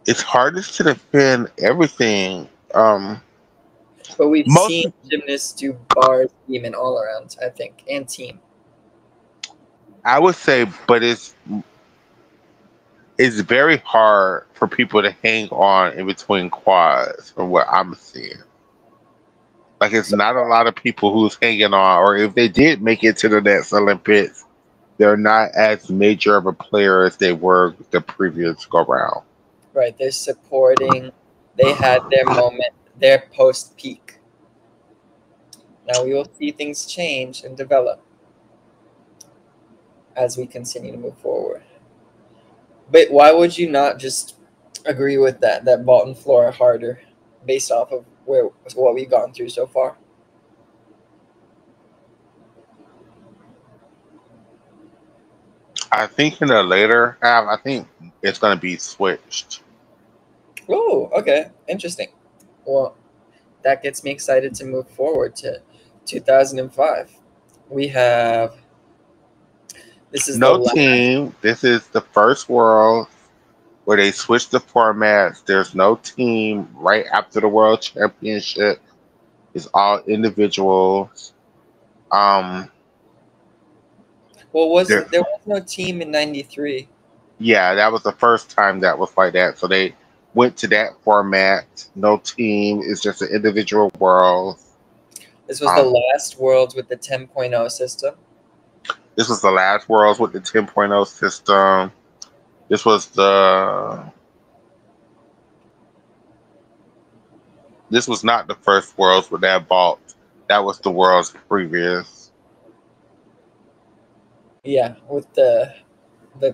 B: it's hardest to defend everything.
C: But we've
B: Most,
C: seen gymnasts do bars, beam, and all around, I think, and team.
B: I would say, but it's very hard for people to hang on in between quads from what I'm seeing. Like, it's not a lot of people who's hanging on, or if they did make it to the next Olympics, they're not as major of a player as they were the previous go round.
C: Right, they're supporting. They had their moment, their post peak. Now we will see things change and develop as we continue to move forward. But why would you not just agree with that vault and floor are harder based off of what we've gone through so far?
B: I think in the later half, I think it's going to be switched.
C: Oh, okay. Interesting. Well, that gets me excited to move forward to 2005. We have, this is the
B: No
C: last.
B: team. This is the first world. where they switched the formats. There's no team right after the World Championship. It's all individuals. Um,
C: Well,
B: there,
C: there was no team in '93.
B: yeah, that was the first time that was like that. So they went to that format. No team. It's just an individual world.
C: This was the
B: Um,
C: last Worlds with the 10.0 system.
B: this was the last Worlds with the 10.0 system. This was the. This was not the first Worlds with that vault. That was the Worlds previous.
C: Yeah, with the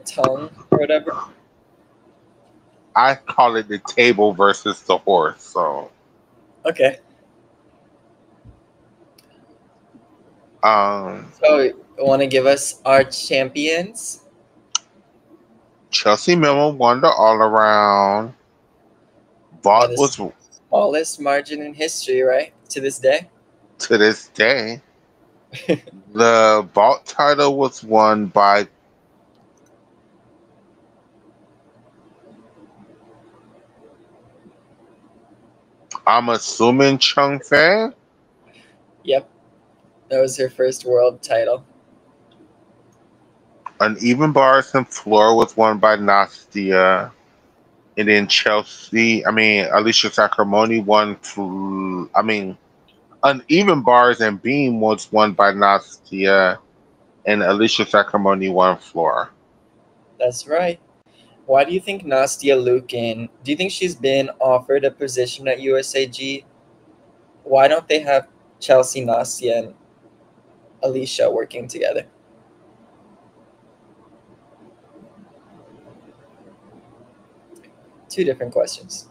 C: tongue or whatever.
B: I call it the table versus the horse. So,
C: Okay.
B: um,
C: So, you want to give us our champions?
B: Chelsea Miller won the all around.
C: By
B: Vault
C: the
B: was
C: smallest margin in history, right? To this day.
B: to this day. The vault title was won by I'm assuming Chung Fei.
C: Yep. That was her first world title.
B: Uneven bars and floor was won by Nastia. And then Alicia Sacramone won. Uneven bars and beam was won by Nastia. And Alicia Sacramone won floor.
C: That's right. Why do you think Nastia Lukin, do you think she's been offered a position at USAG? Why don't they have Chelsea, Nastia, and Alicia working together? Two different questions.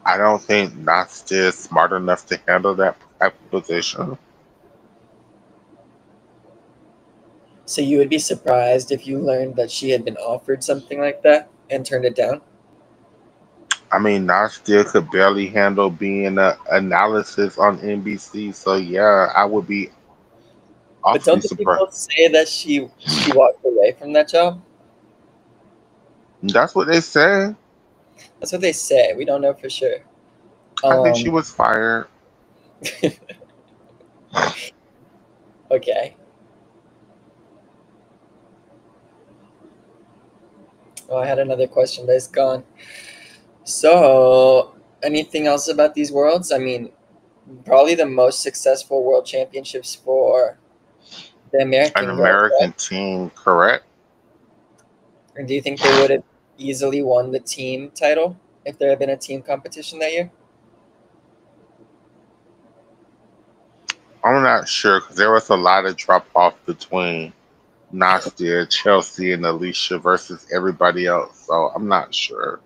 B: I don't think Nastia is smart enough to handle that type of position.
C: So you would be surprised if you learned that she had been offered something like that and turned it down?
B: Nastia could barely handle being an analysis on NBC. So yeah, I would be
C: But
B: awfully
C: don't the
B: surprised.
C: people say that she walked away from that job?
B: That's what they say.
C: That's what they say. We don't know for sure.
B: I think she
C: Um,
B: was fired.
C: okay. Oh, I had another question, but it's gone. So, anything else about these worlds? Probably the most successful world championships for the
B: An
C: American girls, right?
B: American team, correct?
C: Or do you think they would have easily won the team title if there had been a team competition that year?
B: I'm not sure because there was a lot of drop off between Nastia, Chelsea, and Alicia versus everybody else. So I'm not sure.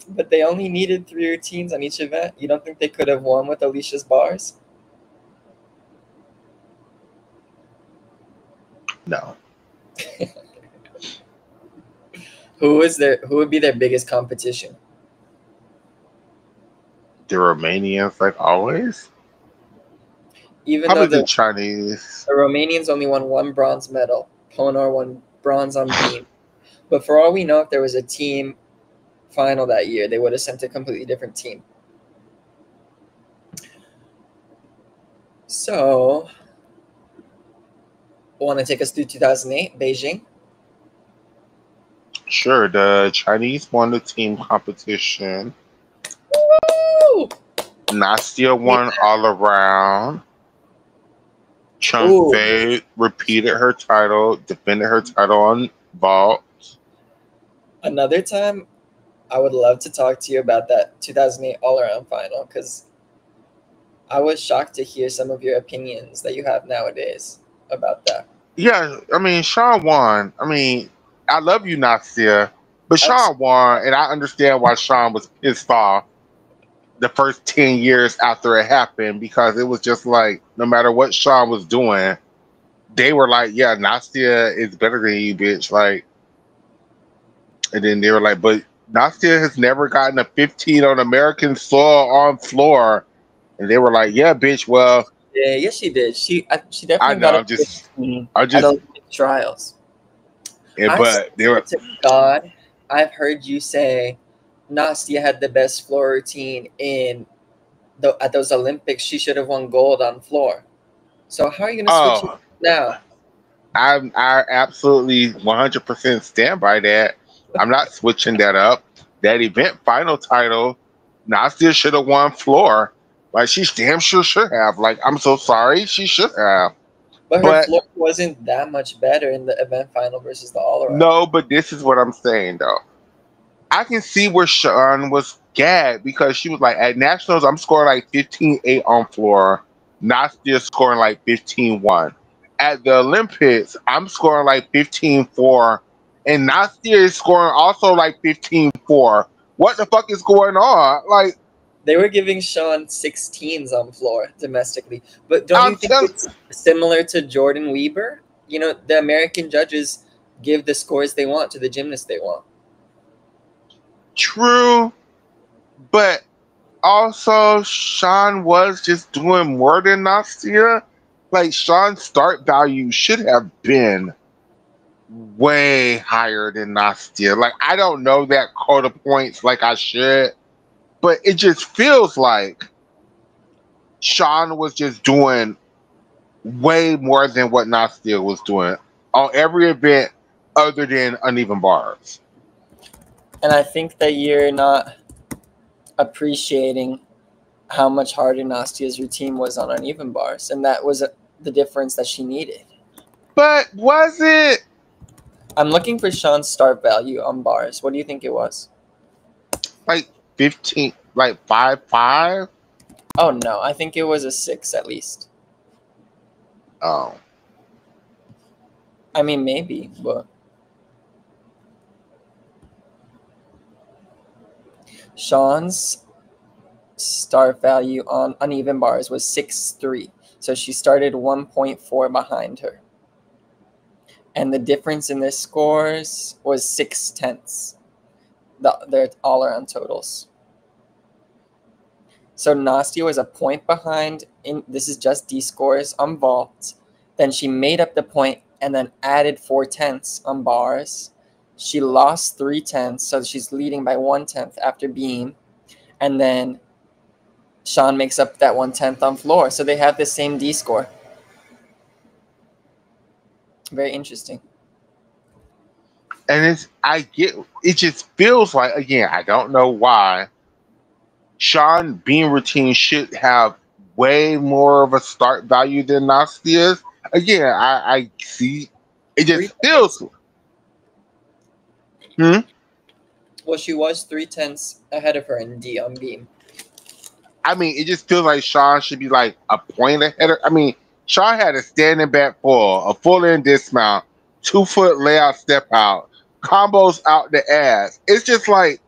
C: But they only needed 3 routines on each event. You don't think they could have won with Alicia's bars?
B: No.
C: Who would be their biggest competition?
B: The Romanians, like always.
C: Even though
B: Probably the
C: the
B: Chinese.
C: Romanians only won 1 bronze medal, Ponor won bronze on beam. But for all we know, if there was a team final that year, they would have sent a completely different team. So, want to take us through 2008, Beijing?
B: Sure, the Chinese won the team competition.
C: Woo!
B: Nastia won all around. Chung
C: Ooh,
B: Fei repeated her title, defended her title on vault.
C: another time, I would love to talk to you about that 2008 all-around final because I was shocked to hear some of your opinions that you have nowadays about that.
B: Yeah, Sean won. I love you, Nastia, but Sean
C: Absolutely.
B: won, and I understand why Sean was pissed off the first 10 years after it happened because it was just like, no matter what Sean was doing, they were like, yeah, Nastia is better than you, bitch. Like, and then they were like, but Nastia has never gotten a 15 on American soil on floor. And they were like, yeah, bitch, well,
C: Yeah, yes, she did. She
B: I
C: definitely
B: know,
C: got a 15
B: I
C: at
B: just,
C: Olympic trials. I
B: but they
C: swear
B: were,
C: to God, I've heard you say Nastia had the best floor routine at those Olympics. She should have won gold on floor. So how are you going to switch it
B: Oh,
C: now?
B: I absolutely 100% stand by that. I'm not switching that up. That event final title, Nastia should have won floor. Like she damn sure should have. Like I'm so sorry, she should have.
C: But her
B: But
C: floor wasn't that much better in the event final versus the all around.
B: no, but this is what I'm saying though. I can see where Sean was gagged because she was like, at nationals, I'm scoring like 15-8 on floor. Nastia scoring like 15-1. At the Olympics, I'm scoring like 15-4. And Nastia is scoring also like 15-4. What the fuck is going on? Like,
C: They were giving Sean 16s on floor domestically. But don't you
B: I'm
C: think
B: telling
C: it's similar to Jordan Weber? You know, the American judges give the scores they want to the gymnast they want.
B: true, but also Sean was just doing more than Nastia. Like, Sean's start value should have been way higher than Nastia. Like I don't know that quota points like I should, but it just feels like Sean was just doing way more than what Nastia was doing on every event other than uneven bars.
C: And I think that you're not appreciating how much harder Nastia's routine was on uneven bars. And that was the difference that she needed.
B: But was it
C: I'm looking for Sean's start value on bars. What do you think it was?
B: like 15, like 5-5?
C: Oh, no. I think it was a 6 at least.
B: Oh,
C: I mean, maybe, but Sean's start value on uneven bars was 6.3. So she started 1.4 behind her. And the difference in their scores was 6/10. Their all around totals. So Nastia was a point behind. This is just D scores on vault. Then she made up the point and then added 4/10 on bars. She lost 3/10, so she's leading by 1/10 after beam. And then Sean makes up that 1/10 on floor. So they have the same D score. Very interesting.
B: and it just feels like, again, I don't know why Sean beam routine should have way more of a start value than Nastia's. Again, I see it just
C: 3/10.
B: feels. Hmm?
C: Well, she was 3/10 ahead of her in D on beam.
B: I mean, it just feels like Sean should be like a point ahead of. I mean, Sean had a standing back full, a full in dismount, 2-foot layout step out, combos out the ass. It's just like,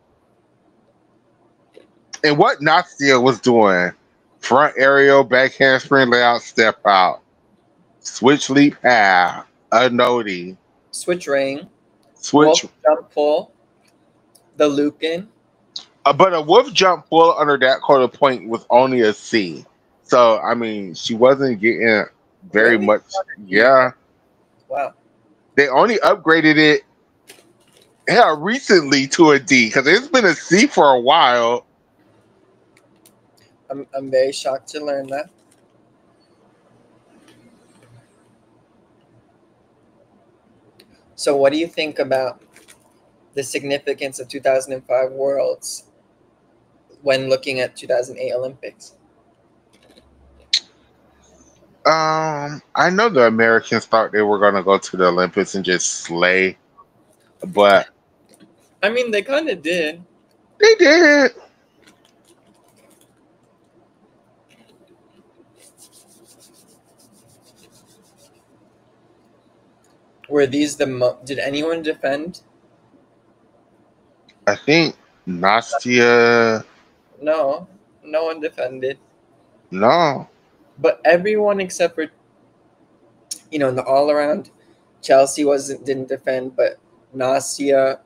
B: and what Nastia was doing, front aerial, back handspring layout step out, switch leap half, a nodie,
C: Switch ring,
B: switch,
C: wolf jump pull, the loop in.
B: but a wolf jump full under that quarter point was only a C. So I mean, she wasn't getting very
C: Really?
B: much. Yeah,
C: Wow.
B: they only upgraded it recently to a D because it's been a C for a while.
C: I'm very shocked to learn that. So what do you think about the significance of 2005 Worlds when looking at 2008 Olympics?
B: I know the Americans thought they were gonna go to the Olympics and just slay, but
C: I mean, they kind of did.
B: they did.
C: Were these did anyone defend?
B: I think Nastia.
C: No, no one defended.
B: No.
C: But everyone except for, in the all around, Chelsea didn't defend, but Nastia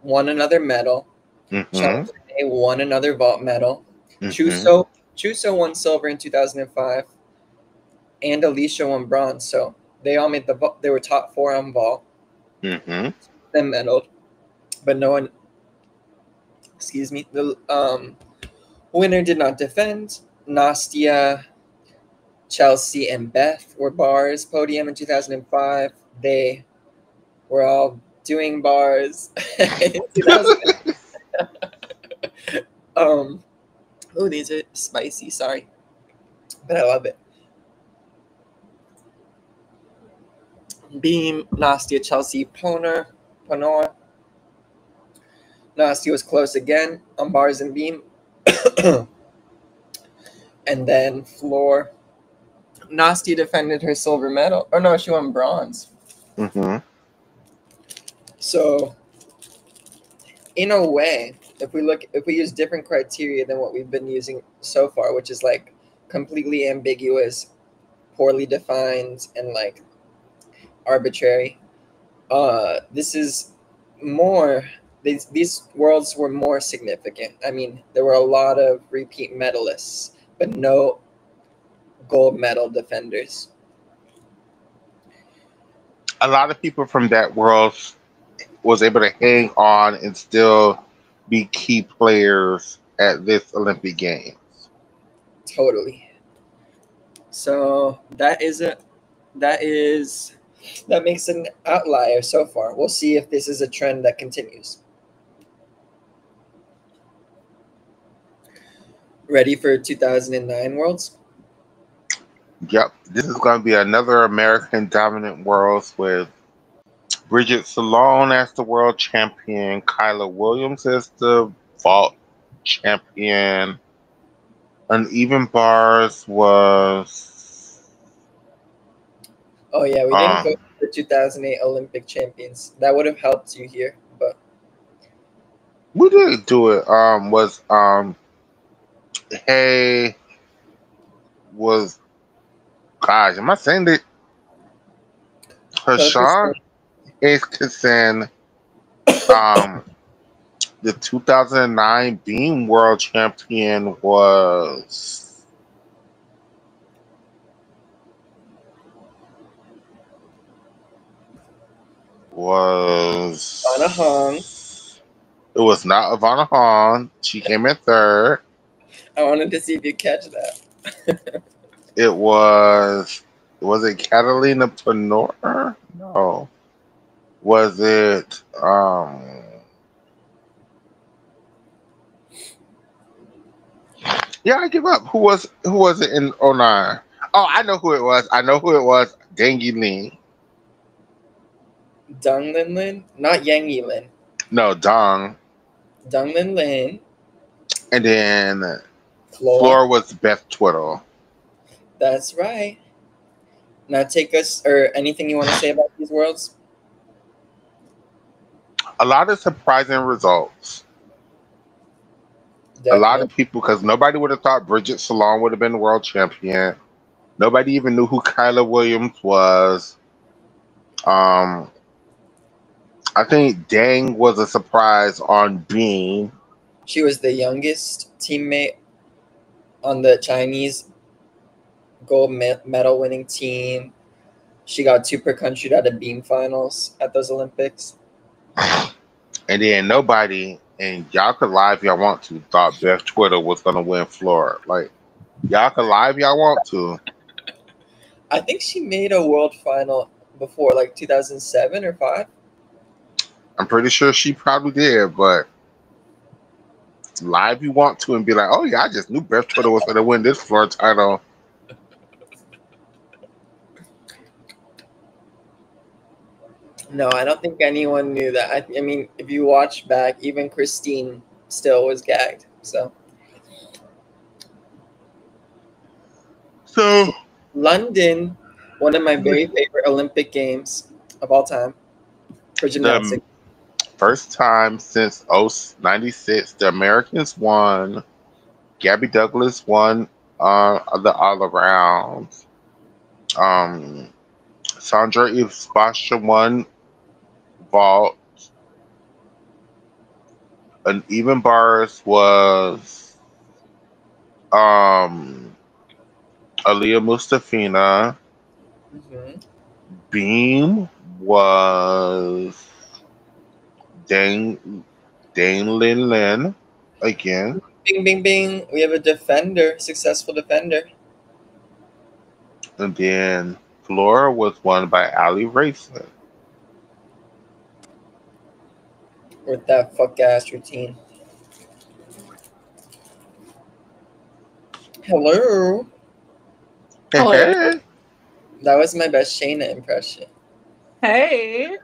C: won another medal.
B: Mm-hmm.
C: Chelsea won another vault medal.
B: Mm-hmm.
C: Chuso won silver in 2005, and Alicia won bronze. So they all made they were top 4 on vault.
B: Mm-hmm.
C: Then medaled. but no one, excuse me, the winner did not defend. Nastia, Chelsea, and Beth were bars podium in 2005. They were all doing bars in 2000. Oh, these are spicy. Sorry, but I love it. Beam, Nastia, Chelsea, Ponor. Nastia was close again on bars and beam. And then floor. Nastia defended her silver medal. Or no, she won bronze.
B: Mm-hmm.
C: So, in a way, if we use different criteria than what we've been using so far, which is like completely ambiguous, poorly defined, and like arbitrary, this is more. These worlds were more significant. I mean, there were a lot of repeat medalists, but no gold medal defenders.
B: A lot of people from that world was able to hang on and still be key players at this Olympic Games.
C: Totally. So that makes an outlier so far. We'll see if this is a trend that continues. Ready for 2009 Worlds?
B: Yep, this is going to be another American dominant Worlds with Bridget Salone as the world champion, Kyla Williams as the vault champion. Uneven bars was
C: Oh yeah, we didn't go to the 2008 Olympic champions. That would have helped you here, but
B: we did do it. Was hey was gosh, am I saying that Hashan Haskison, the 2009 Beam World Champion was
C: Anna Hong.
B: it was not Ivana Hong. She came in third.
C: I wanted to see if you catch that.
B: It was it Catalina Panor? No. Was it yeah, I give up. Who was it in '09? Oh, I know who it was. I know who it was. Dengi Lee.
C: Dong Lin Lin, not Yang Yilin.
B: No, Dong.
C: Dong Lin Lin.
B: And then
C: Floor.
B: Floor was Beth Twiddle.
C: That's right. Now take us, or anything you want to say about these worlds?
B: A lot of surprising results.
C: Definitely.
B: A lot of people, because nobody would have thought Bridget Salone would have been the world champion. Nobody even knew who Kyla Williams was. I think Dang was a surprise on Beam.
C: She was the youngest teammate on the Chinese gold medal winning team. She got 2 per country at the beam finals at those Olympics.
B: And then nobody, and y'all could lie if y'all want to, thought Beth Twitter was going to win floor. Like, y'all could lie if y'all want to.
C: I think she made a world final before, like 2007 or 5.
B: I'm pretty sure she probably did, but lie if you want to and be like, oh yeah, I just knew Beth Twitter was going to win this floor title.
C: No, I don't think anyone knew that. I mean, if you watch back, even Christine still was gagged. So London, one of my very favorite Olympic games of all time for gymnastics.
B: The first time since 96, the Americans won. Gabby Douglas won the all around. Sandra Ivspasha won vault. Uneven bars was Aliyah Mustafina.
C: Mm-hmm.
B: Beam was Dane Lin Lin again.
C: Bing, bing, bing. We have a defender, successful defender.
B: And then Flora was won by Ali Racing.
C: With that fuck ass routine. Hello.
B: Hey.
C: That was my best Shaina impression.
D: Hey,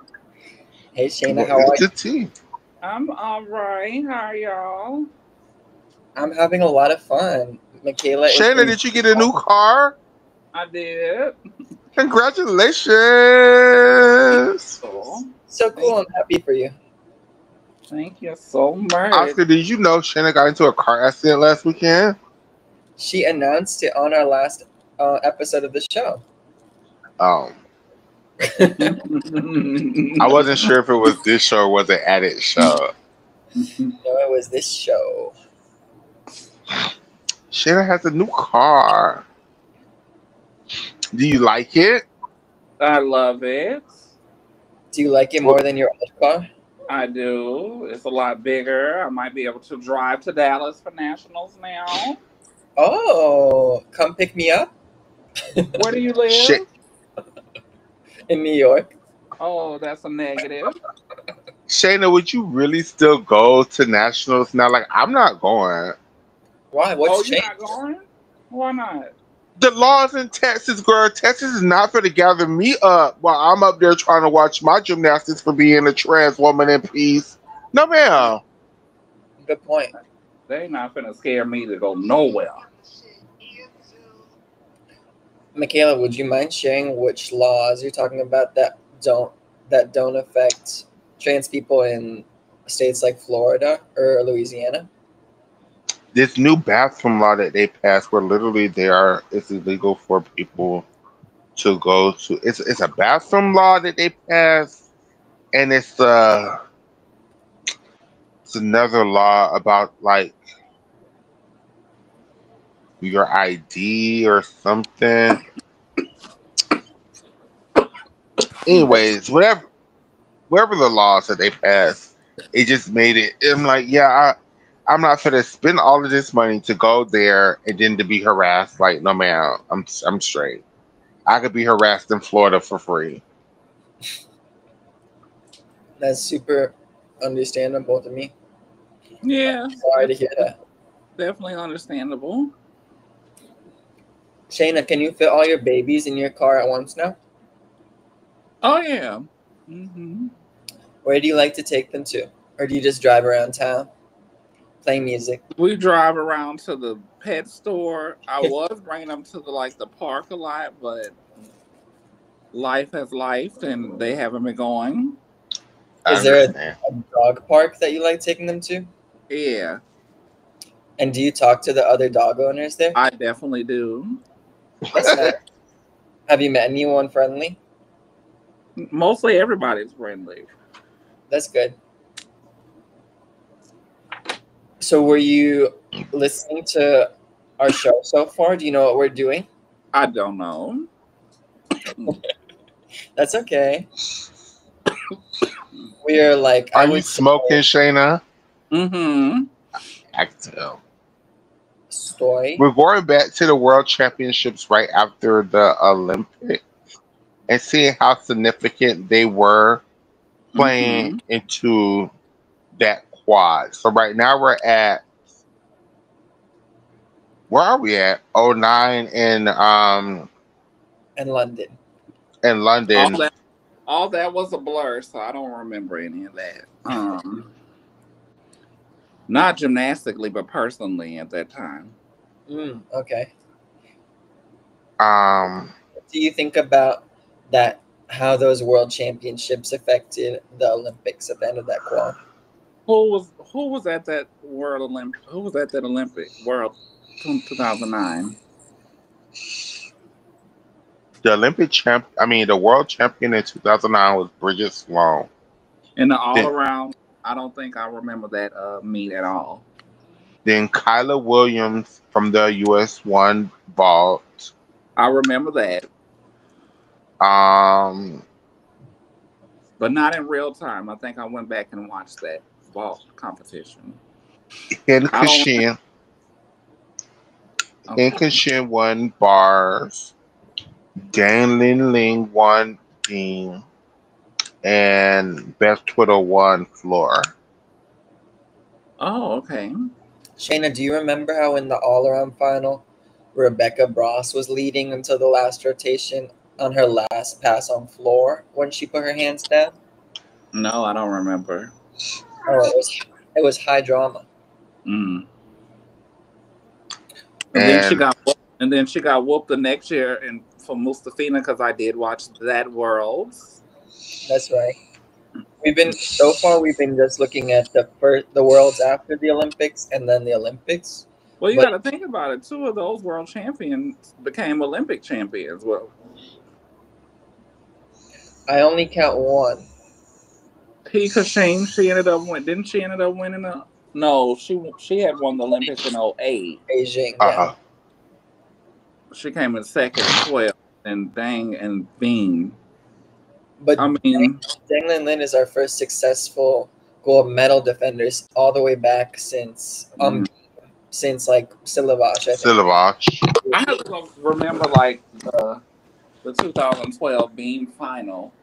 C: Hey Shaina,
B: What
C: how
B: is
C: are
B: the
C: you?
B: tea?
D: I'm all right. How are y'all?
C: I'm having a lot of fun. Michaela is
B: Shaina,
C: in.
B: did you get a new car?
D: I did.
B: Congratulations.
D: Oh,
C: So
D: thank,
C: cool. I'm happy for you.
D: thank you so much.
B: Oscar, did you know Shaina got into a car accident last weekend?
C: She announced it on our last episode of the show.
B: I wasn't sure if it was this show or was it added show.
C: No, it was this show.
B: Shaina has a new car. Do you like it?
D: I love it.
C: Do you like it more than your old car?
D: I do. It's a lot bigger. I might be able to drive to Dallas for nationals now.
C: Oh, come pick me up
D: Where do you
B: Sh-
D: live?
C: in New York.
D: Oh, that's a negative.
B: Shaina, would you really still go to nationals now? Like, I'm not going.
C: Why? What's
D: Oh, you're
C: changed?
D: not going? Why not?
B: The laws in Texas, girl. Texas is not for to gather me up while I'm up there trying to watch my gymnastics for being a trans woman in peace. No, ma'am.
C: Good point.
D: They not finna scare me to go nowhere.
C: Michaela, would you mind sharing which laws you're talking about that don't affect trans people in states like Florida or Louisiana?
B: This new bathroom law that they passed, where literally it's illegal for people to go to. It's a bathroom law that they passed, and it's another law about like your ID or something. Anyways, whatever the laws that they passed, it just made it. I'm like, yeah, I'm not gonna spend all of this money to go there and then to be harassed. Like, no, man, I'm straight. I could be harassed in Florida for free.
C: That's super understandable to me.
D: Yeah,
C: Sorry to hear that.
D: definitely understandable.
C: Shayna, can you fit all your babies in your car at once now?
D: Oh yeah. Hmm.
C: Where do you like to take them to? Or do you just drive around town playing music?
D: We drive around to the pet store. I was bringing them to the park a lot, but life has life, and they haven't been going.
B: I
C: Is there
B: understand.
C: a dog park that you like taking them to?
D: Yeah,
C: And do you talk to the other dog owners there?
D: I definitely do.
C: That's nice. Have you met anyone friendly?
D: Mostly everybody's friendly.
C: That's good. So were you listening to our show so far? Do you know what we're doing?
D: I don't know.
C: That's okay. We are like,
B: Are
C: I
B: you
C: would say,
B: smoking, Shayna?
D: Mm-hmm.
B: I can tell.
C: story.
B: We're going back to the World Championships right after the Olympics and seeing how significant they were playing
D: Mm-hmm.
B: into that quad. So right now we're at where are we at? Oh nine
C: And London.
B: in
D: All
B: London.
D: that, all that was a blur, so I don't remember any of that. Not gymnastically, but personally at that time.
C: Okay.
B: Um
C: What do you think about that? How those world championships affected the Olympics at the end of that qual?
D: Who was at that Who was at that Olympic World 2009?
B: the world champion in 2009 was Bridget Sloan.
D: In the all
B: Then
D: around, I don't think I remember that meet at all.
B: then Kyla Williams from the US won vault.
D: I remember that.
B: Um
D: but not in real time. I think I went back and watched that vault competition.
B: In
D: I don't.
B: Kashin, in
D: Okay.
B: Kashin won bars. Dan Lin Ling won beam. And Beth Twitter won floor.
D: Oh, okay.
C: Shayna, do you remember how in the all-around final, Rebecca Bross was leading until the last rotation on her last pass on floor when she put her hands down?
D: No, I don't remember.
C: Oh, it was high drama.
D: Mm. And then she
B: And
D: got whooped, and then she got whooped the next year and for Mustafina because I did watch that Worlds.
C: That's right. We've been just looking at the worlds after the Olympics and then the Olympics.
D: Well, you
C: But
D: got to think about it. Two of those world champions became Olympic champions. Well,
C: I only count one.
D: Pika Shane, didn't she ended up winning a? No, she had won the Olympics in '08.
C: Beijing, yeah.
B: uh,
D: She came in second in 12, and Dang and Bean.
C: But
D: I mean,
C: Deng Lin Lin is our first successful gold medal defenders all the way back since like Silavash, I think.
B: Silavash.
D: I have to remember like the 2012 Bean final.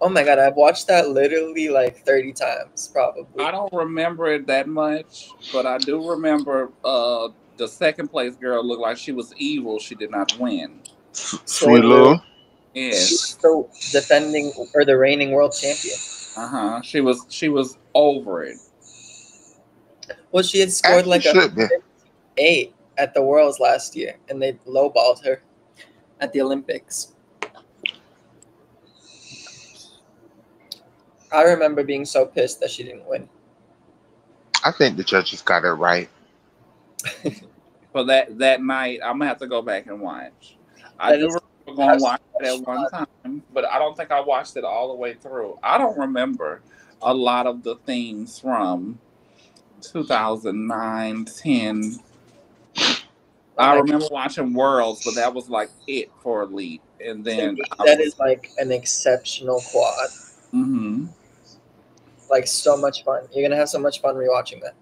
C: Oh my god, I've watched that literally like 30 times, probably.
D: I don't remember it that much, but I do remember the second place girl looked like she was evil. She did not win.
B: Sweet Lou.
D: Yes.
C: So defending or the reigning world champion.
D: She was over it.
C: Well, she had scored like
B: Should be.
C: 8 at the Worlds last year, and they lowballed her at the Olympics. I remember being so pissed that she didn't win.
B: I think the judges got it right.
D: For that night, I'm gonna have to go back and watch. I do remember going to watch it at one time, but I don't think I watched it all the way through. I don't remember a lot of the themes from 2009, 10. I remember watching Worlds, but that was like it for Elite. And then
C: that is like an exceptional quad.
D: Mm-hmm.
C: Like so much fun. You're gonna have so much fun rewatching that.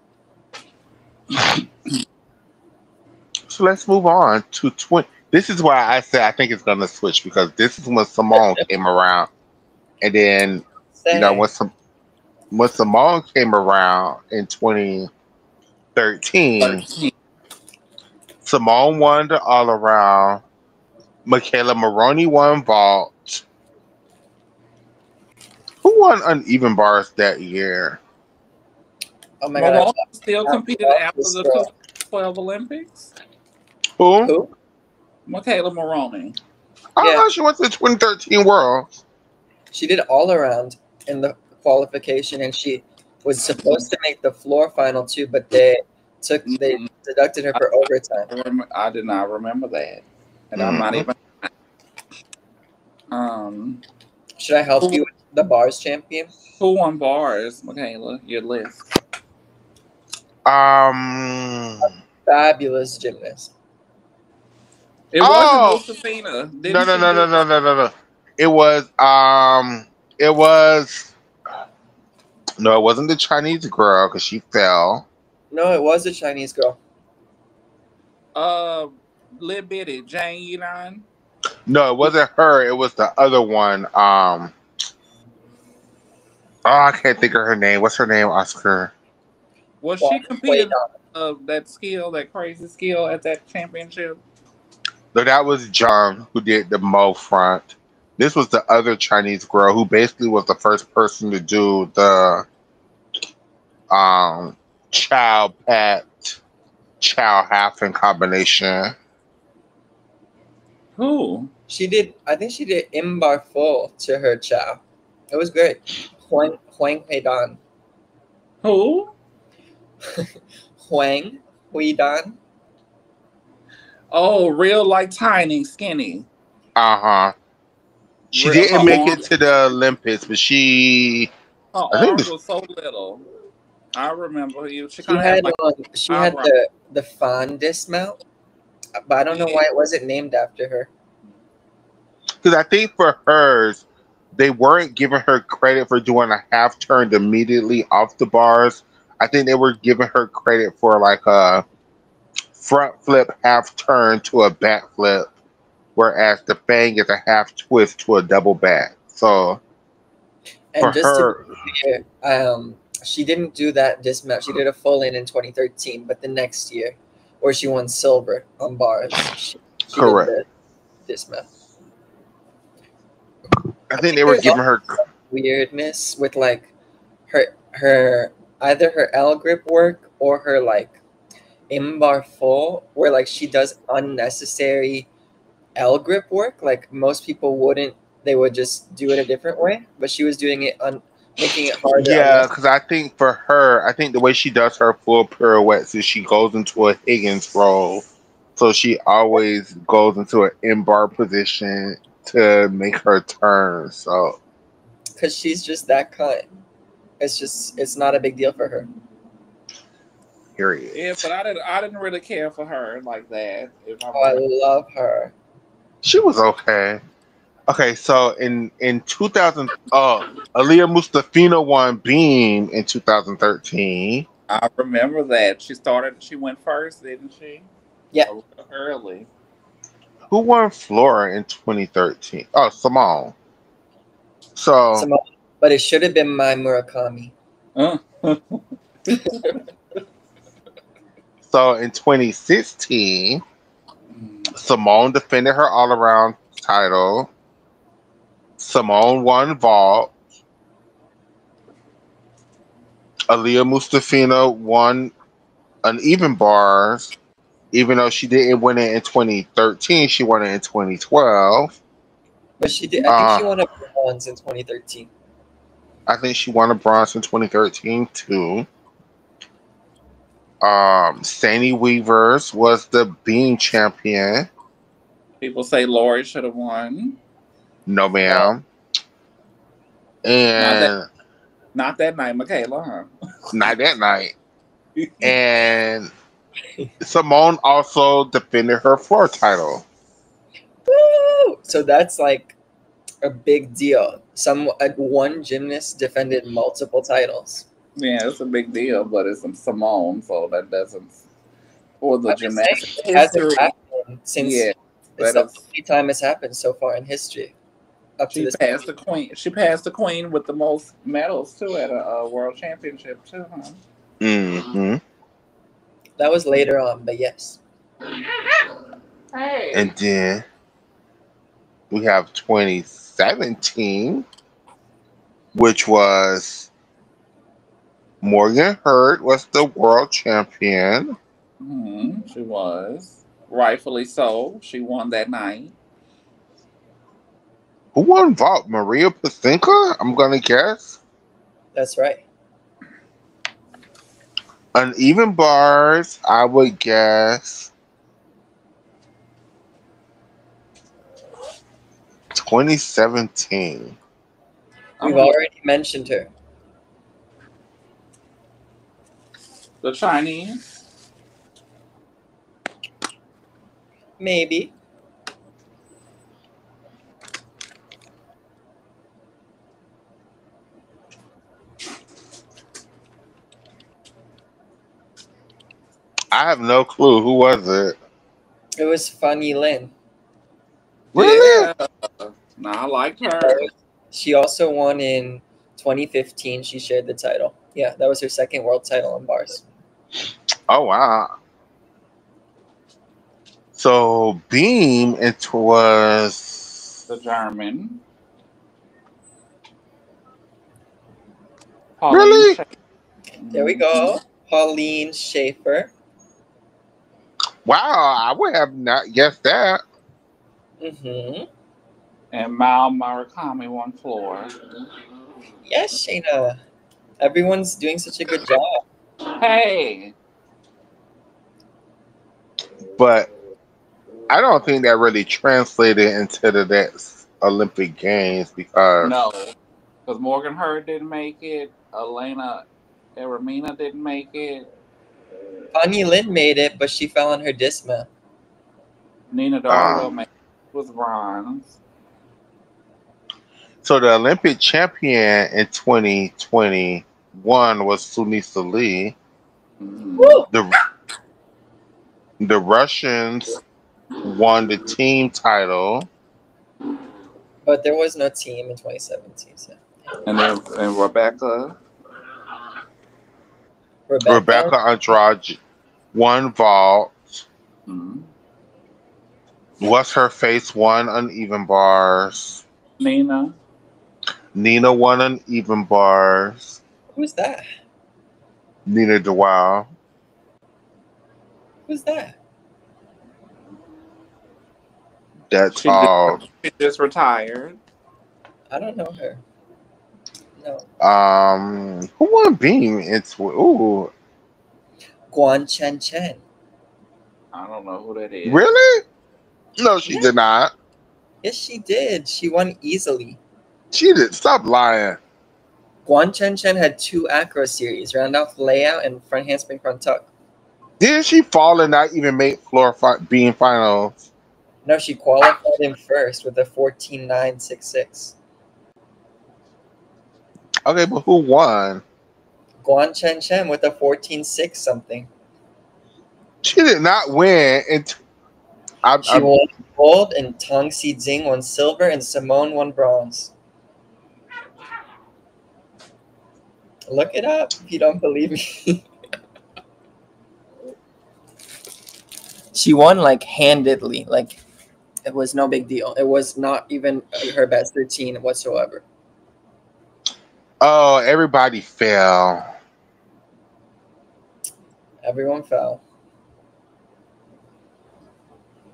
B: So let's move on to 20. This is why I said I think it's gonna switch because this is when Simone came around, and then when Simone came around in 2013, Simone won the all around. Michaela Maroney won vault. Who won uneven bars that year?
C: Oh my god!
D: Still competed after the 2012 Olympics.
B: Who?
D: Michaela Maroney.
B: I thought she went to the 2013 Worlds.
C: She did all around in the qualification, and she was supposed to make the floor final too, but they deducted her for overtime.
D: I did not remember that, and I'm not even.
C: Should I help you with the bars champion?
D: Who won bars, Michaela? Your list.
C: A fabulous gymnast.
D: It wasn't Josefina.
B: No. It was no, it wasn't the Chinese girl because she fell.
C: No, it was a Chinese girl.
D: Little bitty Jane Yinan.
B: No, it wasn't her. It was the other one. I can't think of her name. What's her name, Oscar?
D: Was she competing that crazy skill at that championship?
B: No, that was John who did the Mo front. This was the other Chinese girl who basically was the first person to do the Chow Pat Chow Hafen combination.
D: Who?
C: I think she did Imbar full to her Chow. It was great. Huang Heidan.
D: Who?
C: Huang Heidan.
D: Oh, real like tiny, skinny.
B: She didn't make it to the Olympics, but she.
D: Her arms was so little. I remember you. She had
C: the fawn dismount, but I don't know why it wasn't named after her.
B: Because I think for hers, they weren't giving her credit for doing a half turn immediately off the bars. I think they were giving her credit for like a front flip half turn to a back flip, whereas the Fang is a half twist to a double back. So for
C: And just to be
B: her,
C: clear, she didn't do that dismount. She did a full in 2013, but the next year, where she won silver on bars, she did
B: correct.
C: the dismount.
B: I
C: I
B: think
C: think
B: they were
C: there's
B: giving
C: also
B: her.
C: some weirdness with like her either her L grip work or her like in bar full, where like she does unnecessary L grip work. Like most people wouldn't, they would just do it a different way, but she was doing it making it harder
B: Yeah,
C: unnecessary.
B: because I think for her, I think the way she does her full pirouettes is she goes into a Higgins roll. So she always goes into an in bar position to make her turn. So,
C: Because she's just that kind. It's not a big deal for her.
B: period.
D: Yeah, but I didn't really care for her like that. If I'm
C: Oh, I
D: honest.
C: love her.
B: She was okay. Okay, so in 2000, Aaliyah Mustafina won Beam in 2013.
D: I remember that she went first, didn't she?
C: Yeah,
D: A little early.
B: Who won Flora in 2013? Oh, Simone. So,
C: Simone, but it should have been my Murakami.
D: Uh,
B: so in 2016, Simone defended her all around title. Simone won vault. Aaliyah Mustafina won uneven bars. Even though she didn't win it in 2013, she won it in 2012.
C: But she did. I think
B: Uh,
C: she won a bronze in 2013.
B: I think she won a bronze in 2013 too. Sandy Weavers was the Beam champion.
D: people say Lori should have won.
B: No,
C: No,
B: ma'am.
D: Not that
B: And
D: not that night, Michaela,
B: not that night.
D: huh?
B: And Simone also defended her floor title.
C: woo! So that's like a big deal. One gymnast defended multiple titles.
D: Yeah, it's a big deal, but it's Simone, so that doesn't for the
C: I'm just saying
D: gymnastics
C: it hasn't
D: history.
C: happened since.
D: Yeah,
C: It's
D: that
C: the
D: is.
C: only time it's happened so far in history, up to
D: She
C: this
D: passed
C: point.
D: the queen. She passed the queen with the most medals too at a world championship too, huh?
B: Hmm.
C: That was later on, but yes.
B: And then we have 2017, which was Morgan Hurd was the world champion.
D: She was rightfully so. She won that night.
B: Who won vault? Maria Pacinka? I'm gonna guess.
C: That's right.
B: Uneven bars, I would guess 2017.
D: I'm
C: We've
D: gonna look
C: already mentioned her.
D: the Chinese.
C: Maybe.
B: I have no clue. Who was it?
C: It was Fanny Lin.
B: Really?
D: Yeah, no, I liked her.
C: She also won in 2015. She shared the title. Yeah, that was her second world title on bars.
B: Oh wow. So Beam, it was
D: The German Pauline
B: really.
D: Schaefer.
C: There we go. Pauline Schaefer.
B: Wow, I would have not guessed that.
C: Mm-hmm.
D: And Mao Murakami won floor.
C: Yes, Shaina. Everyone's doing such a good job.
D: Hey,
B: But I don't think that really translated into the next Olympic Games because
D: no, because Morgan Hurd didn't make it. Elena Eremina didn't make it.
C: Fanny Lin made it, but she fell on her dismount.
D: Nina Darwell
B: um,
D: made it. Was bronze.
B: So the Olympic champion in 2021 was Sunisa Lee.
C: Woo!
B: The the Russians won the team title.
C: But there was no team in 2017. So.
D: And Rebecca.
C: Rebecca.
B: Rebecca Andrade won vault.
D: Mm-hmm.
B: What's her face won uneven bars.
D: Nina.
B: Nina won uneven bars.
C: Who's that?
B: Nina DeWild.
C: Who's that?
B: That's
D: She just,
B: all.
D: she just retired.
C: I don't know her. No.
B: Who won beam? Ooh,
C: Guan Chen Chen.
D: I don't know who that is.
B: really? No, she
C: Yeah.
B: did not.
C: Yes, she did. She won easily.
B: She did. Stop lying.
C: Guan Chen Chen had 2 acro series, round off layout and front handspring front tuck.
B: Didn't she fall and not even make beam finals?
C: No, she qualified in first with a 14.966.
B: Okay, but who won?
C: Guan Chen Chen with a 14.6 something.
B: She did not win.
C: She won gold, and Tang Si Jing won silver, and Simone won bronze. Look it up if you don't believe me. She won like handedly, like it was no big deal. It was not even her best routine whatsoever.
B: Oh, everybody fell.
C: Everyone fell.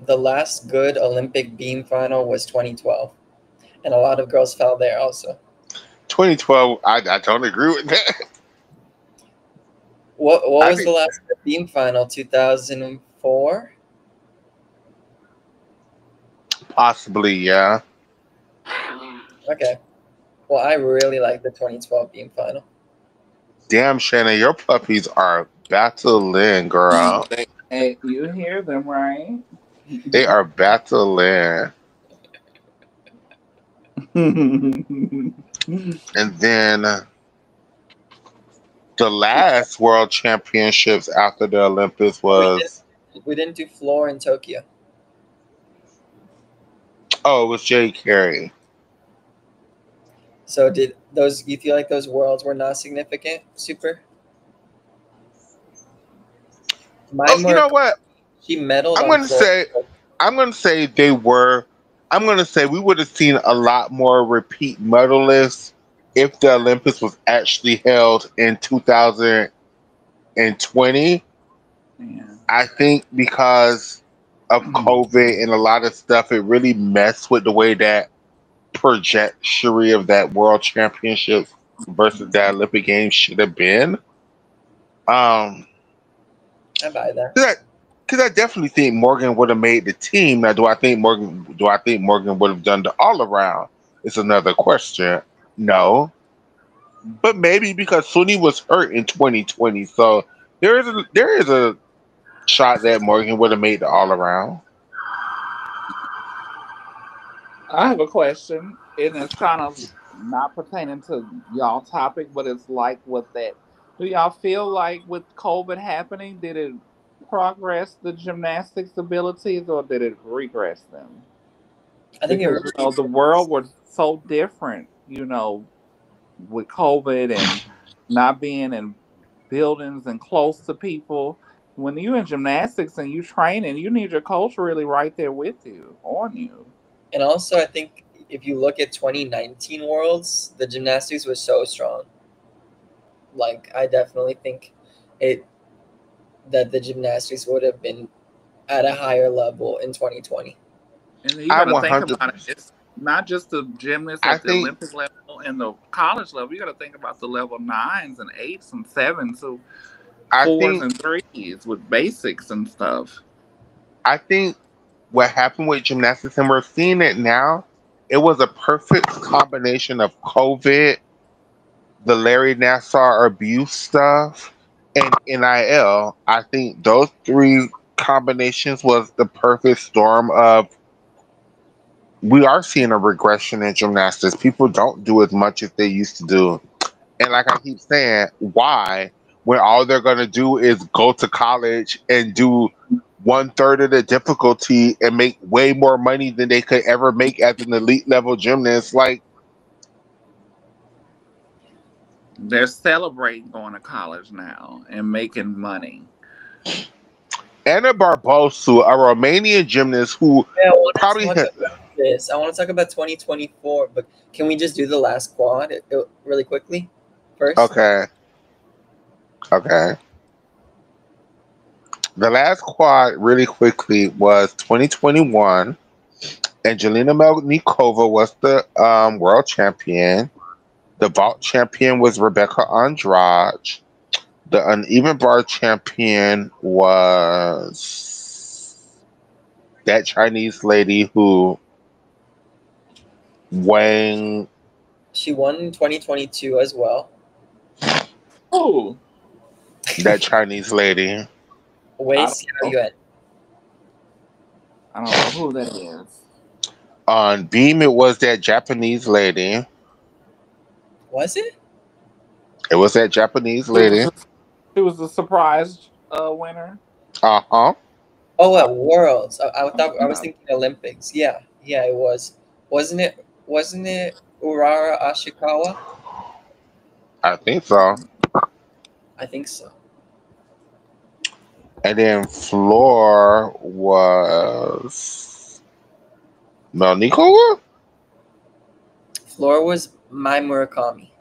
C: The last good Olympic beam final was 2012, and a lot of girls fell there also.
B: 2012, I don't agree with that.
C: What was the last beam final? 2004?
B: Possibly, yeah.
C: Okay. Well, I really like the 2012 beam final.
B: Damn, Shaina, your puppies are battling, girl.
D: Hey, you hear them, right?
B: They are battling. And then the last world championships after the Olympics was...
C: We didn't do floor in Tokyo.
B: Oh, it was Jay Carey.
C: So did those? You feel like those worlds were not significant? Super.
B: You know what?
C: She medaled.
B: I'm gonna say they were. I'm gonna say we would have seen a lot more repeat medalists if the Olympics was actually held in 2020.
D: Yeah.
B: I think because of COVID and a lot of stuff, it really messed with the way that trajectory of that World Championships versus that Olympic Games should have been.
C: I buy that.
B: Because I definitely think Morgan would have made the team. Now, do I think Morgan would have done the all around? It's another question. No, but maybe because Suni was hurt in 2020, so there is a shot that Morgan would have made the all around.
D: I have a question, and it's kind of not pertaining to y'all topic, but it's like with that. Do y'all feel like with COVID happening, did it progress the gymnastics abilities or did it regress them?
C: I think
D: Because the world was so different, with COVID and not being in buildings and close to people. When you're in gymnastics and you training, you need your coach really right there with you, on you.
C: And also, I think if you look at 2019 Worlds, the gymnastics was so strong. Like, I definitely think that the gymnastics would have been at a higher level in 2020.
D: And you got to think about it. It's not just the gymnasts at the Olympic level and the college level. You got to think about the level 9s and 8s and 7s, so 4s and 3s with basics and stuff.
B: I think what happened with gymnastics, and we're seeing it now, it was a perfect combination of COVID, the Larry Nassar abuse stuff, and NIL. I think those 3 combinations was the perfect storm of we are seeing a regression in gymnastics. People don't do as much as they used to do. And like I keep saying, why? When all they're going to do is go to college and do 1/3 of the difficulty and make way more money than they could ever make as an elite level gymnast. Like,
D: They're celebrating going to college now and making money.
B: Anna Barbosu, a Romanian gymnast who
C: Yeah, I want to
B: probably
C: talk about this. I want to talk about 2024, but can we just do the last quad really quickly first?
B: okay. The last quad, really quickly, was 2021. Angelina Melnikova was the world champion. The vault champion was Rebecca Andrade. The uneven bar champion was that Chinese lady who Wang.
C: She won in 2022 as well.
D: Oh,
B: That Chinese lady.
C: Wei
D: I
C: Xiaoyuan.
D: don't know who that is.
B: On beam, it was that Japanese lady.
C: Was it?
B: It was that Japanese lady.
D: She was the surprise winner.
B: Uh-huh.
C: Oh, at Worlds. I thought I was thinking Olympics. Yeah, it was. Wasn't it? Wasn't it Urara Ashikawa?
B: I think so.
C: I think so.
B: And then floor was Melnikova?
C: Floor was Mai Murakami.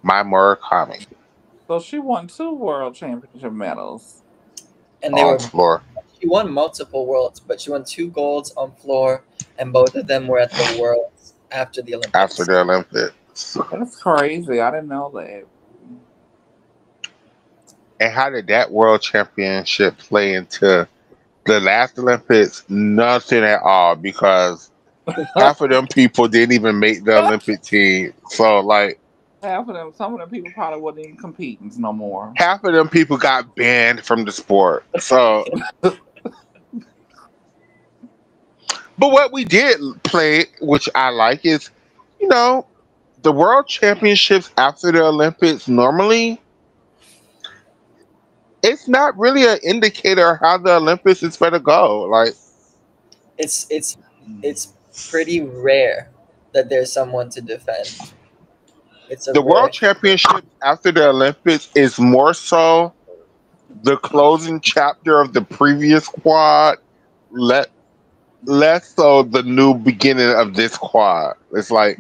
B: My Murakami.
D: So she won 2 world championship medals.
C: And they
B: On
C: were
B: floor.
C: she won multiple worlds, but she won 2 golds on floor, and both of them were at the worlds after the Olympics.
B: After the Olympics.
D: That's crazy. I didn't know that.
B: And how did that world championship play into the last Olympics? Nothing at all, because half of them people didn't even make the Olympic team. So, like,
D: Half of them, some of them people probably wasn't even competing no more.
B: half of them people got banned from the sport. So, but what we did play, which I like, is, the world championships after the Olympics normally, it's not really an indicator of how the Olympics is going to go. Like,
C: It's pretty rare that there's someone to defend. It's
B: the world championship after the Olympics is more so the closing chapter of the previous quad, less so the new beginning of this quad. It's like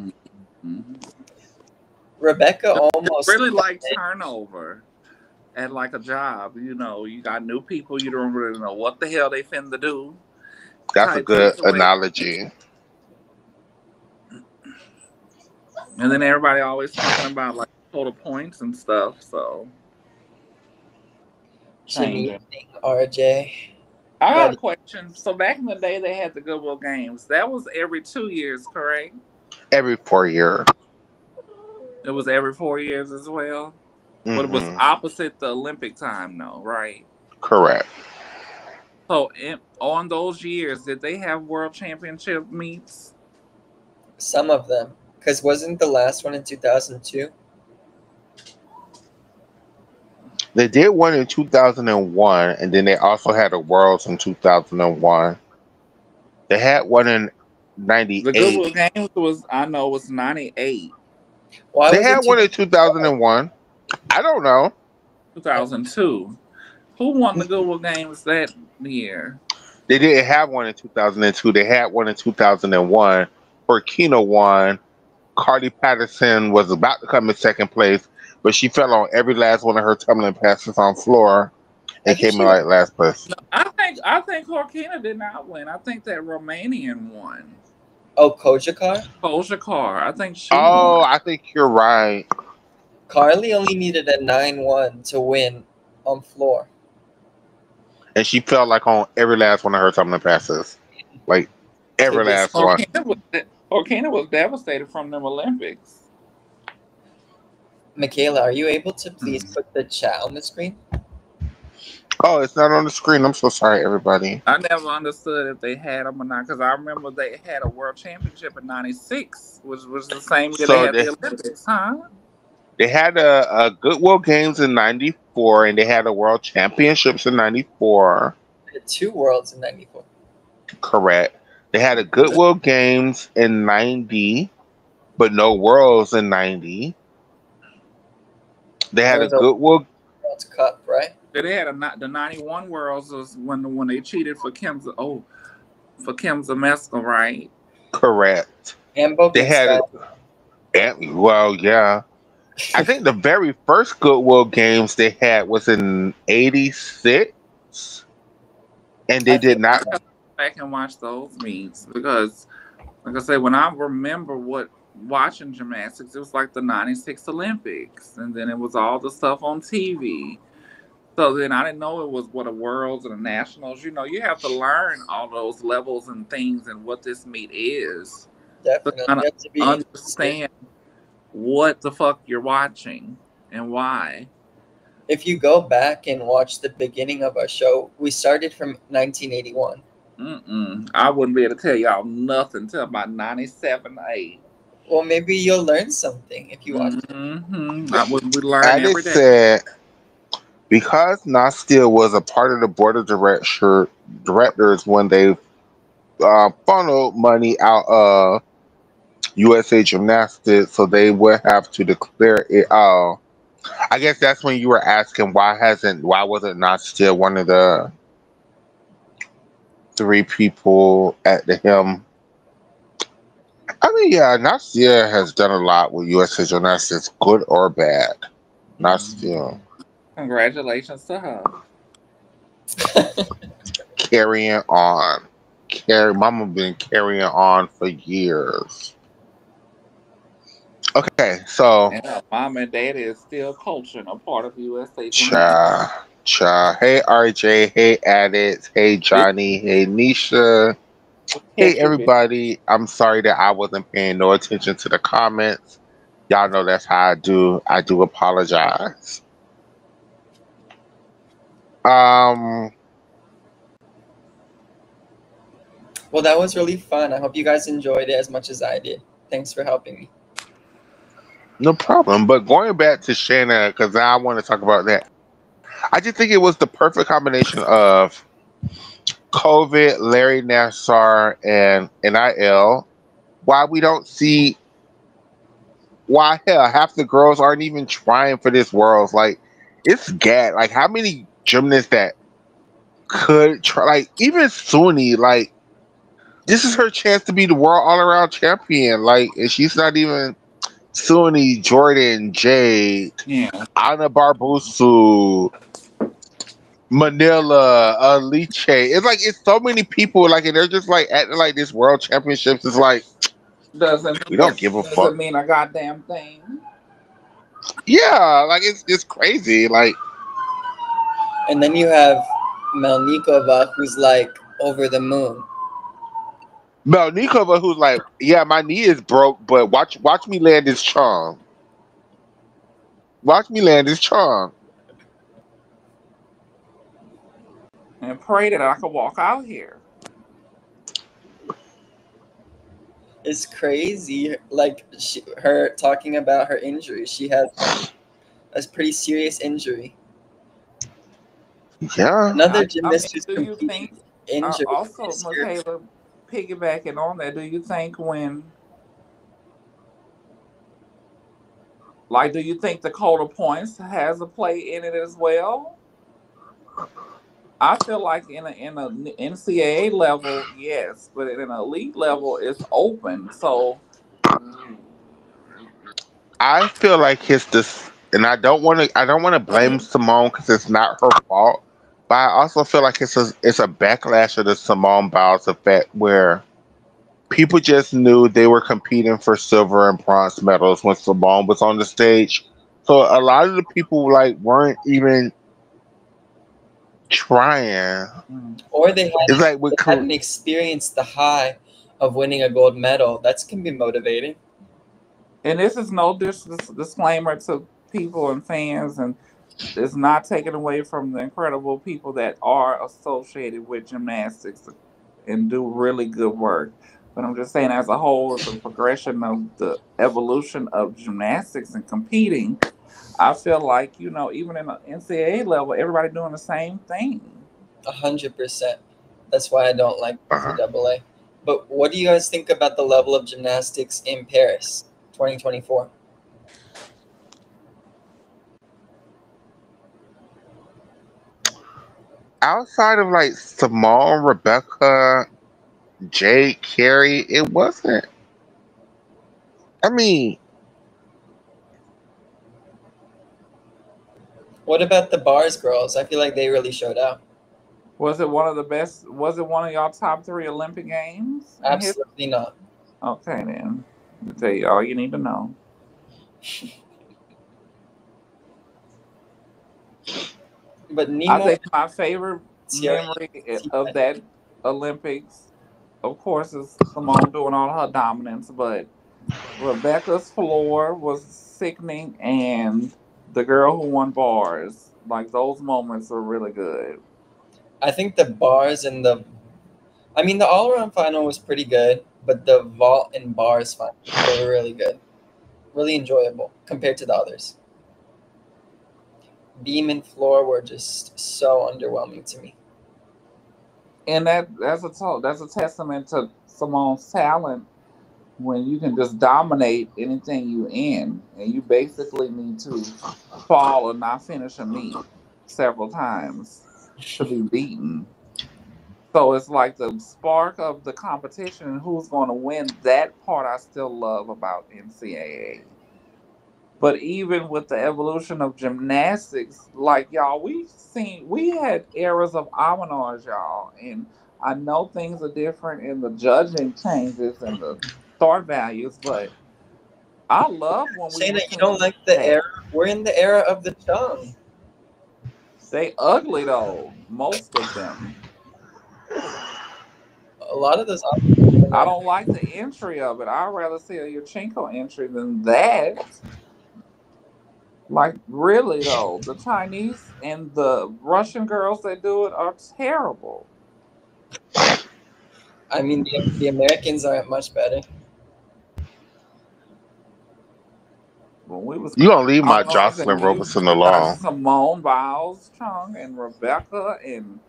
C: Rebecca almost
D: really like turnover at like a job. You got new people. You don't really know what the hell they finna do.
B: That's a good analogy.
D: And then everybody always talking about like total points and stuff. So,
C: RJ.
D: I got a question. So back in the day, they had the Goodwill Games. That was every 2 years, correct?
B: Every 4 years.
D: It was every 4 years as well. Mm-hmm. But it was opposite the Olympic time, though, right?
B: Correct.
D: So on those years, did they have world championship meets?
C: Some of them. Because wasn't the last one in 2002?
B: They did one in 2001, and then they also had a Worlds in 2001. They had one in 98.
D: The Goodwill Games was 98.
C: Why
B: they had one in 2001. I don't know.
D: 2002. Who won the Goodwill Games that year?
B: They didn't have one in 2002. They had one in 2001. Burkina won. Carly Patterson was about to come in second place, but she fell on every last one of her tumbling passes on floor and came in like last place.
D: No, I think Horkina did not win. I think that Romanian won.
C: Oh, Kojakar?
D: Kojakar. I think she won.
B: I think you're right.
C: Carly only needed a 9-1 to win on floor.
B: And she fell like on every last one of her tumbling passes. Like every last one.
D: Horkina was devastated from them Olympics.
C: Michaela, are you able to please put the chat on the screen?
B: Oh, it's not on the screen. I'm so sorry, everybody.
D: I never understood if they had them or not because I remember they had a world championship in '96, which was the same year they
B: So
D: had the Olympics, huh?
B: they had a Goodwill Games in '94, and they had a World Championships in '94.
C: The two worlds in '94.
B: Correct. They had a Goodwill Games in '90, but no Worlds in '90. They had
C: There
B: a
C: was a
B: Goodwill.
C: World Cup, right?
D: They had the '91 Worlds was when they cheated for Kim Zmeskal, right?
B: Correct.
C: And
B: They had
C: Bogenstein.
B: well, yeah. I think the very first Goodwill Games they had was in '86, and they
C: I
B: did
C: think
B: not.
D: I have to go back and watch those meets because, like I said, when I remember watching gymnastics, it was like the '96 Olympics, and then it was all the stuff on TV. So then I didn't know it was what a worlds and a nationals. You know, you have to learn all those levels and things and what this meet is to
C: definitely
D: kind
C: you
D: of
C: have to be
D: understand what the fuck you're watching and why.
C: If you go back and watch the beginning of our show, we started from 1981.
D: I wouldn't be able to tell y'all nothing till about '97, '8.
C: Well, maybe you'll learn something if you watch it.
D: We learn
B: And they
D: every day.
B: said because Nastia was a part of the board of directors when they funneled money out of USA Gymnastics, so they would have to declare it. I guess that's when you were asking why wasn't Nastia one of the three people at the helm? I mean, yeah, Nastia has done a lot with USA Gymnastics, good or bad. Nastia
D: Congratulations to her.
B: carrying on. Mama been carrying on for years. Okay, so
D: And her mom and daddy is still coaching a part of USA Gymnastics.
B: Hey RJ, hey Addicts, hey Johnny, hey Nisha, hey
D: Catch your bitch.
B: everybody. I'm sorry that I wasn't paying no attention to the comments. Y'all know that's how I do. I do apologize. Um,
C: Well, that was really fun. I hope you guys enjoyed it as much as I did. Thanks for helping me.
B: no problem. But going back to Shaina, because I want to talk about that. I just think it was the perfect combination of COVID, Larry Nassar, and NIL. Why we don't see why hell half the girls aren't even trying for this world. Like it's gag. Like how many gymnasts that could try? Like even Suni. Like this is her chance to be the world all around champion. Like and she's not even Suni, Jordan, Jade,
D: Yeah.
B: Anna Barbusu, Manila, Liche. It's like it's so many people. Like and they're just like acting like this world championships is like we don't give a fuck.
D: Doesn't mean a goddamn thing.
B: Yeah, like it's crazy. Like
C: And then you have Melnikova, who's like over the moon.
B: Melnikova, who's like, yeah, my knee is broke, but watch me land this charm. Watch me land this charm.
D: And pray that I could walk out here.
C: It's crazy. Like her talking about her injury. She had a pretty serious injury.
B: Yeah.
C: Another gymnast who's
D: do you
C: completely
D: think
C: injured.
D: also, Michaela, piggybacking on that, do you think do you think the Dakota Points has a play in it as well? I feel like in a NCAA level, yes, but in an elite level, it's open. So
B: I feel like it's this, and I don't want to blame Simone because it's not her fault, but I also feel like it's a backlash of the Simone Biles effect where people just knew they were competing for silver and bronze medals when Simone was on the stage. So a lot of the people like weren't even trying.
C: Or they
B: It's like
C: hadn't experienced the high of winning a gold medal. That can be motivating.
D: And this is no disclaimer to people and fans and it's not taken away from the incredible people that are associated with gymnastics and do really good work. But I'm just saying, as a whole, as a progression of the evolution of gymnastics and competing, I feel like, even in the NCAA level, everybody doing the same thing.
C: 100%. That's why I don't like
B: Uh-huh.
C: NCAA. But what do you guys think about the level of gymnastics in Paris, 2024?
B: Outside of like Simone, Rebecca, Jade, Carrie, it wasn't. I mean,
C: What about the bars girls? I feel like they really showed out.
D: Was it one of the best? Was it one of y'all top three Olympic games in history?
C: Absolutely not.
D: Okay, then. I'll tell you all you need to know.
C: But
D: I
C: Nemo,
D: think my favorite
C: Sierra,
D: memory of that Olympics, of course, is Simone doing all her dominance, but Rebecca's floor was sickening, and the girl who won bars, like those moments were really good.
C: I think the bars and the all-around final was pretty good, but the vault and bars final were really good, really enjoyable compared to the others. Beam and floor were just so underwhelming to me.
D: And that's a testament to Simone's talent when you can just dominate anything you in, and you basically need to fall or not finish a meet several times to be beaten. So it's like the spark of the competition and who's going to win. That part I still love about NCAA. But even with the evolution of gymnastics, like y'all, we had eras of amateurs, y'all, and I know things are different and the judging changes and the start values, but I love when we
C: Shayna,
D: were
C: you don't
D: seeing
C: like the
D: that.
C: era? We're in the era of the Chung.
D: They ugly though, most of them.
C: A lot of those options were
D: I
C: not.
D: don't like the entry of it. I'd rather see a Yurchenko entry than that. Like really though, the Chinese and the Russian girls that do it are terrible.
C: The Americans aren't much better.
D: When we was
B: you gonna leave my
D: Almonds and
B: Jocelyn Robertson
D: you got
B: alone.
D: Simone Biles, Chung, and Rebecca, and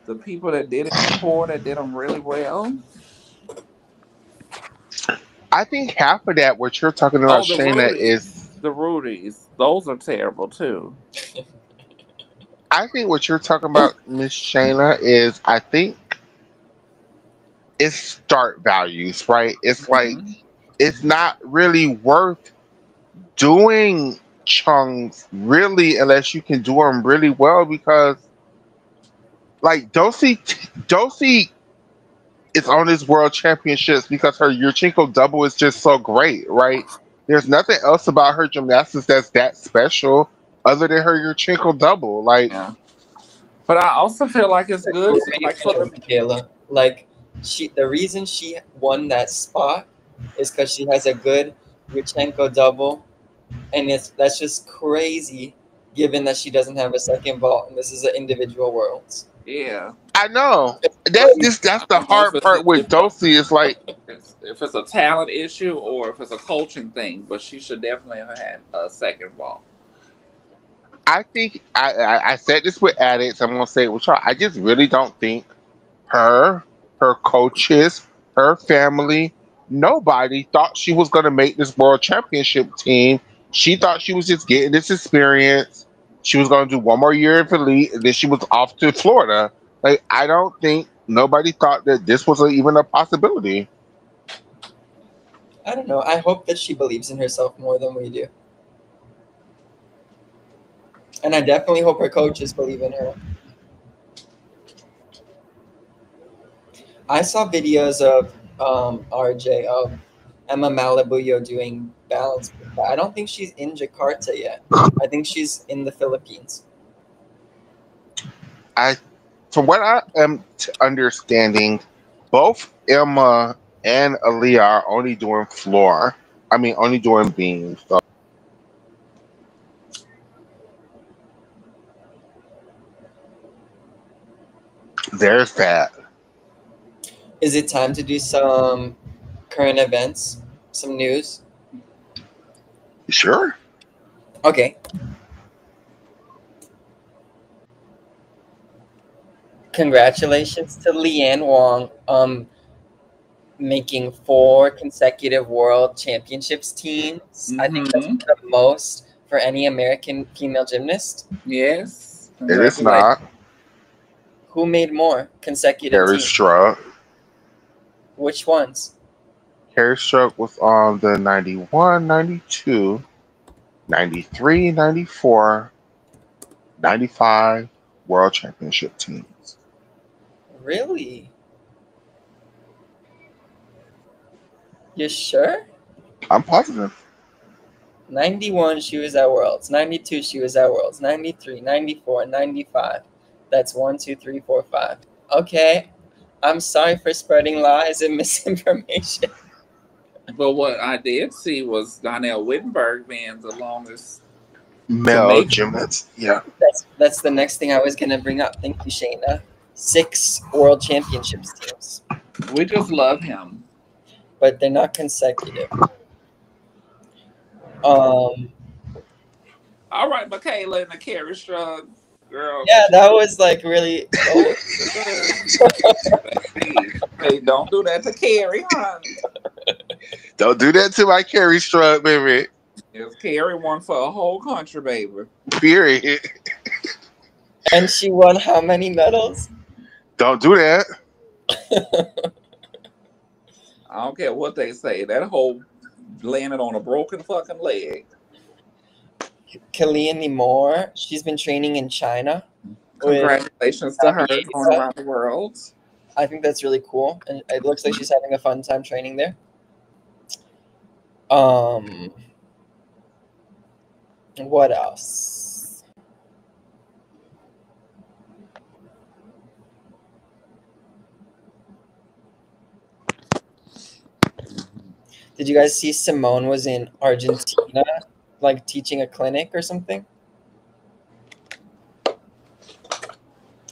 D: the people that did it before that did them really well.
B: I think half of that, what you're talking about,
D: Oh, the
B: Shayna,
D: Rudies,
B: is.
D: the Rudies, those are terrible too.
B: I think what you're talking about, Miss Shayna, is I think it's start values, right? It's like
D: Hmm.
B: it's not really worth doing chunks really unless you can do them really well because like Dosey is on his world championships because her Yurchenko double is just so great, right? There's nothing else about her gymnastics that's that special other than her Yurchenko double. Like,
D: Yeah, but I also feel like it's good,
C: Great
D: like for
C: point,
D: the
C: Michaela. Like the reason she won that spot is because she has a good Yurchenko double, and that's just crazy, given that she doesn't have a second vault, and this is an individual worlds.
D: yeah.
B: I know
C: It's
B: that's
C: crazy.
B: that's
D: I
B: the
D: don't know
B: hard part with Dosey is like
D: if it's a talent issue or if it's a coaching thing, but she should definitely have had a second ball.
B: I think I said this with addicts. I'm gonna say it with y'all. I just really don't think her, her coaches, her family, nobody thought she was gonna make this world championship team. She thought she was just getting this experience. She was gonna do one more year in Philly, and then she was off to Florida. Like I don't think nobody thought that this was even a possibility.
C: I don't know. I hope that she believes in herself more than we do, and I definitely hope her coaches believe in her. I saw videos of RJ of Emma Malabuyo doing balance. But I don't think she's in Jakarta yet. I think she's in the Philippines.
B: I, from what I am understanding, both Emma and Aaliyah are only doing floor. I mean, only doing beams. So There's that.
C: Is it time to do some current events, some news?
B: Sure.
C: Okay. Congratulations to Leanne Wong making 4 consecutive world championships teams. I think that's the most for any American female gymnast.
D: Yes.
B: It is not.
C: Who made more consecutive
B: Carrie
C: teams?
B: Struck.
C: Which ones?
B: Carrie Struck was on the 91, 92, 93, 94, 95 World Championship teams.
C: Really? You sure?
B: I'm positive.
C: 91, she was at Worlds. 92, she was at Worlds. 93, 94, 95. That's 1, 2, 3, 4, 5. Okay. I'm sorry for spreading lies and misinformation.
D: But what I did see was Donnell Wittenberg being the longest
B: Male gymnast. Yeah.
C: That's the next thing I was going to bring up. Thank you, Shaina. 6 World Championships teams.
D: We just love him.
C: But they're not consecutive. All
D: right, Michaela and the Carrie Strug girl.
C: Yeah, that was like really. Oh.
D: Hey, don't do that to Carrie, honey.
B: Don't do that to my Carrie Strug, baby.
D: Yes, Carrie won for a whole country, baby.
B: Period.
C: And she won how many medals?
B: Don't do that.
D: I don't care what they say. That whole landed on a broken fucking leg.
C: Kallian Moore, she's been training in China.
D: Congratulations to her going around the world.
C: I think that's really cool, and it looks like she's having a fun time training there. What else? Did you guys see Simone was in Argentina, like teaching a clinic or something?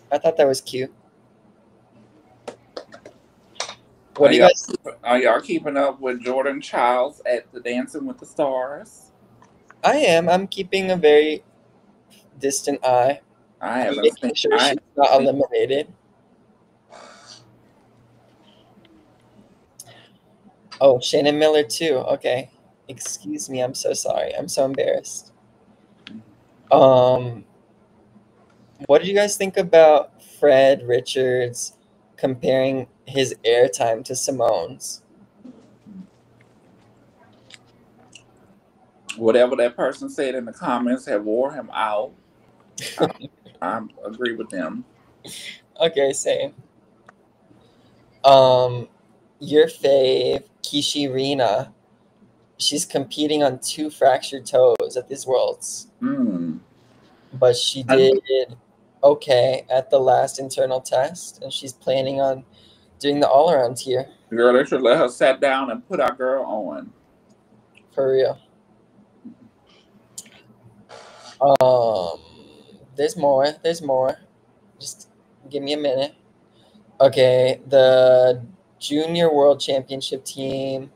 C: I thought that was cute. What do you guys?
D: Are y'all keeping up with Jordan Childs at the Dancing with the Stars?
C: I am. I'm keeping a very distant eye.
D: I haven't
C: making sure she's not eliminated. Oh, Shannon Miller too. Okay. Excuse me. I'm so sorry. I'm so embarrassed. What did you guys think about Fred Richards comparing his airtime to Simone's?
D: Whatever that person said in the comments had wore him out. I agree with them.
C: Okay, same. Your fave, Kishi Rina, she's competing on 2 fractured toes at this Worlds. But she did okay at the last internal test, and she's planning on doing the all-around tier.
D: Girl, they should let her sit down and put our girl on.
C: For real. There's more. There's more. Just give me a minute. Okay, the Junior World Championship team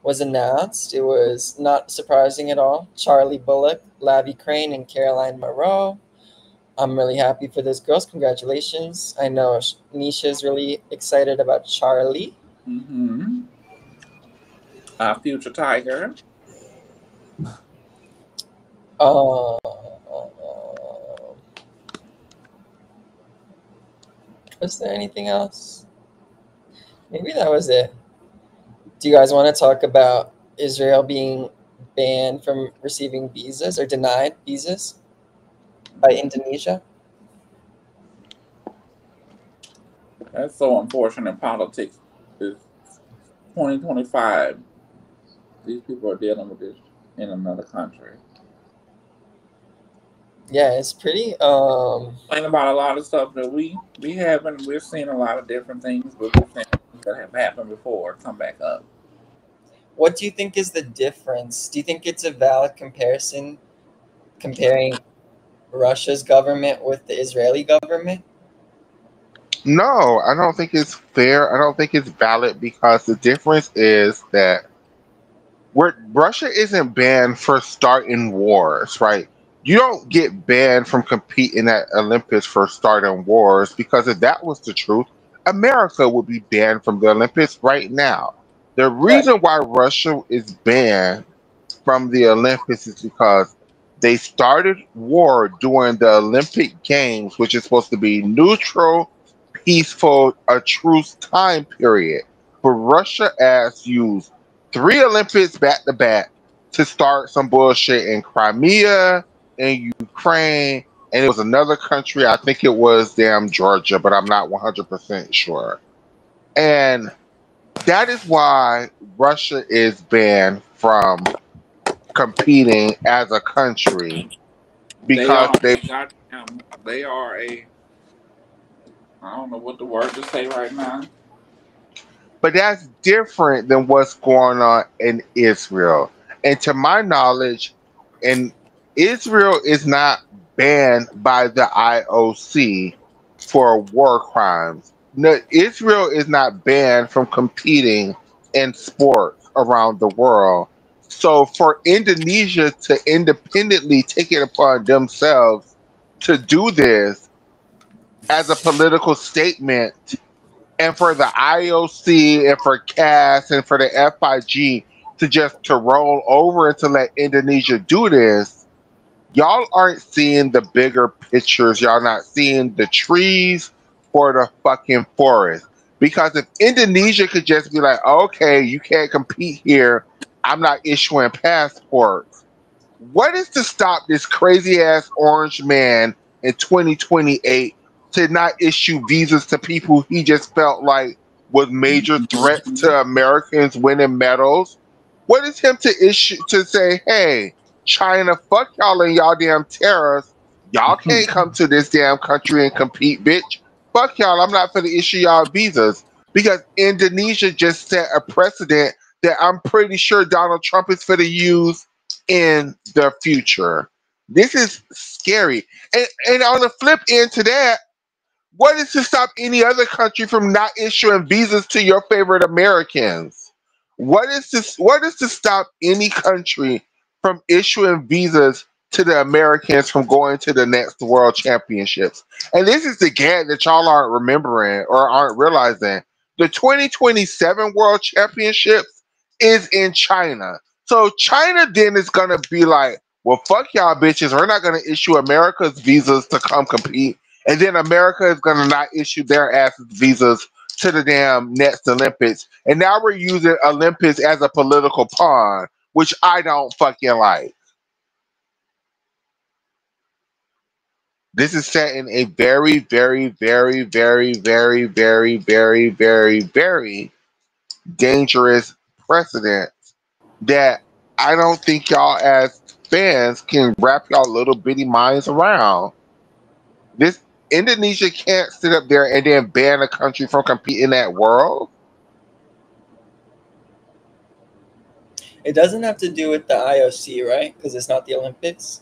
C: was announced. It was not surprising at all. Charlie Bullock, Lavi Crane, and Caroline Moreau. I'm really happy for those girls. Congratulations. I know Nisha's really excited about Charlie.
D: Our future Tiger.
C: Was there anything else? Maybe that was it. Do you guys want to talk about Israel being banned from receiving visas or denied visas by Indonesia?
D: That's so unfortunate. Politics is 2025. These people are dealing with this in another country.
C: Yeah, it's pretty.
D: Complain about a lot of stuff that we haven't. We've seen a lot of different things, but we've seen things that have happened before come back up.
C: What do you think is the difference? Do you think it's a valid comparison comparing Russia's government with the Israeli government?
B: No, I don't think it's fair. I don't think it's valid because the difference is that Russia isn't banned for starting wars, right? You don't get banned from competing at Olympics for starting wars because if that was the truth, America would be banned from the Olympics right now. The
C: Right.
B: reason why Russia is banned from the Olympics is because they started war during the Olympic Games, which is supposed to be neutral, peaceful, a truce time period. But Russia ass used three Olympics back to back to start some bullshit in Crimea, in Ukraine, and it was another country. I think it was damn Georgia, but I'm not 100% sure. And that is why Russia is banned from competing as a country
D: They
B: because
D: are
B: they.
D: a goddamn. They are a. I don't know what the word to say right now.
B: But that's different than what's going on in Israel. And to my knowledge, and Israel is not banned by the IOC for war crimes. No, Israel is not banned from competing in sports around the world. So for Indonesia to independently take it upon themselves to do this as a political statement, and for the IOC and for CAS and for the FIG to just to roll over and to let Indonesia do this, y'all aren't seeing the bigger pictures. Y'all not seeing the trees for the fucking forest. Because if Indonesia could just be like, okay, you can't compete here, I'm not issuing passports. What is to stop this crazy ass orange man in 2028 to not issue visas to people he just felt like was major threats to Americans winning medals? What is him to issue to say, hey, China, fuck y'all and y'all damn terrorists. Y'all can't come to this damn country and compete, bitch. Fuck y'all. I'm not going to issue y'all visas because Indonesia just set a precedent that I'm pretty sure Donald Trump is going to use in the future. This is scary. And on the flip end to that, what is to stop any other country from not issuing visas to your favorite Americans? What is to stop any country from issuing visas to the Americans from going to the next world championships? And this is the gag that y'all aren't remembering or aren't realizing. The 2027 world championships is in China. So China then is gonna be like, well, fuck y'all bitches. We're not gonna issue America's visas to come compete, and then America is going to not issue their asses visas to the damn next Olympics. And now we're using Olympics as a political pawn, which I don't fucking like. This is setting a very, very, very, very, very, very, very, very, very dangerous precedent that I don't think y'all as fans can wrap y'all little bitty minds around. This Indonesia can't sit up there and then ban a country from competing at World.
C: It doesn't have to do with the IOC, right? Because it's not the Olympics.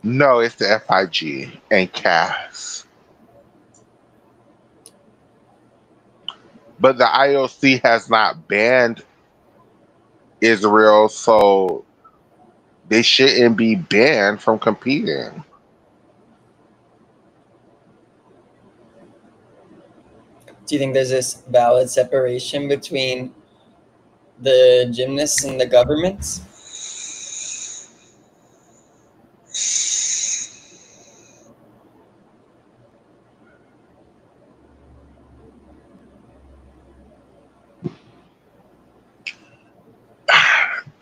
B: No, it's the FIG and CAS. But the IOC has not banned Israel, so they shouldn't be banned from competing.
C: Do you think there's this valid separation between the gymnasts and the governments?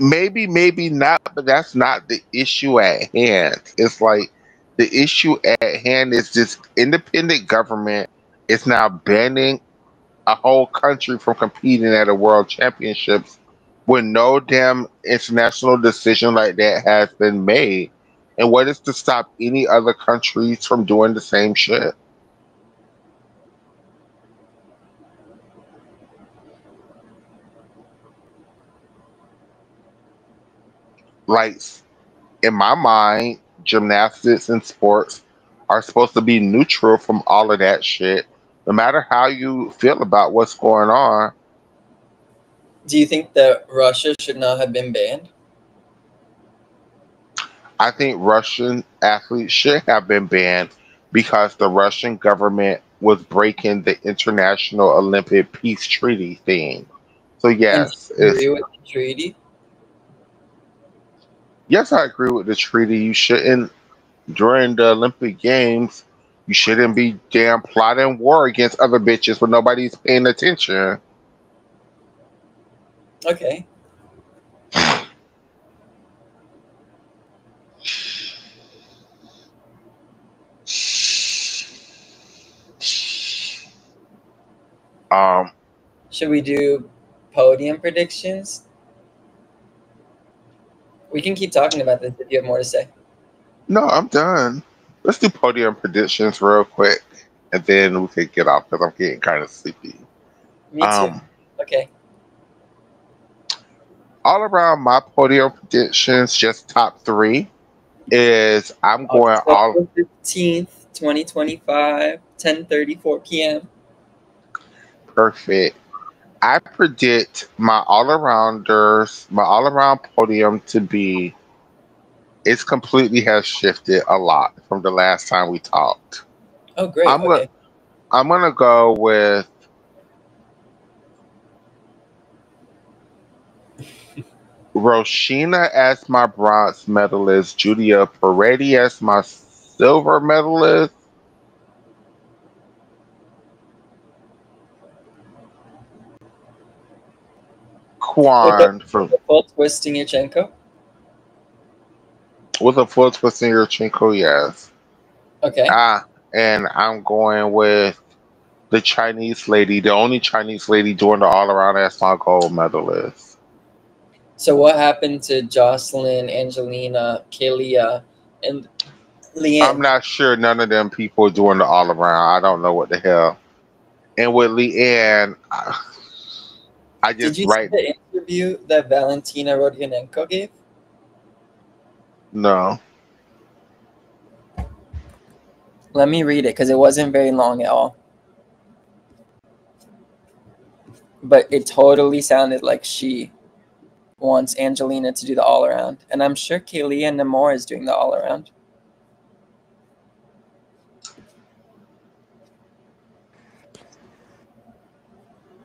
B: Maybe, maybe not, but that's not the issue at hand. It's like the issue at hand is this independent government is now banning a whole country from competing at a world championships when no damn international decision like that has been made. And what is to stop any other countries from doing the same shit? Like in my mind, gymnastics and sports are supposed to be neutral from all of that shit. No matter how you feel about what's going on,
C: Do you think that Russia should not have been banned?
B: I think Russian athletes should have been banned because the Russian government was breaking the International Olympic Peace Treaty thing. So
C: And do
B: yes,
C: you
B: it's
C: agree with the treaty?
B: yes, I agree with the treaty. You shouldn't during the Olympic Games. You shouldn't be damn plotting war against other bitches when nobody's paying attention.
C: Okay.
B: Um,
C: Should we do podium predictions? We can keep talking about this if you have more to say.
B: no, I'm done. Let's do podium predictions real quick, and then we could get off because I'm getting kind of sleepy.
C: Me too.
B: Um,
C: Okay.
B: all around my podium predictions, just top three, is I'm going all
C: October 15th, 2025, 10:34 p.m.
B: perfect. I predict my all around podium to be, it's completely has shifted a lot from the last time we talked.
C: Oh, great.
B: I'm gonna
C: Okay.
B: I'm gonna go with Roshina as my bronze medalist, Julia Peretti as my silver medalist,
C: With the,
B: Kwan
C: with
B: from
C: the full twisting Yurchenko.
B: with a full twist in Yurchenko, yes.
C: Okay.
B: Ah, and I'm going with the Chinese lady, the only Chinese lady doing the all around as my gold medalist.
C: So what happened to Jocelyn, Angelina, Kalia, and
B: I'm
C: Leanne?
B: not sure none of them people doing the all around. I don't know what the hell. And with Leanne, I
C: Did
B: just
C: you see
B: right
C: the interview that Valentina Rodionenko gave?
B: no.
C: Let me read it because it wasn't very long at all. But it totally sounded like she wants Angelina to do the all around. And I'm sure Kalia Namor is doing the all around.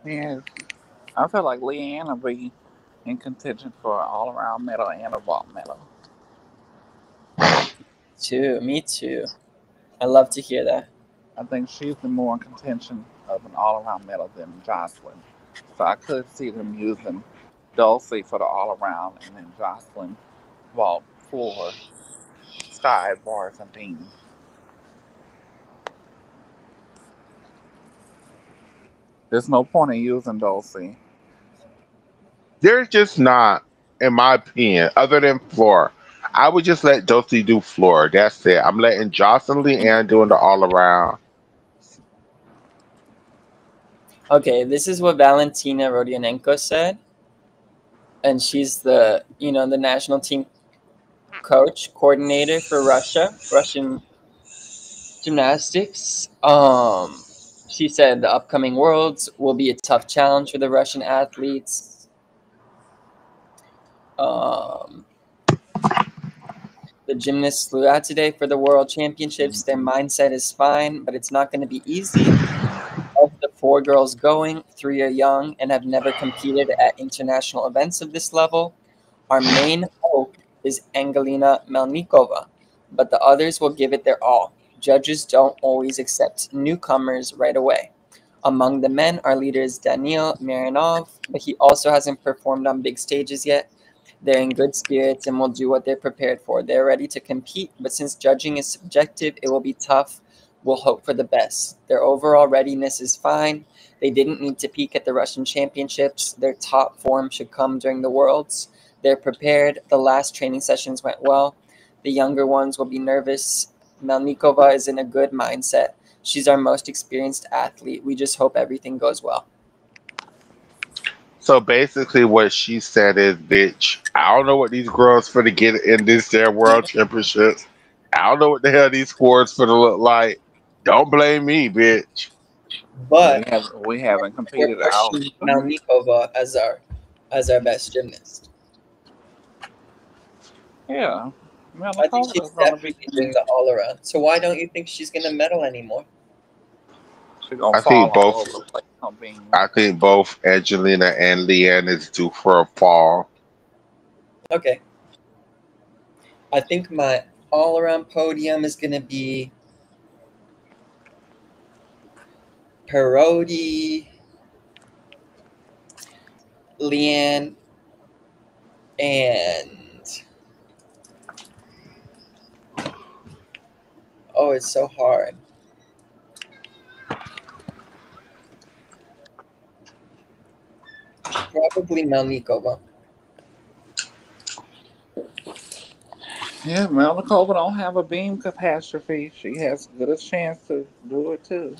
D: Yeah, I feel like Leanne will be in contention for an all-around medal and a vault medal.
C: Too. Me too. I love to hear that.
D: I think she's the more in contention of an all-around medal than Jocelyn. So I could see them using Dulcie for the all-around and then Jocelyn vault for sky bars and beams. There's no point in using Dulcie.
B: There's just not, in my opinion, other than floor. I would just let Dulcie do floor. That's it. I'm letting Jocelyn Leanne doing the all around.
C: Okay, this is what Valentina Rodionenko said. And she's the national team coach, coordinator for Russian gymnastics. She said the upcoming worlds will be a tough challenge for the Russian athletes. Um, the gymnasts flew out today for the world championships. Their mindset is fine, but it's not going to be easy. Of the four girls going, three are young and have never competed at international events of this level. Our main hope is Angelina Melnikova, but the others will give it their all. Judges don't always accept newcomers right away. Among the men, our leader is Daniil Miranov, but he also hasn't performed on big stages yet. They're in good spirits and will do what they're prepared for. They're ready to compete, but since judging is subjective, it will be tough. We'll hope for the best. Their overall readiness is fine. They didn't need to peak at the Russian championships. Their top form should come during the Worlds. They're prepared. The last training sessions went well. The younger ones will be nervous. Melnikova is in a good mindset. She's our most experienced athlete. We just hope everything goes well.
B: So basically, what she said is, "Bitch, I don't know what these girls for to get in this their world championships, I don't know what the hell these sports for to look like. Don't blame me, bitch.
C: But
D: We haven't
C: we're
D: competed out.
C: pushing Melnikova as our best gymnast.
D: Yeah.
C: I think
D: Melnikova
C: she's
D: is gonna be
C: definitely doing the all around. So why don't you think she's gonna medal anymore?
D: she's gonna
B: I
D: fall
B: think
D: all
B: both.
D: over the place on being
B: I think both Angelina and Leanne is due for a fall.
C: Okay. I think my all around podium is gonna be Parodi, Leanne, and oh, it's so hard. Probably Melnikova.
D: Yeah, Melnikova don't have a beam catastrophe. She has as good a chance to do it too.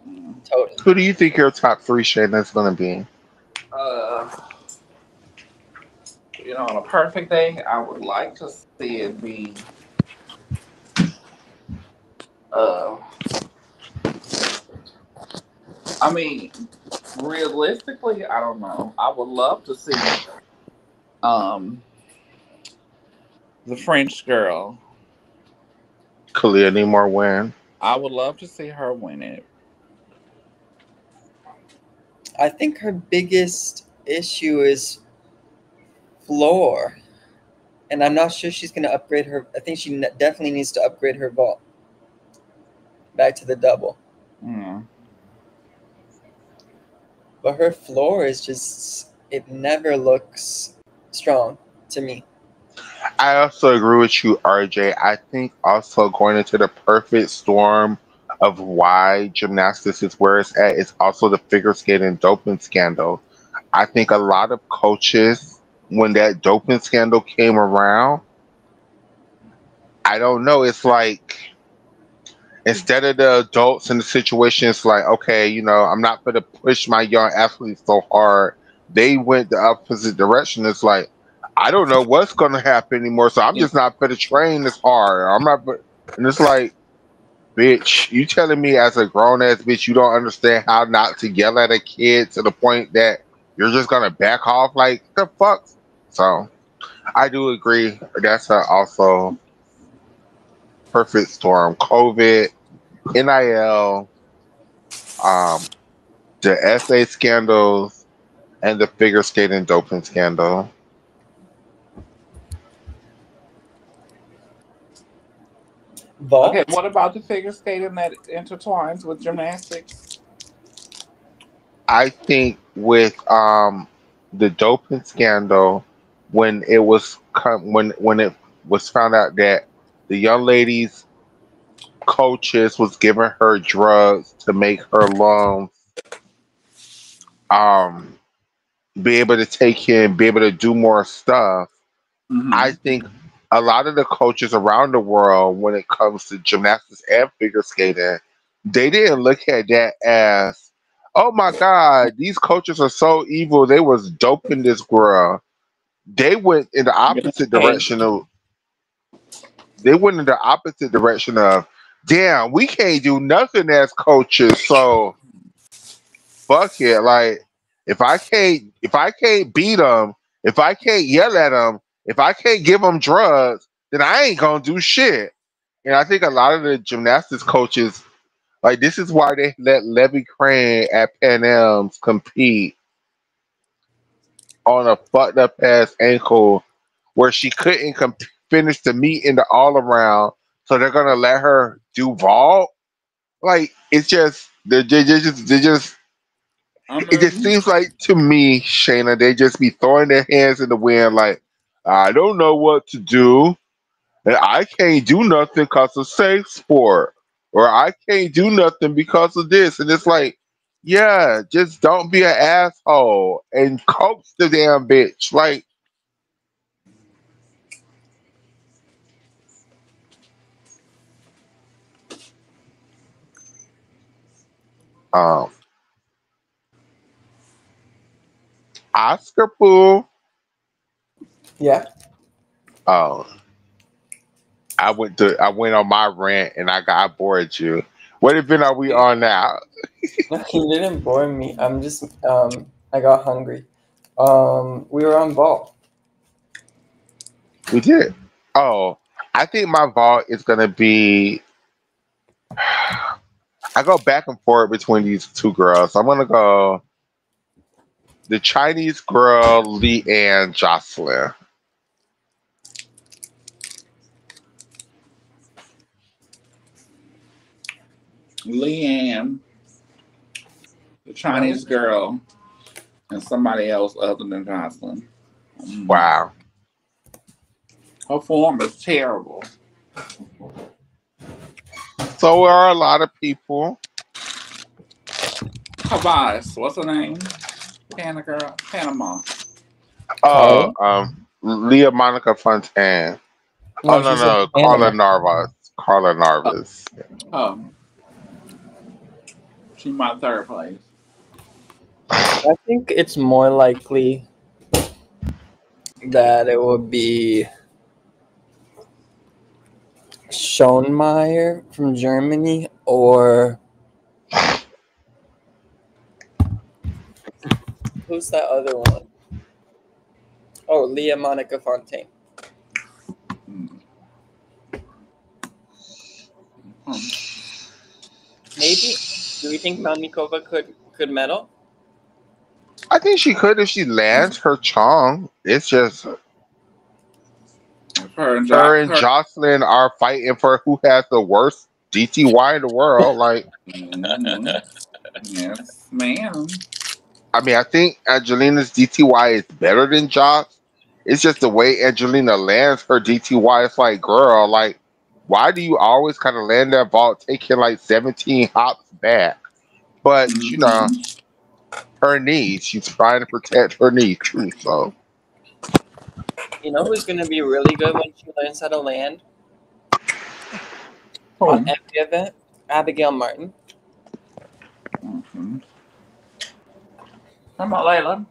D: Mm.
C: Totally.
B: Who do you think your top three Shayna is going to be?
D: Uh, on a perfect day, I would like to see it be. Uh, I mean, realistically, I don't know. I would love to see um the French girl.
B: Kalia Nemore win.
D: I would love to see her win it.
C: I think her biggest issue is floor, and I'm not sure she's gonna upgrade her. I think she definitely needs to upgrade her vault back to the double.
D: Mm.
C: But her floor is just, it never looks strong to me.
B: I also agree with you, RJ. I think also going into the perfect storm of why gymnastics is where it's at is also the figure skating doping scandal. I think a lot of coaches, when that doping scandal came around, I don't know, it's like instead of the adults in the situation, it's like, okay, I'm not going to push my young athletes so hard. They went the opposite direction. It's like, I don't know what's going to happen anymore, so I'm
D: Yeah.
B: just not going to train this hard. I'm not, and it's like, bitch, you telling me as a grown ass bitch you don't understand how not to yell at a kid to the point that you're just gonna back off? Like the fuck. So I do agree. That's also perfect storm. COVID, NIL, um, the essay scandals, and the figure skating doping scandal.
D: Okay,
C: Vault?
D: what about the figure skating that intertwines with gymnastics?
B: I think with the doping scandal, when it was when it was found out that the young lady's coaches was giving her drugs to make her lungs um be able to take in, be able to do more stuff. I
D: Mm-hmm.
B: think a lot of the coaches around the world, when it comes to gymnastics and figure skating, they didn't look at that as, oh my God, these coaches are so evil. They was doping this girl. They went in the opposite
D: Hey,
B: direction of. They went in the opposite direction of, damn, we can't do nothing as coaches. So fuck it. Like if I can't beat them, if I can't yell at them, if I can't give them drugs, then I ain't gonna do shit. And I think a lot of the gymnastics coaches, like this is why they let Levy Crane at Pan Am's compete on a fucked up ass ankle where she couldn't finish the meet in the all around. So they're gonna let her do vault. Like it's just they just
D: I
B: it just
D: mean,
B: seems like to me, Shayna, they just be throwing their hands in the wind like, I don't know what to do. And I can't do nothing because of safe sport. Or I can't do nothing because of this. And it's like, yeah, just don't be an asshole and coach the damn bitch. Like, um, Oscar Pool.
C: Yeah.
B: Oh, I went on my rant and I bored you. What event are we on now?
C: No, you didn't bore me. I'm just I got hungry. We were on ball.
B: We did. Oh, I think my vault is gonna be. I go back and forth between these two girls. I'm gonna go the Chinese girl, Leanne Jocelyn.
D: Leanne, the Chinese girl, and somebody else other than Jocelyn.
B: Wow.
D: Her form is terrible.
B: So are a lot of people.
D: Her boss, what's her name? Panama.
B: Oh,
C: Carla?
B: Leah Monica Fontaine. Oh
C: No,
B: no
C: she's in
B: no, Carla
C: Panama.
B: Narvas. Carla Narvas.
D: Oh, she's my third place.
C: I think it's more likely that it would be Schoenmeyer from Germany or who's that other one? Oh, Leah Monica Fontaine. Maybe. Do we think Melnikova could medal?
B: I think she could if she lands her chong. It's just her and Jocelyn are fighting for who has the worst DTY in the world. Like,
D: Yes, ma'am.
B: I mean, I think Angelina's DTY is better than Josh. It's just the way Angelina lands her DTY. It's like, girl, like, why do you always kind of land that vault taking like 17 hops back? But you know, her knees. She's trying to protect her knees too. So
C: You know who's going to be really good when she learns how to land
D: Oh.
C: on every event? Abigail Martin.
D: Come on, Layla.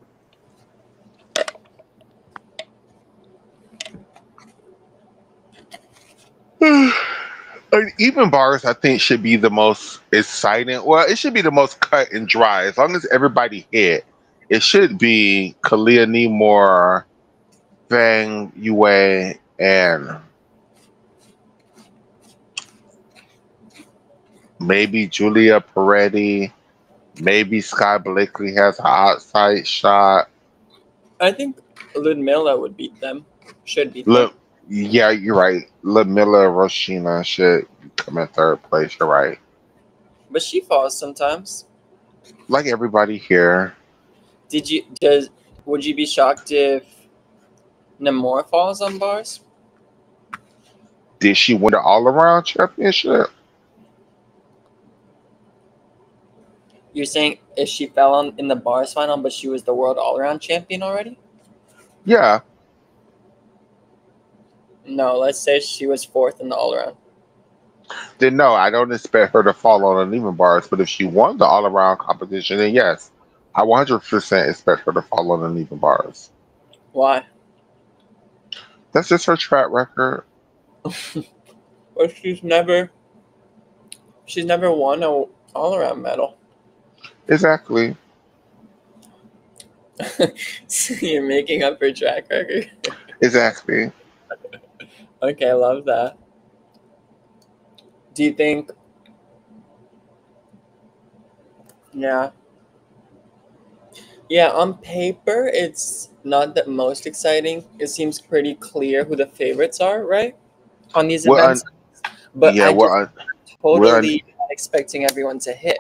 B: even bars, I think, should be the most exciting. Well, it should be the most cut and dry. As long as everybody hit, it should be Kalia Nemore, Fang Yue, and maybe Julia Peretti. Maybe Sky Blakely has an outside shot.
C: I think Ludmilla would beat them. Should beat them.
B: Look, yeah, you're right. Lamilla Roshina should come in third place. You're right.
C: But she falls sometimes.
B: Like everybody here.
C: Would you be shocked if Namor falls on bars?
B: Did she win the all around championship?
C: You're saying if she fell in the bars final, but she was the world all around champion already?
B: Yeah.
C: No, let's say she was fourth in the all around.
B: Then no, I don't expect her to fall on uneven bars. But if she won the all around competition, then yes, I 100% expect her to fall on uneven bars.
C: Why?
B: That's just her track record.
C: Well, she's never won a all around medal.
B: Exactly.
C: So you're making up her track record.
B: Exactly.
C: Okay, I love that. Do you think? Yeah. Yeah, on paper, it's not the most exciting. It seems pretty clear who the favorites are, right? On these events. But
B: yeah,
C: I just totally not expecting everyone to hit.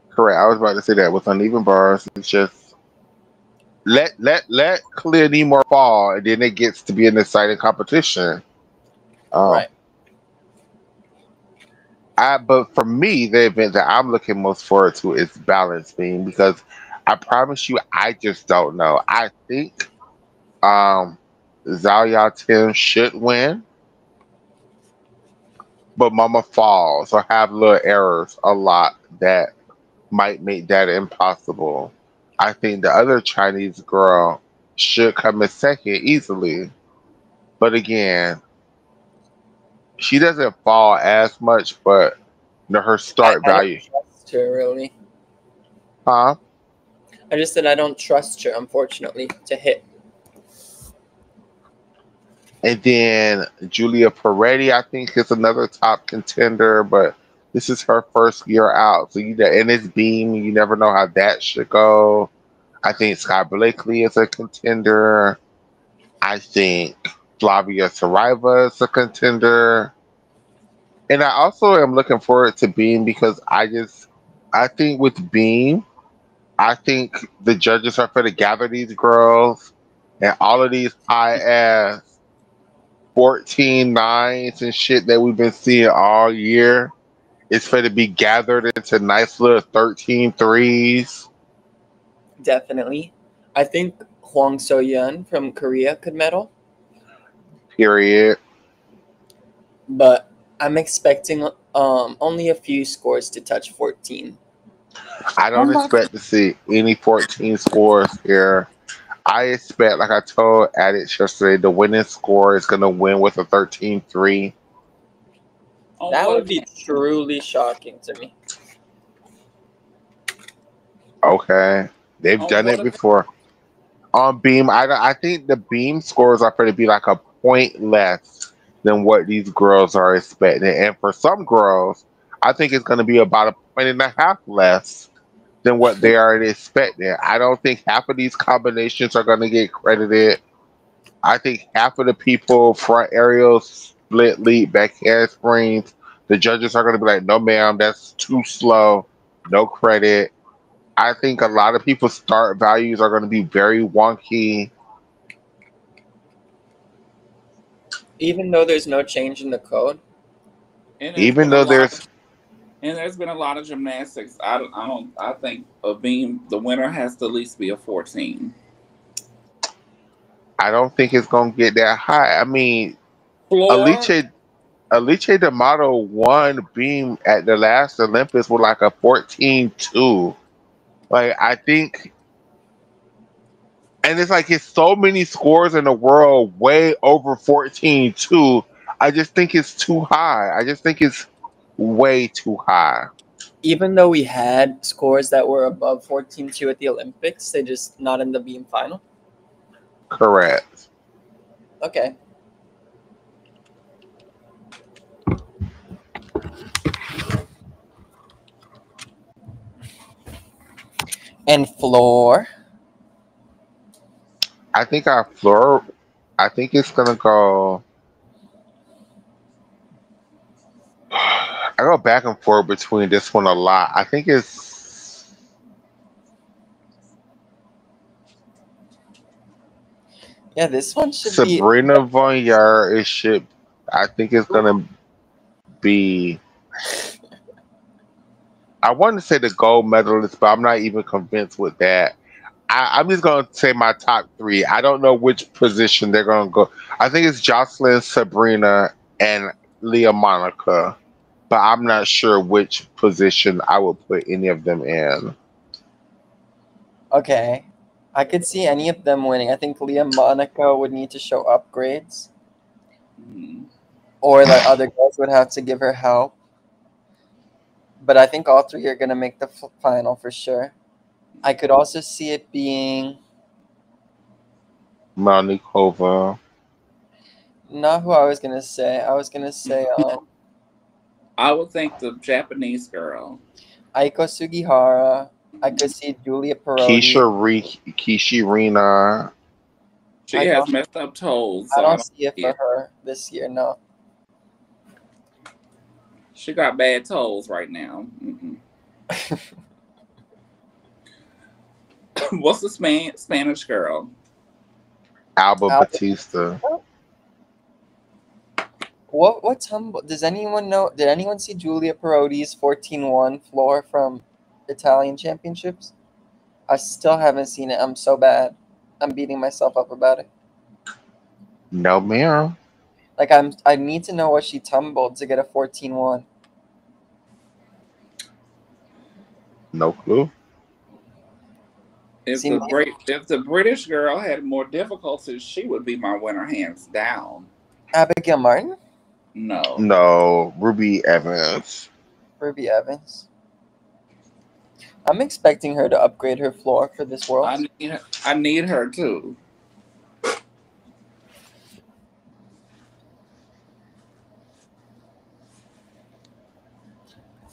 B: Correct. I was about to say that with uneven bars, it's just let Clear Nemore fall, and then it gets to be an exciting competition.
C: Right.
B: But for me, the event that I'm looking most forward to is balance beam because I promise you, I just don't know. I think Zhao Tim should win, but Mama falls or have little errors a lot that might make that impossible. I think the other Chinese girl should come in second easily. But again, she doesn't fall as much, but her start
C: I don't
B: value.
C: trust her really.
B: Huh?
C: I just said I don't trust her, unfortunately, to hit.
B: And then Julia Peretti, I think, is another top contender, but this is her first year out. So and it's beam, you never know how that should go. I think Scott Blakely is a contender. I think Flavia Saraiva is a contender. And I also am looking forward to Beam because I think with Beam, I think the judges are going to gather these girls and all of these high ass 14 nines and shit that we've been seeing all year. It's going to be gathered into nice little 13 threes.
C: Definitely. I think Hwang So-yeon from Korea could medal,
B: Period.
C: but I'm expecting only a few scores to touch 14.
B: I don't expect to see any 14 scores here. I expect, like I told Addicts yesterday, the winning score is going to win with a 13-3.
D: Oh,
C: That
D: what
C: would be truly shocking to me.
B: Okay. They've done it before. On Beam, I think the Beam scores are going to be like a point less than what these girls are expecting. And for some girls, I think it's going to be about a point and a half less than what they are expecting. I don't think half of these combinations are going to get credited. I think half of the people, front aerials, split lead, back handsprings, the judges are going to be like, no, ma'am, that's too slow. No credit. I think a lot of people's start values are going to be very wonky.
C: Even though there's no change in the code.
B: Even though there's
D: been a lot of gymnastics. I think a beam, the winner has to at least be a 14.
B: I don't think it's going to get that high. I mean,
D: Floor.
B: Alice D'Amato won beam at the last Olympics with like a 14-2. Like, I think, and it's like it's so many scores in the world way over 14-2. I just think it's too high. I just think it's way too high.
C: Even though we had scores that were above 14-2 at the Olympics, they just not in the beam final.
B: Correct.
C: Okay. And floor.
B: I think our floor, I think it's going to go. I go back and forth between this one a lot. I think it's.
C: Yeah, this one should
B: Sabrina Vonyar. It should. I think it's going to be. I want to say the gold medalist, but I'm not even convinced with that. I'm just going to say my top three. I don't know which position they're going to go. I think it's Jocelyn, Sabrina, and Leah Monica, but I'm not sure which position I would put any of them in.
C: Okay. I could see any of them winning. I think Leah Monica would need to show upgrades. Or the other girls would have to give her help. But I think all three are going to make the final for sure. I could also see it being...
B: Malikova.
C: Not who I was going to say. I was going to say...
D: I would think the Japanese girl.
C: Aiko Sugihara. I could see Julia Perotti.
B: Kishi Rina.
D: She has messed up toes.
C: So I don't see it for her this year, no.
D: She got bad toes right now. What's the Spanish girl?
B: Alba Batista.
C: What's humble? Does anyone know? Did anyone see Julia Perotti's 14-1 floor from Italian championships? I still haven't seen it. I'm so bad. I'm beating myself up about it.
B: No, ma'am.
C: Like I need to know what she tumbled to get a 14-1.
B: No clue.
D: If the British girl had more difficulties, she would be my winner hands down.
C: Abigail Martin?
D: No.
B: No, Ruby Evans.
C: Ruby Evans. I'm expecting her to upgrade her floor for this world.
D: I need her too.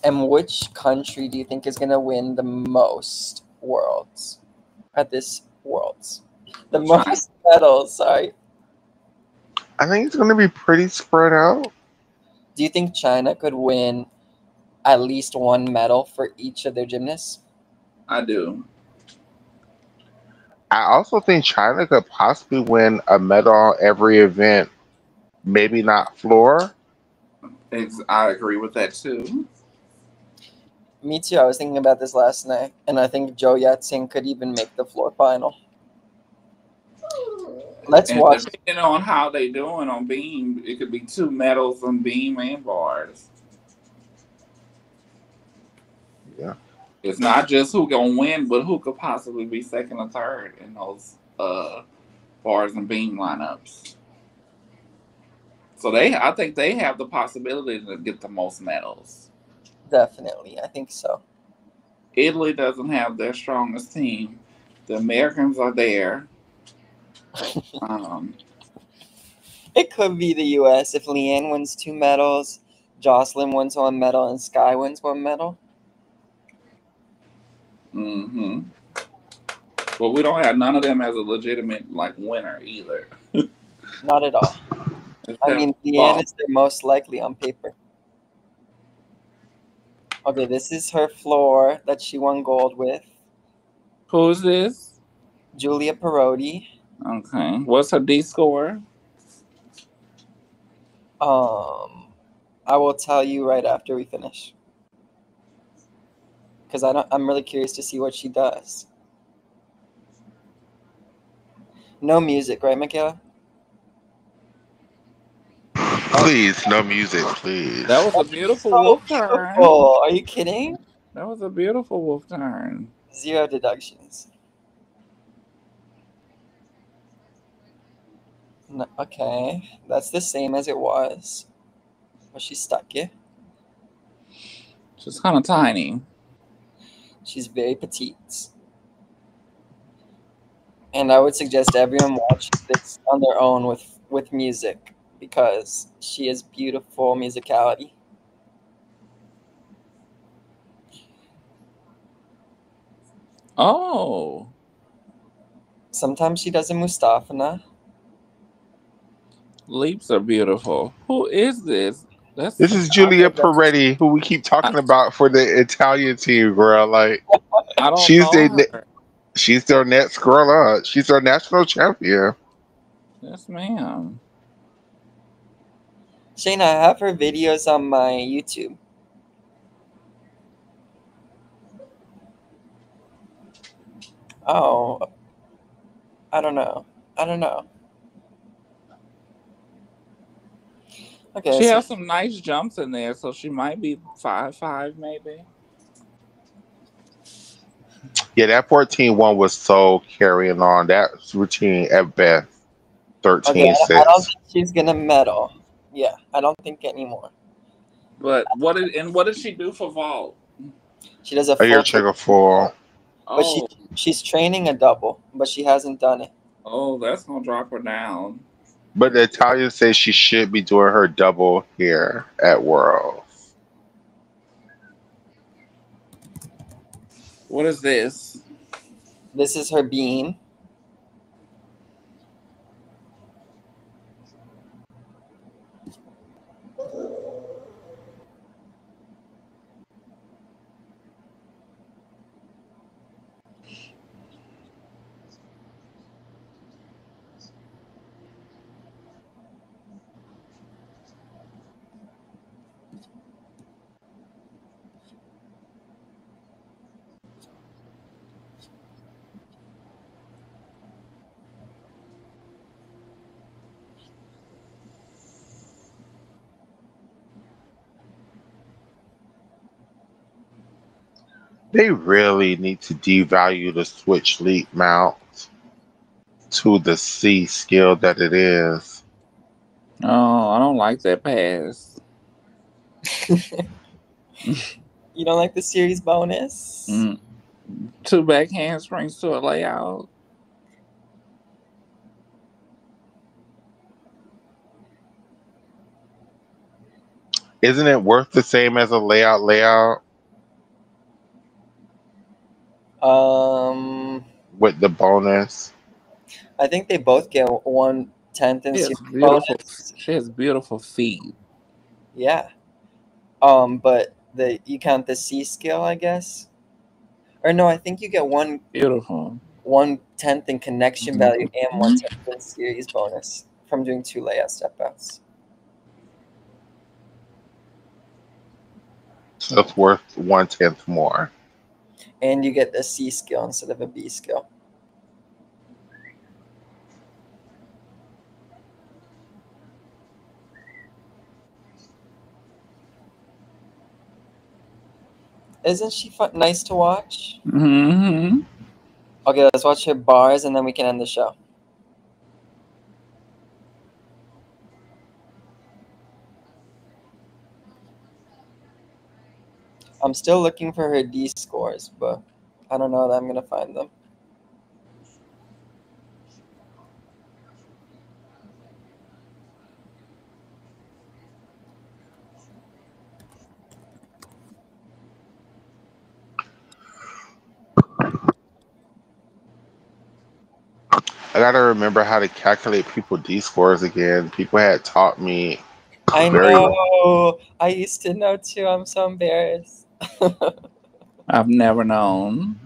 C: And which country do you think is going to win the most worlds at this worlds? The most medals, sorry.
B: I think it's going to be pretty spread out.
C: Do you think China could win at least one medal for each of their gymnasts?
D: I do.
B: I also think China could possibly win a medal on every event. Maybe not floor.
D: I agree with that too.
C: Me too. I was thinking about this last night, and I think Zhou Yatsing could even make the floor final. Let's watch.
D: Depending on how they doing on beam, it could be 2 medals on beam and bars.
B: Yeah.
D: It's not just who gonna win, but who could possibly be second or third in those bars and beam lineups. So I think they have the possibility to get the most medals.
C: Definitely, I think so.
D: Italy doesn't have their strongest team. The Americans are there.
C: It could be the U.S. if Leanne wins 2 medals, Jocelyn wins 1 medal, and Sky wins 1 medal.
D: Mm-hmm. But we don't have none of them as a legitimate winner either.
C: Not at all. I mean, Leanne is their most likely on paper. Okay, this is her floor that she won gold with.
D: Who's this?
C: Julia Perotti.
D: Okay. What's her D score?
C: I will tell you right after we finish. Because I'm really curious to see what she does. No music, right, Michaela?
B: Please, no music, please.
D: That was a beautiful wolf turn.
C: Are you kidding?
D: That was a beautiful wolf turn.
C: 0 deductions. No, okay, that's the same as it was. Was she stuck here?
D: She's kind of tiny.
C: She's very petite. And I would suggest everyone watch this on their own with music because she has beautiful musicality.
D: Oh.
C: Sometimes she does a Mustafana.
D: Leaps are beautiful. Who is this?
B: This is Julia Peretti, who we keep talking about for the Italian team, girl. Like,
D: I don't know her.
B: She's their next girl up. She's their national champion.
D: Yes, ma'am.
C: Shaina, I have her videos on my YouTube. Oh, I don't know. Okay.
D: She has some nice jumps in there, so she might be 5'5", maybe.
B: Yeah, that 14-1 was so carrying on. That routine at best 13-6.
C: Okay, I don't think she's gonna medal. Yeah, I don't think anymore.
D: But what did she do for vault?
C: She does a
B: full checker full.
C: But she's training a double, but she hasn't done it.
D: Oh, that's gonna drop her down.
B: But the Italian says she should be doing her double here at Worlds.
D: What is this?
C: This is her beam.
B: They really need to devalue the switch leap mount to the C skill that it is.
D: Oh, I don't like that pass.
C: You don't like the series bonus?
D: Mm. 2 back handsprings to a layout.
B: Isn't it worth the same as a layout
C: Um,
B: with the bonus?
C: I think they both get 1/10 in
D: She has
C: series
D: beautiful.
C: bonus.
D: She has beautiful feet.
C: Yeah. But you count the C skill, I guess. Or no, I think you get
D: Beautiful.
C: 1/10 in connection value and
D: Mhm.
C: 1/10 in series bonus from doing 2 layout step outs.
B: So it's worth 1/10 more.
C: And you get a C skill instead of a B skill. Isn't she nice to watch?
D: Mm-hmm.
C: Okay, let's watch her bars and then we can end the show. I'm still looking for her D scores, but I don't know that I'm going to find them.
B: I gotta remember how to calculate people D scores again. People had taught me
C: I
B: very well.
C: know. I used to know too. I'm so embarrassed.
D: I've never known.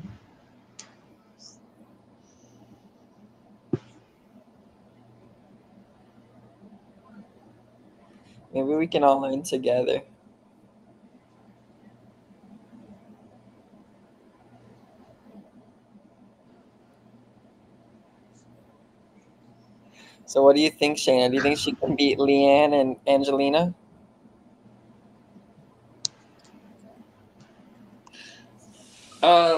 C: Maybe we can all learn together. So what do you think, Shayna? Do you think she can beat Leanne and Angelina?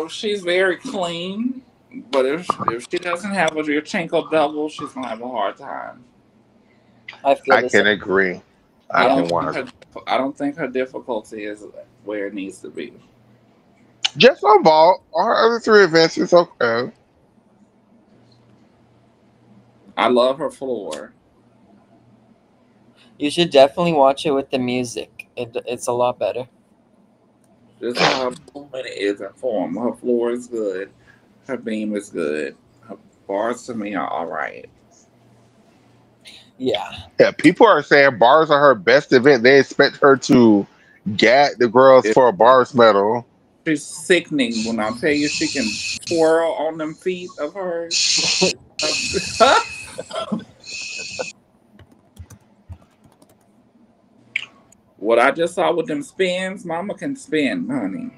D: She's very clean, but if she doesn't have a Yurchenko double, she's gonna have a hard time.
C: I feel
B: I
C: the
B: can
C: same.
B: agree. I
D: I
C: Yeah.
D: don't
B: can
D: think
B: want
D: her. I don't think her difficulty is where it needs to be.
B: just on vault. Our other three events is okay.
D: I love her floor.
C: You should definitely watch it with the music. It's a lot better.
D: Just how her movement is in form. Her floor is good. Her beam is good. Her bars to me are all right.
C: Yeah.
B: Yeah, people are saying bars are her best event. They expect her to get the girls
D: It,
B: for a bars medal.
D: she's sickening when I tell you she can twirl on them feet of hers. What I just saw with them spins, Mama can spin, honey,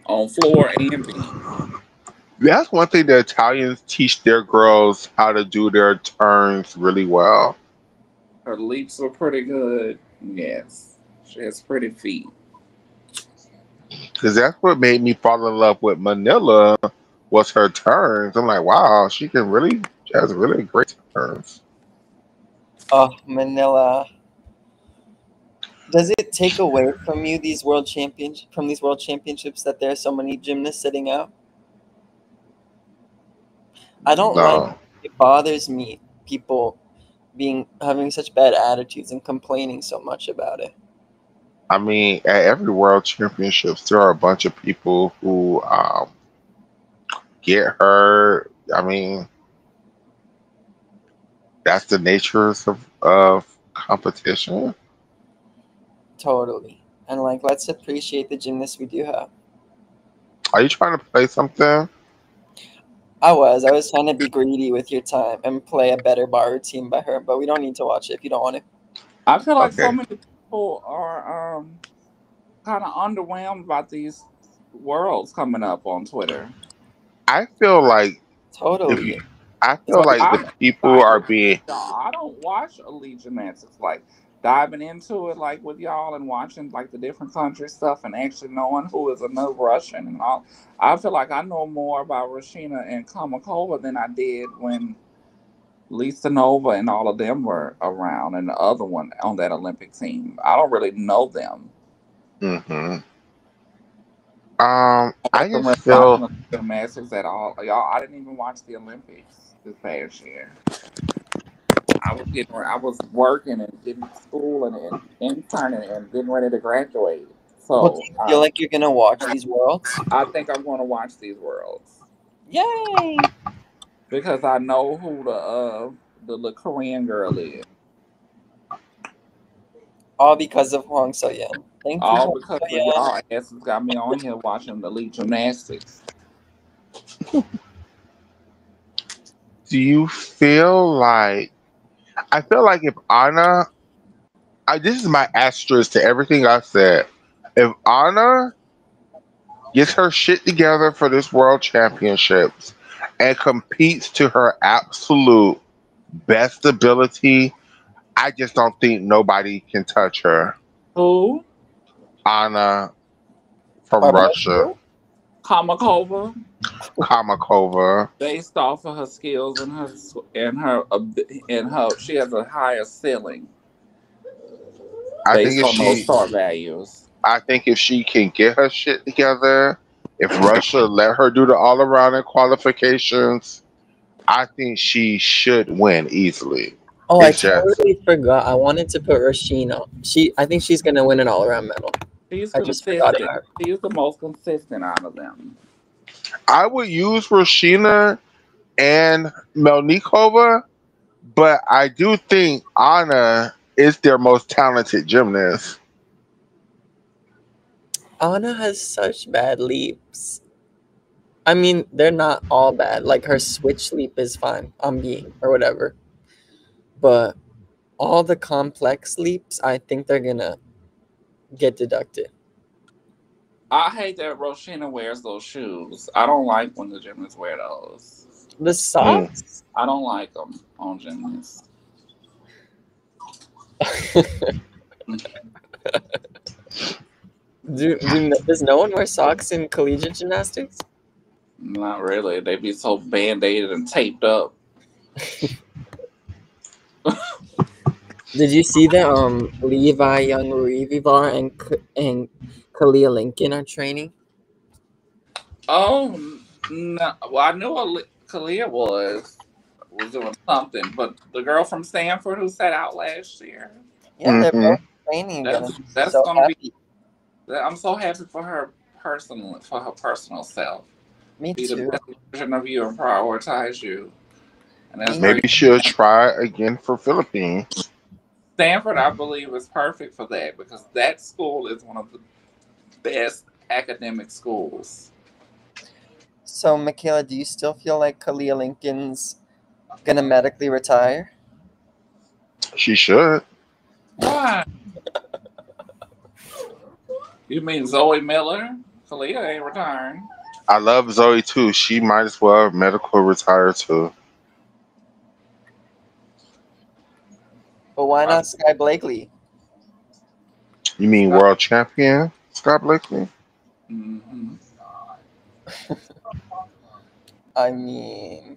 D: on floor and beam.
B: That's one thing the Italians teach their girls how to do their turns really well.
D: Her leaps were pretty good. Yes, she has pretty feet.
B: Because that's what made me fall in love with Manila was her turns. I'm like, wow, she has really great turns.
C: Oh, Manila. Does it take away from you these world championships that there are so many gymnasts sitting out? I don't like
B: No,
C: it bothers me people being having such bad attitudes and complaining so much about it.
B: I mean, at every world championships, there are a bunch of people who get hurt. I mean, that's the nature of competition.
C: Totally. And like let's appreciate the gymnasts we do have.
B: Are you trying to play something?
C: I was trying to be greedy with your time and play a better bar routine by her, but we don't need to watch it if you don't want to.
D: I feel like so
B: Okay.
D: many people are kind of underwhelmed by these worlds coming up on Twitter.
B: I feel like if you,
C: Totally.
B: I
C: It's
B: feel
C: like
B: like the
D: I'm
B: people are
D: excited for
B: being
D: y'all. I don't watch elite gymnastics like diving into it like with y'all and watching like the different country stuff and actually knowing who is another Russian and all. I feel like I know more about Rashina and Kamakova than I did when Lisa Nova and all of them were around, and the other one on that Olympic team. I don't really know them.
B: Mm-hmm.
D: I
B: I
D: wasn't
B: just
D: really
B: feel
D: watching the gymnastics at all. Y'all, I didn't even watch the Olympics this past year. I was working and getting to school and interning and getting ready to graduate.
C: Well, do
D: So
C: you feel like you're gonna watch these worlds?
D: I think I'm going to watch these worlds
C: Yay!
D: because I know who the little Korean girl is.
C: All because of Hwang So-yeon. Thank you,
D: All
C: Hwang
D: because of
C: So-yeon.
D: y'all asses got me on here watching the elite gymnastics.
B: do you feel like I feel like if Anna this is my asterisk to everything I said. If Anna gets her shit together for this world championships and competes to her absolute best ability, I just don't think nobody can touch her.
D: Who?
B: Anna from
C: Our
B: Russia,
C: president?
D: Kamakova,
B: Kamakova.
D: based off of her skills and her she has a higher ceiling
B: I think
D: based
B: if
D: on those
B: she,
D: star values.
B: I think if she can get her shit together, if Russia let her do the all around in qualifications, I think she should win easily.
C: Oh, I
B: It's just
C: totally forgot. I wanted to put Rashina. I think she's gonna win an all-around medal.
D: She's
C: I just forgot
D: consistent.
C: about her.
D: She's the most consistent out of them.
B: I would use Rashina and Melnikova, but I do think Anna is their most talented gymnast.
C: Anna has such bad leaps. I mean, they're not all bad. Like her switch leap is fine on B or whatever. But all the complex leaps, I think they're gonna get deducted.
D: I hate that Roshina wears those shoes. I don't like when the gymnasts wear those.
C: The
B: Mm.
C: socks?
D: I don't like them on gymnasts.
C: Does no one wear socks in collegiate gymnastics?
D: Not really. They be so band-aided and taped up.
C: Did you see that Levi Young Rivivar and Kalia Lincoln are training?
D: Oh no! Well, I knew what Kalia was doing something, but the girl from Stanford who sat out last year.
C: Yeah, they're
B: Hmm.
C: both training again.
D: That's
C: So
D: gonna
C: happy.
D: be. I'm so happy for her personal self.
C: Me
D: Be the
C: too.
D: best version of you and prioritize you, and that's
C: Me
D: very.
B: Maybe she'll try again for Philippines.
D: Stanford, I believe, is perfect for that because that school is one of the best academic schools.
C: So, Michaela, do you still feel like Kalia Lincoln's gonna medically retire?
B: She should.
D: Why? You mean Zoe Miller? Kalia ain't retiring.
B: I love Zoe too. She might as well medical retire too.
C: But why not Sky Blakely?
B: You mean world champion Scott Blakely?
D: Mm-hmm.
C: I mean,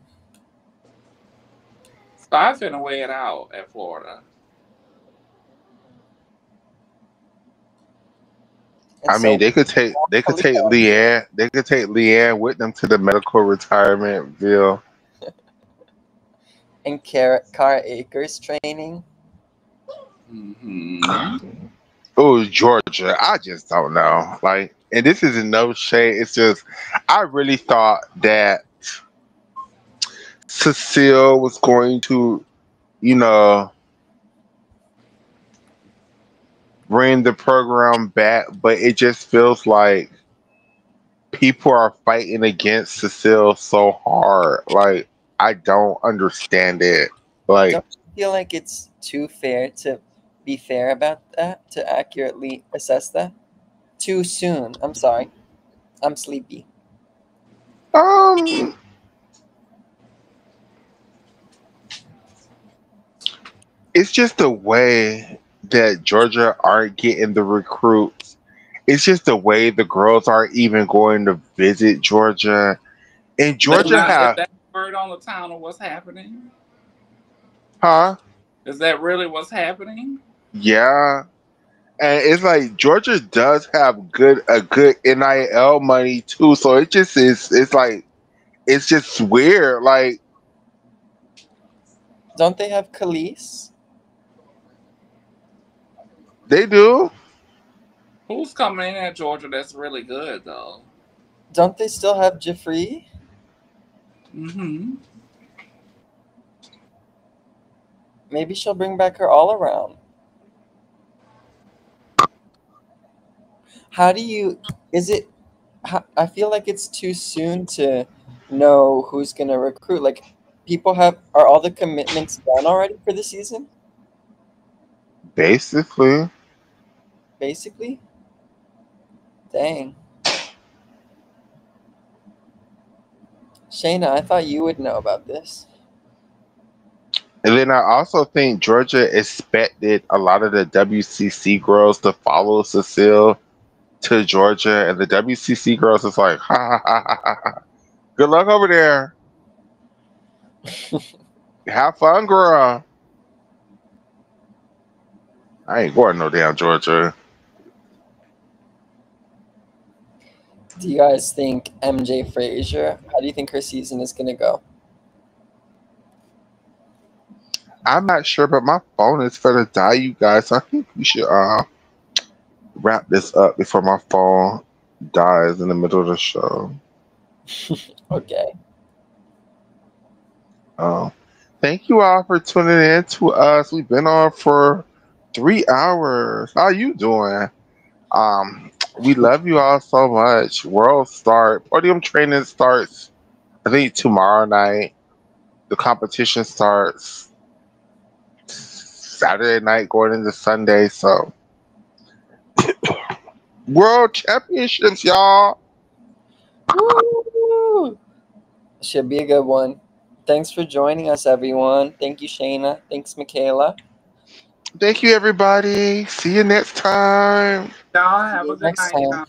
D: Scott's finna weigh it out at Florida.
B: I mean, they could take Leanne with them to the medical retirement bill.
C: and Cara Akers training.
D: Mm-hmm.
B: Oh, Georgia, I just don't know. Like, and this is no shade. It's just I really thought that Cecile was going to, you know, bring the program back, but it just feels like people are fighting against Cecile so hard. Like, I don't understand it. Like,
C: Don't you feel like it's too fair to be fair about that, to accurately assess that? Too soon. I'm sorry. I'm sleepy.
B: um, it's just the way that Georgia aren't getting the recruits. It's just the way the girls are even going to visit Georgia. And
D: They're
B: Georgia
D: not. Is
B: have
D: that word on the town of what's happening?
B: Huh?
D: Is that really what's happening?
B: Yeah. And it's like Georgia does have a good NIL money too. So it just is it's like it's just weird. Like
C: Don't they have Khalees?
B: they do.
D: Who's coming in at Georgia that's really good though?
C: Don't they still have Jeffrey?
D: Mm-hmm.
C: Maybe she'll bring back her all around. How do you? Is it? I feel like it's too soon to know who's gonna recruit. Like, people are all the commitments done already for the season?
B: Basically.
C: Basically, dang. Shaina, I thought you would know about this.
B: And then I also think Georgia expected a lot of the WCC girls to follow Cecile to Georgia, and the WCC girls is like, ha ha ha ha ha. Ha. Good luck over there. Have fun, girl. I ain't going no damn Georgia.
C: Do you guys think MJ Frazier? How do you think her season is gonna go?
B: I'm not sure, but my phone is gonna die, you guys. So I think we should wrap this up before my phone dies in the middle of the show.
C: Okay.
B: Thank you all for tuning in to us. We've been on for 3 hours. How you doing? We love you all so much. Podium training starts, I think, tomorrow night. The competition starts Saturday night going into Sunday. So, World Championships, y'all.
C: Woo! Should be a good one. Thanks for joining us, everyone. Thank you, Shaina. Thanks, Michaela.
B: Thank you, everybody. See you next time.
D: Y'all
C: See
D: have a
C: you
D: good
C: next
D: night,
C: time.
D: y'all.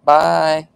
C: Bye.